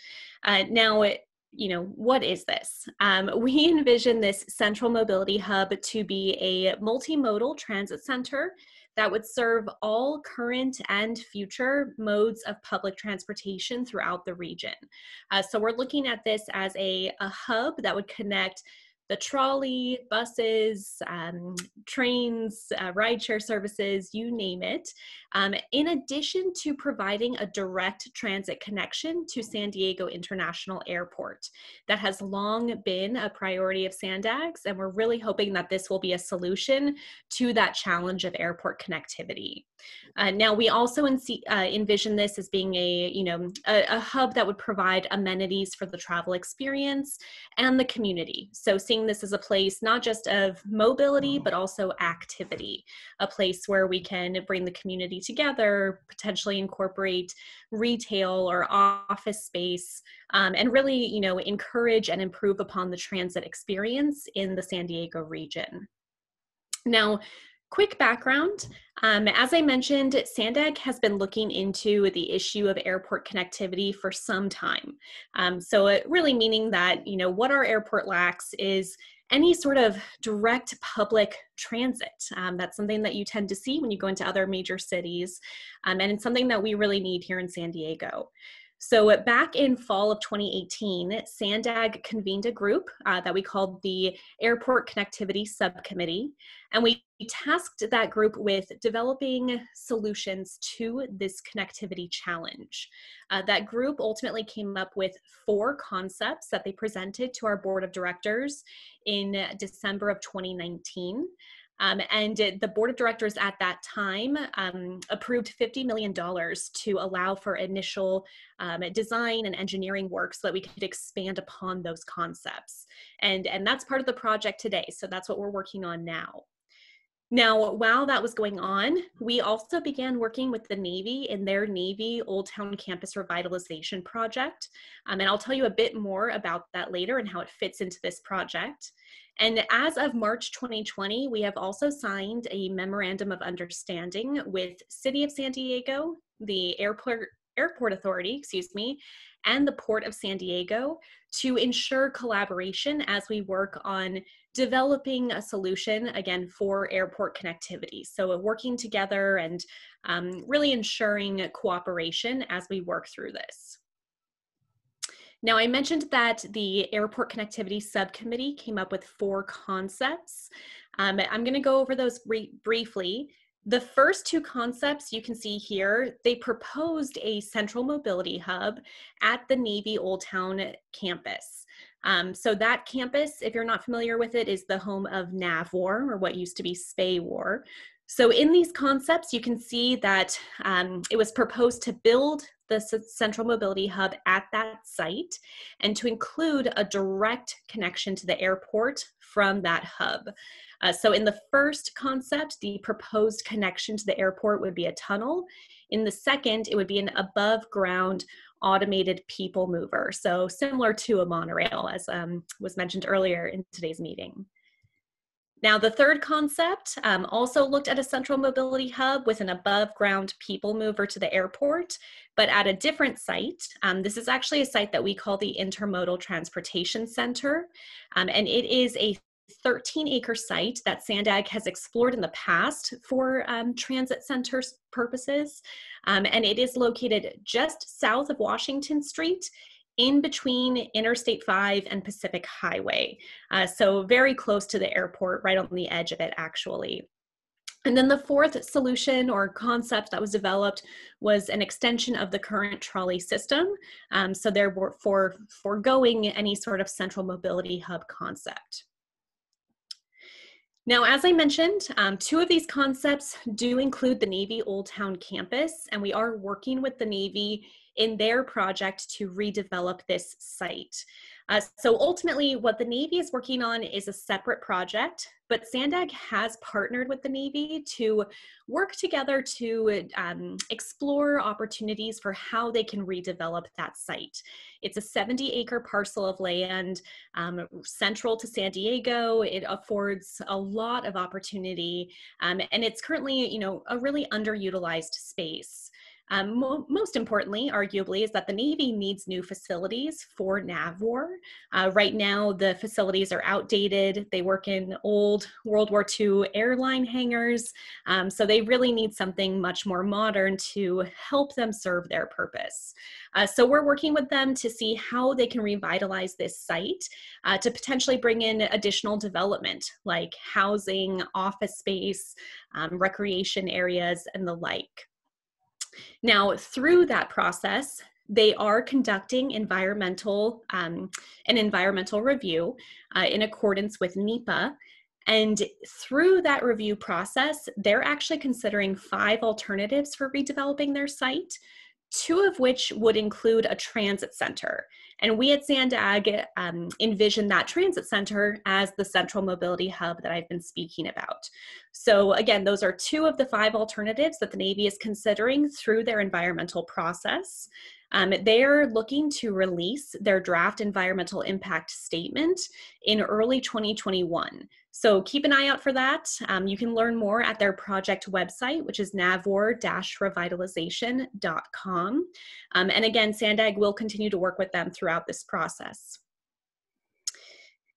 What is this? We envision this Central Mobility Hub to be a multimodal transit center that would serve all current and future modes of public transportation throughout the region. So we're looking at this as a hub that would connect the trolley, buses, trains, rideshare services, you name it, in addition to providing a direct transit connection to San Diego International Airport. That has long been a priority of Sandag's, and we're really hoping that this will be a solution to that challenge of airport connectivity. Now, we also envision this as being a hub that would provide amenities for the travel experience and the community. So seeing this as a place not just of mobility, but also activity, a place where we can bring the community together, potentially incorporate retail or office space, and really, encourage and improve upon the transit experience in the San Diego region. Now, quick background, as I mentioned, Sandag has been looking into the issue of airport connectivity for some time. So it really meaning that, what our airport lacks is any sort of direct public transit. That's something that you tend to see when you go into other major cities, and it's something that we really need here in San Diego. So back in fall of 2018, Sandag convened a group that we called the Airport Connectivity Subcommittee, and we tasked that group with developing solutions to this connectivity challenge. That group ultimately came up with 4 concepts that they presented to our board of directors in December of 2019. And the board of directors at that time approved $50 million to allow for initial design and engineering work so that we could expand upon those concepts. And that's part of the project today. So that's what we're working on now. Now, while that was going on, we also began working with the Navy in their Navy Old Town Campus Revitalization Project. And I'll tell you a bit more about that later and how it fits into this project. And as of March 2020, we have also signed a memorandum of understanding with City of San Diego, the Airport Authority, and the Port of San Diego to ensure collaboration as we work on developing a solution, again, for airport connectivity. So working together and really ensuring cooperation as we work through this. Now, I mentioned that the Airport Connectivity Subcommittee came up with 4 concepts. I'm going to go over those briefly. The first 2 concepts you can see here, they proposed a central mobility hub at the Navy Old Town campus. So that campus, if you're not familiar with it, is the home of NAVWAR, or what used to be SPAWAR. So in these concepts, you can see that it was proposed to build the central mobility hub at that site and to include a direct connection to the airport from that hub. So in the first concept, the proposed connection to the airport would be a tunnel. In the second, it would be an above ground automated people mover. So similar to a monorail, as was mentioned earlier in today's meeting. Now, the third concept also looked at a central mobility hub with an above ground people mover to the airport, but at a different site. This is actually a site that we call the Intermodal Transportation Center, and it is a 13-acre site that SANDAG has explored in the past for transit center purposes, and it is located just south of Washington Street, in between Interstate 5 and Pacific Highway. So very close to the airport, right on the edge of it, actually. And then the fourth solution or concept that was developed was an extension of the current trolley system. So therefore, foregoing any sort of central mobility hub concept. Now, as I mentioned, 2 of these concepts do include the Navy Old Town campus, and we are working with the Navy in their project to redevelop this site. So ultimately, what the Navy is working on is a separate project, but SANDAG has partnered with the Navy to work together to explore opportunities for how they can redevelop that site. It's a 70-acre parcel of land central to San Diego. It affords a lot of opportunity, and it's currently, you know, a really underutilized space. Most importantly, arguably, is that the Navy needs new facilities for NAVWAR. Right now, the facilities are outdated. They work in old World War II airline hangars, so they really need something much more modern to help them serve their purpose. So we're working with them to see how they can revitalize this site to potentially bring in additional development like housing, office space, recreation areas, and the like. Now, through that process, they are conducting an environmental review in accordance with NEPA. And through that review process, they're actually considering 5 alternatives for redeveloping their site, 2 of which would include a transit center. And we at SANDAG envision that transit center as the central mobility hub that I've been speaking about. So again, those are 2 of the 5 alternatives that the Navy is considering through their environmental process. They're looking to release their draft environmental impact statement in early 2021. So keep an eye out for that. You can learn more at their project website, which is navwar-revitalization.com. And again, SANDAG will continue to work with them throughout this process.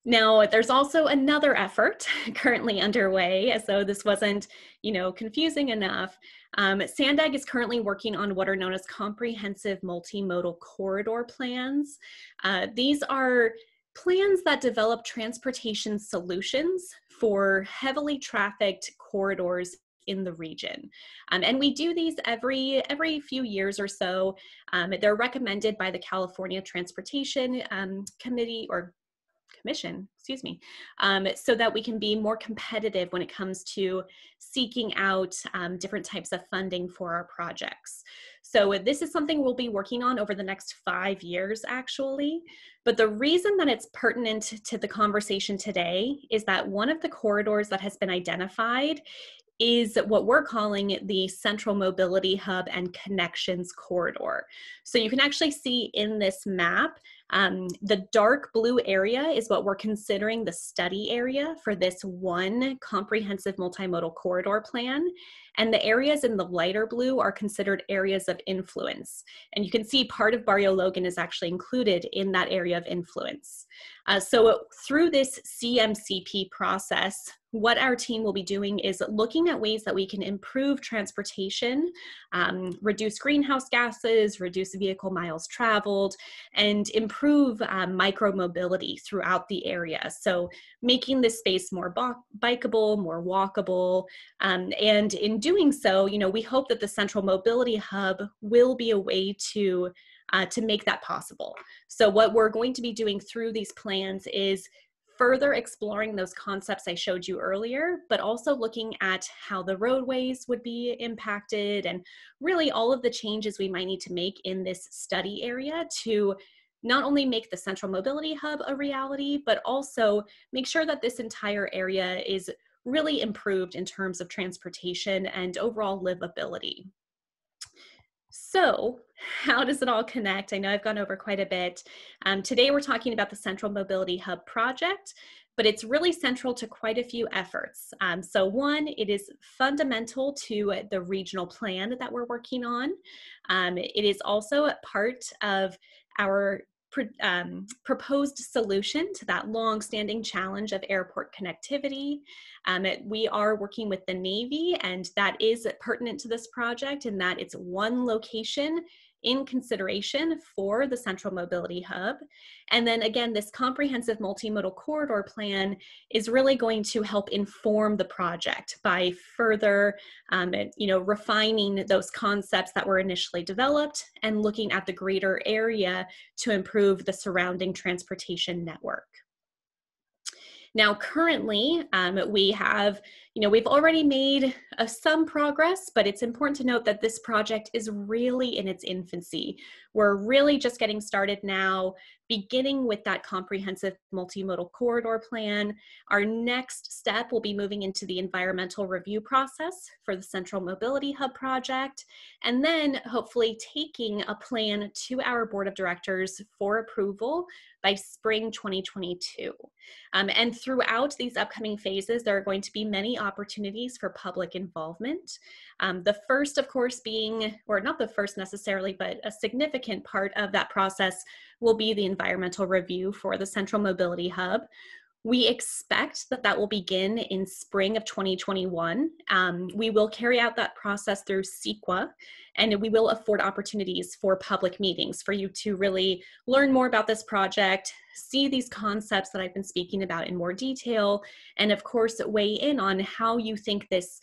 Now, there's also another effort currently underway, as though this wasn't, you know, confusing enough. SANDAG is currently working on what are known as comprehensive multimodal corridor plans. These are plans that develop transportation solutions for heavily trafficked corridors in the region. And we do these every few years or so. They're recommended by the California Transportation Commission, excuse me, so that we can be more competitive when it comes to seeking out different types of funding for our projects. So this is something we'll be working on over the next 5 years, actually. But the reason that it's pertinent to the conversation today is that one of the corridors that has been identified is what we're calling the Central Mobility Hub and Connections Corridor. So you can actually see in this map The dark blue area is what we're considering the study area for this one comprehensive multimodal corridor plan. And the areas in the lighter blue are considered areas of influence. And you can see part of Barrio Logan is actually included in that area of influence. So through this CMCP process, what our team will be doing is looking at ways that we can improve transportation, reduce greenhouse gases, reduce vehicle miles traveled, and improve micro-mobility throughout the area. So making this space more bikeable, more walkable, and in doing so, we hope that the Central Mobility Hub will be a way to make that possible. So what we're going to be doing through these plans is further exploring those concepts I showed you earlier, but also looking at how the roadways would be impacted and really all of the changes we might need to make in this study area to not only make the Central Mobility Hub a reality, but also make sure that this entire area is really improved in terms of transportation and overall livability. So how does it all connect? I know I've gone over quite a bit. Today we're talking about the Central Mobility Hub project, but it's really central to quite a few efforts. So one, it is fundamental to the regional plan that we're working on. It is also a part of our proposed solution to that long-standing challenge of airport connectivity. We are working with the Navy, and that is pertinent to this project in that it's one location in consideration for the Central Mobility Hub. And then again, this comprehensive multimodal corridor plan is really going to help inform the project by further, refining those concepts that were initially developed and looking at the greater area to improve the surrounding transportation network. Now, currently, we have, we've already made some progress, but it's important to note that this project is really in its infancy. We're really just getting started now, beginning with that comprehensive multimodal corridor plan. Our next step will be moving into the environmental review process for the Central Mobility Hub project, and then hopefully taking a plan to our board of directors for approval by spring 2022. And throughout these upcoming phases, there are going to be many opportunities for public involvement. The first, of course, being, or not the first necessarily, but a significant part of that process will be the environmental review for the Central Mobility Hub. We expect that that will begin in spring of 2021. We will carry out that process through CEQA, and we will afford opportunities for public meetings for you to really learn more about this project, see these concepts that I've been speaking about in more detail, and of course, weigh in on how you think this,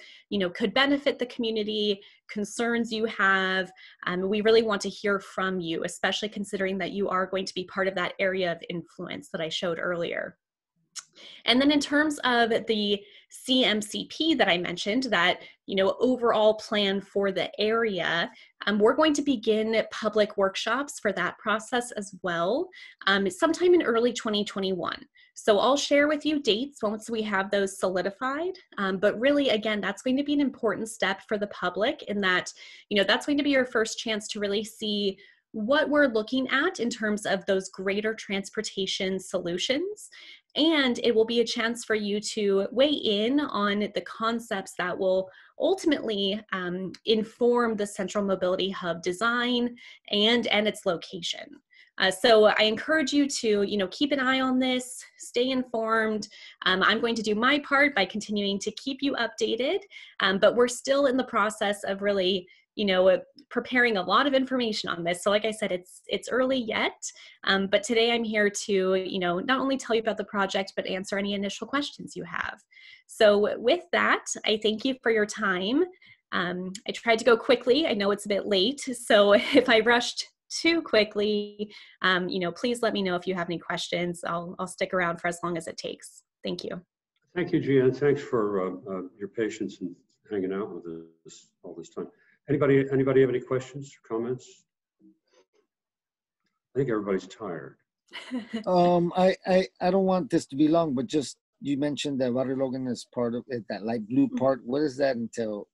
could benefit the community, concerns you have. We really want to hear from you, especially considering that you are going to be part of that area of influence that I showed earlier. And then in terms of the CMCP that I mentioned, that, overall plan for the area, we're going to begin public workshops for that process as well, sometime in early 2021. So I'll share with you dates once we have those solidified. But really, again, that's going to be an important step for the public in that, that's going to be your first chance to really see what we're looking at in terms of those greater transportation solutions. And it will be a chance for you to weigh in on the concepts that will ultimately inform the Central Mobility Hub design and its location. So I encourage you to, keep an eye on this, stay informed. I'm going to do my part by continuing to keep you updated, but we're still in the process of really, preparing a lot of information on this. So like I said, it's early yet, but today I'm here to, not only tell you about the project, but answer any initial questions you have. So with that, I thank you for your time. I tried to go quickly. I know it's a bit late. So if I rushed too quickly, please let me know if you have any questions. I'll stick around for as long as it takes. Thank you. Thank you, Gian. Thanks for your patience and hanging out with us all this time. Anybody have any questions or comments? I think everybody's tired. I don't want this to be long, but just, you mentioned that Barrio Logan is part of it, that light blue part. What does that entail?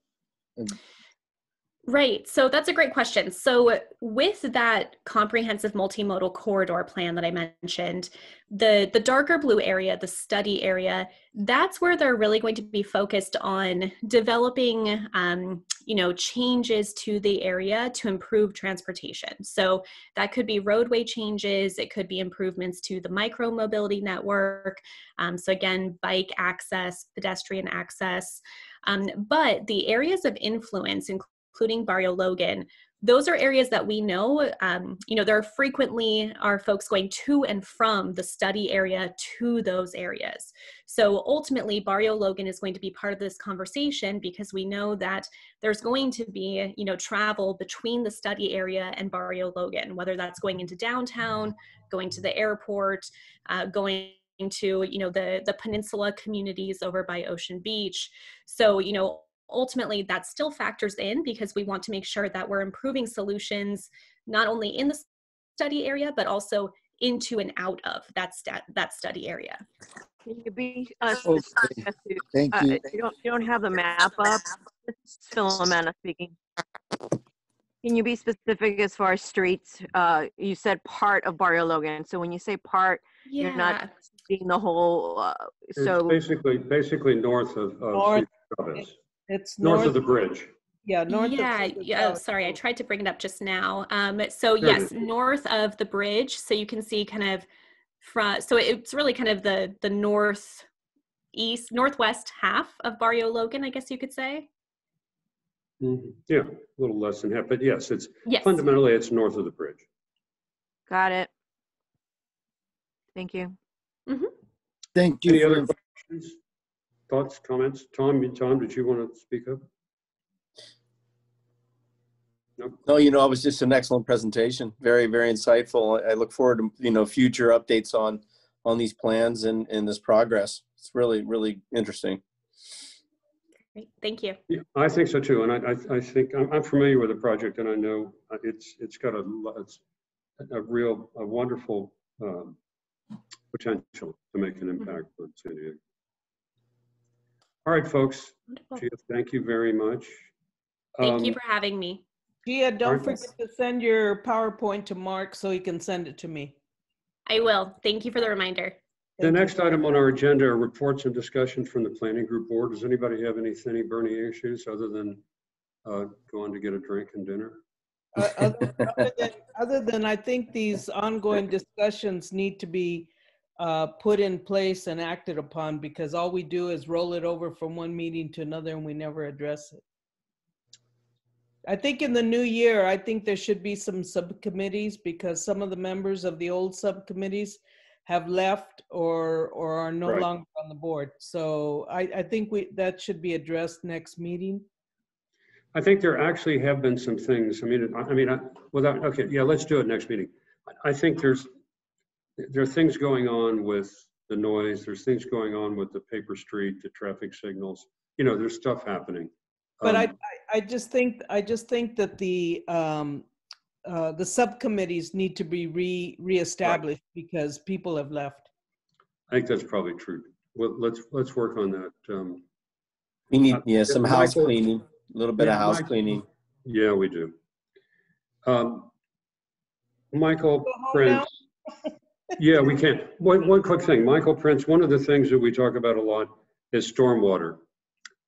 Right. So that's a great question. So with that comprehensive multimodal corridor plan that I mentioned, the darker blue area, the study area, that's where they're really going to be focused on developing, changes to the area to improve transportation. So that could be roadway changes. It could be improvements to the micro mobility network. So again, bike access, pedestrian access. But the areas of influence, including Barrio Logan, those are areas that we know, there frequently are folks going to and from the study area to those areas. So ultimately, Barrio Logan is going to be part of this conversation because we know that there's going to be, travel between the study area and Barrio Logan, whether that's going into downtown, going to the airport, going to, the peninsula communities over by Ocean Beach. So, ultimately that still factors in because we want to make sure that we're improving solutions not only in the study area but also into and out of that study area. Can you be Okay. Thank you. You don't have the map up. This is Philomena speaking. Can you be specific as far as streets? You said part of Barrio Logan. So when you say part, you're not seeing the whole. So it's basically north of Chavez. It's north of the bridge. Yeah, north of sorry, I tried to bring it up just now. So yes, north of the bridge. So you can see kind of so it's really kind of the northwest half of Barrio Logan, I guess you could say. Mm-hmm. Yeah, a little less than half, but yes, fundamentally it's north of the bridge. Got it. Thank you. Mm-hmm. Thank you. Any other questions, thoughts, comments? Tom, did you want to speak up? No, it was just an excellent presentation. Very, very insightful. I look forward to, future updates on these plans and this progress. It's really, really interesting. Great. Thank you. Yeah, I think so too. And I think I'm familiar with the project, and I know it's got a wonderful potential to make an impact on San Diego. All right, folks. Gia, thank you very much. Thank you for having me. Gia, don't forget to send your PowerPoint to Mark so he can send it to me. I will. Thank you for the reminder. The next item on our agenda are reports and discussion from the planning group board. Does anybody have any burning issues other than going to get a drink and dinner? Other than I think these ongoing discussions need to be put in place and acted upon, because all we do is roll it over from one meeting to another and we never address it. I think in the new year, I think there should be some subcommittees, because some of the members of the old subcommittees have left or are no longer on the board. So I think that should be addressed next meeting. I think there actually have been some things. Let's do it next meeting. I think there are things going on with the noise. There's things going on with the paper street, the traffic signals. There's stuff happening. But I just think that the subcommittees need to be reestablished because people have left. I think that's probably true. Well, let's work on that. We need some house cleaning, a little bit of house cleaning. Yeah, we do. Michael Prince. Yeah, we can. One quick thing, Michael Prince. One of the things that we talk about a lot is stormwater,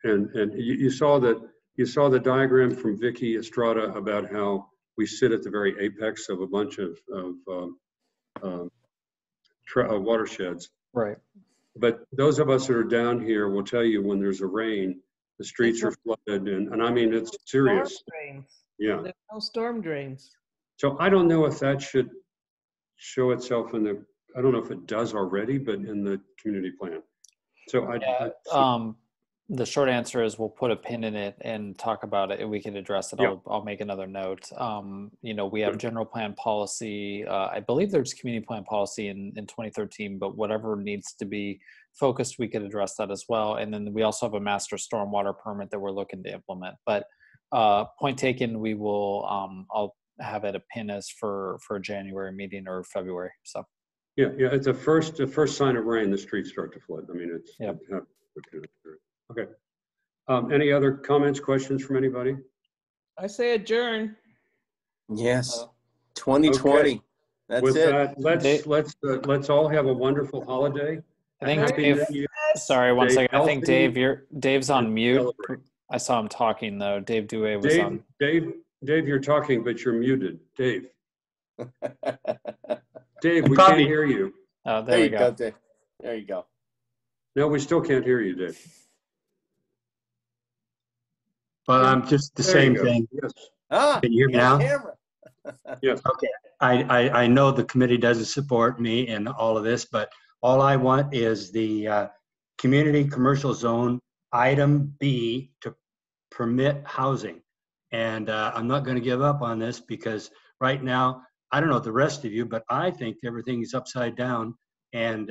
and you saw the diagram from Vicky Estrada about how we sit at the very apex of a bunch of watersheds. Right. But those of us that are down here will tell you when there's a rain, the streets are flooded, and I mean it's serious. Yeah. There's no storm drains. So I don't know if that should show itself in the. I don't know if it does already, but in the community plan. So the short answer is we'll put a pin in it and talk about it, and we can address it. Yeah. I'll make another note. We have general plan policy. I believe there's community plan policy in 2013, but whatever needs to be focused, we could address that as well. And then we also have a master stormwater permit that we're looking to implement. But point taken, we will. I'll have it a pin as for a January meeting or February. So. Yeah. At the first sign of rain, the streets start to flood. I mean, it's. Yeah. Okay. Any other comments, questions from anybody? I say adjourn. Yes, 2020. Okay. That's With it. that, let's all have a wonderful holiday. I think Happy Dave, New Year. sorry, one Stay second. I think healthy Dave's on and mute. celebrate. I saw him talking though. Dave Dewey was on. Dave, you're talking, but you're muted. Dave. Dave, we can't hear you. Oh, there we go. Dave. There you go. No, we still can't hear you, Dave. Well, I'm just the There same you go. thing. Yes. Can you hear me now? Camera. Yes. Okay. I know the committee doesn't support me in all of this, but all I want is the community commercial zone item B to permit housing. And I'm not going to give up on this because right now, I don't know the rest of you, but I think everything is upside down. And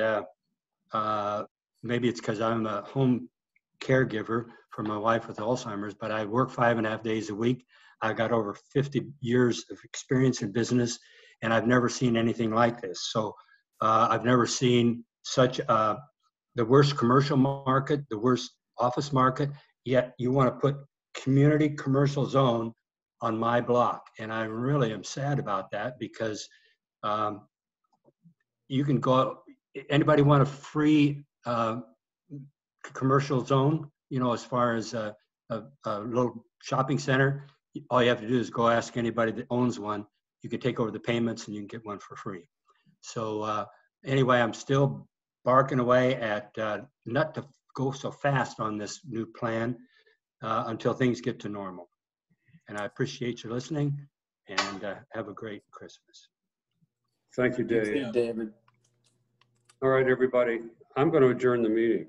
maybe it's because I'm a home caregiver for my wife with Alzheimer's, but I work 5.5 days a week. I got over 50 years of experience in business, and I've never seen anything like this. So I've never seen such the worst commercial market, the worst office market, yet you want to put community commercial zone on my block. And I really am sad about that because you can go, anybody want a free commercial zone, you know, as far as a little shopping center, all you have to do is go ask anybody that owns one. You can take over the payments and you can get one for free. So anyway, I'm still barking away at not to go so fast on this new plan until things get to normal. And I appreciate you listening, and have a great Christmas. Thank you, Dave. Thank you, David. All right, everybody. I'm going to adjourn the meeting.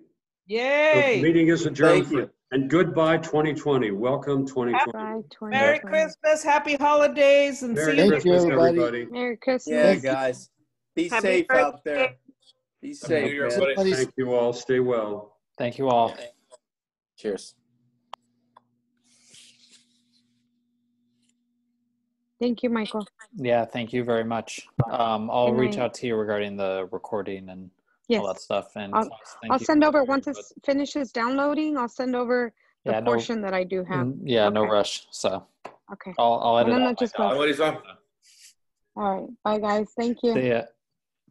Yay! The meeting is adjourned. Thank you. And goodbye 2020. Welcome 2020. Merry Christmas, happy holidays, and Merry see you. Christmas, everybody. Merry Christmas. Yeah, guys. Be Happy safe birthday. out there. Be safe. New Year, man. everybody. Thank you all. Stay well. Thank you all. Cheers. Thank you, Michael. Yeah, thank you very much. I'll Good reach night. out to you regarding the recording and Yes. all that stuff. And I'll thank you send for over your once input. it finishes downloading. I'll send over the Yeah, no- portion that I do have. Yeah, no Okay. rush. So Okay. I'll edit Buenas out noches, my pues. Nobody's on. All right. Bye, guys. Thank you. See ya.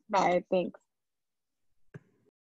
Bye. Thanks.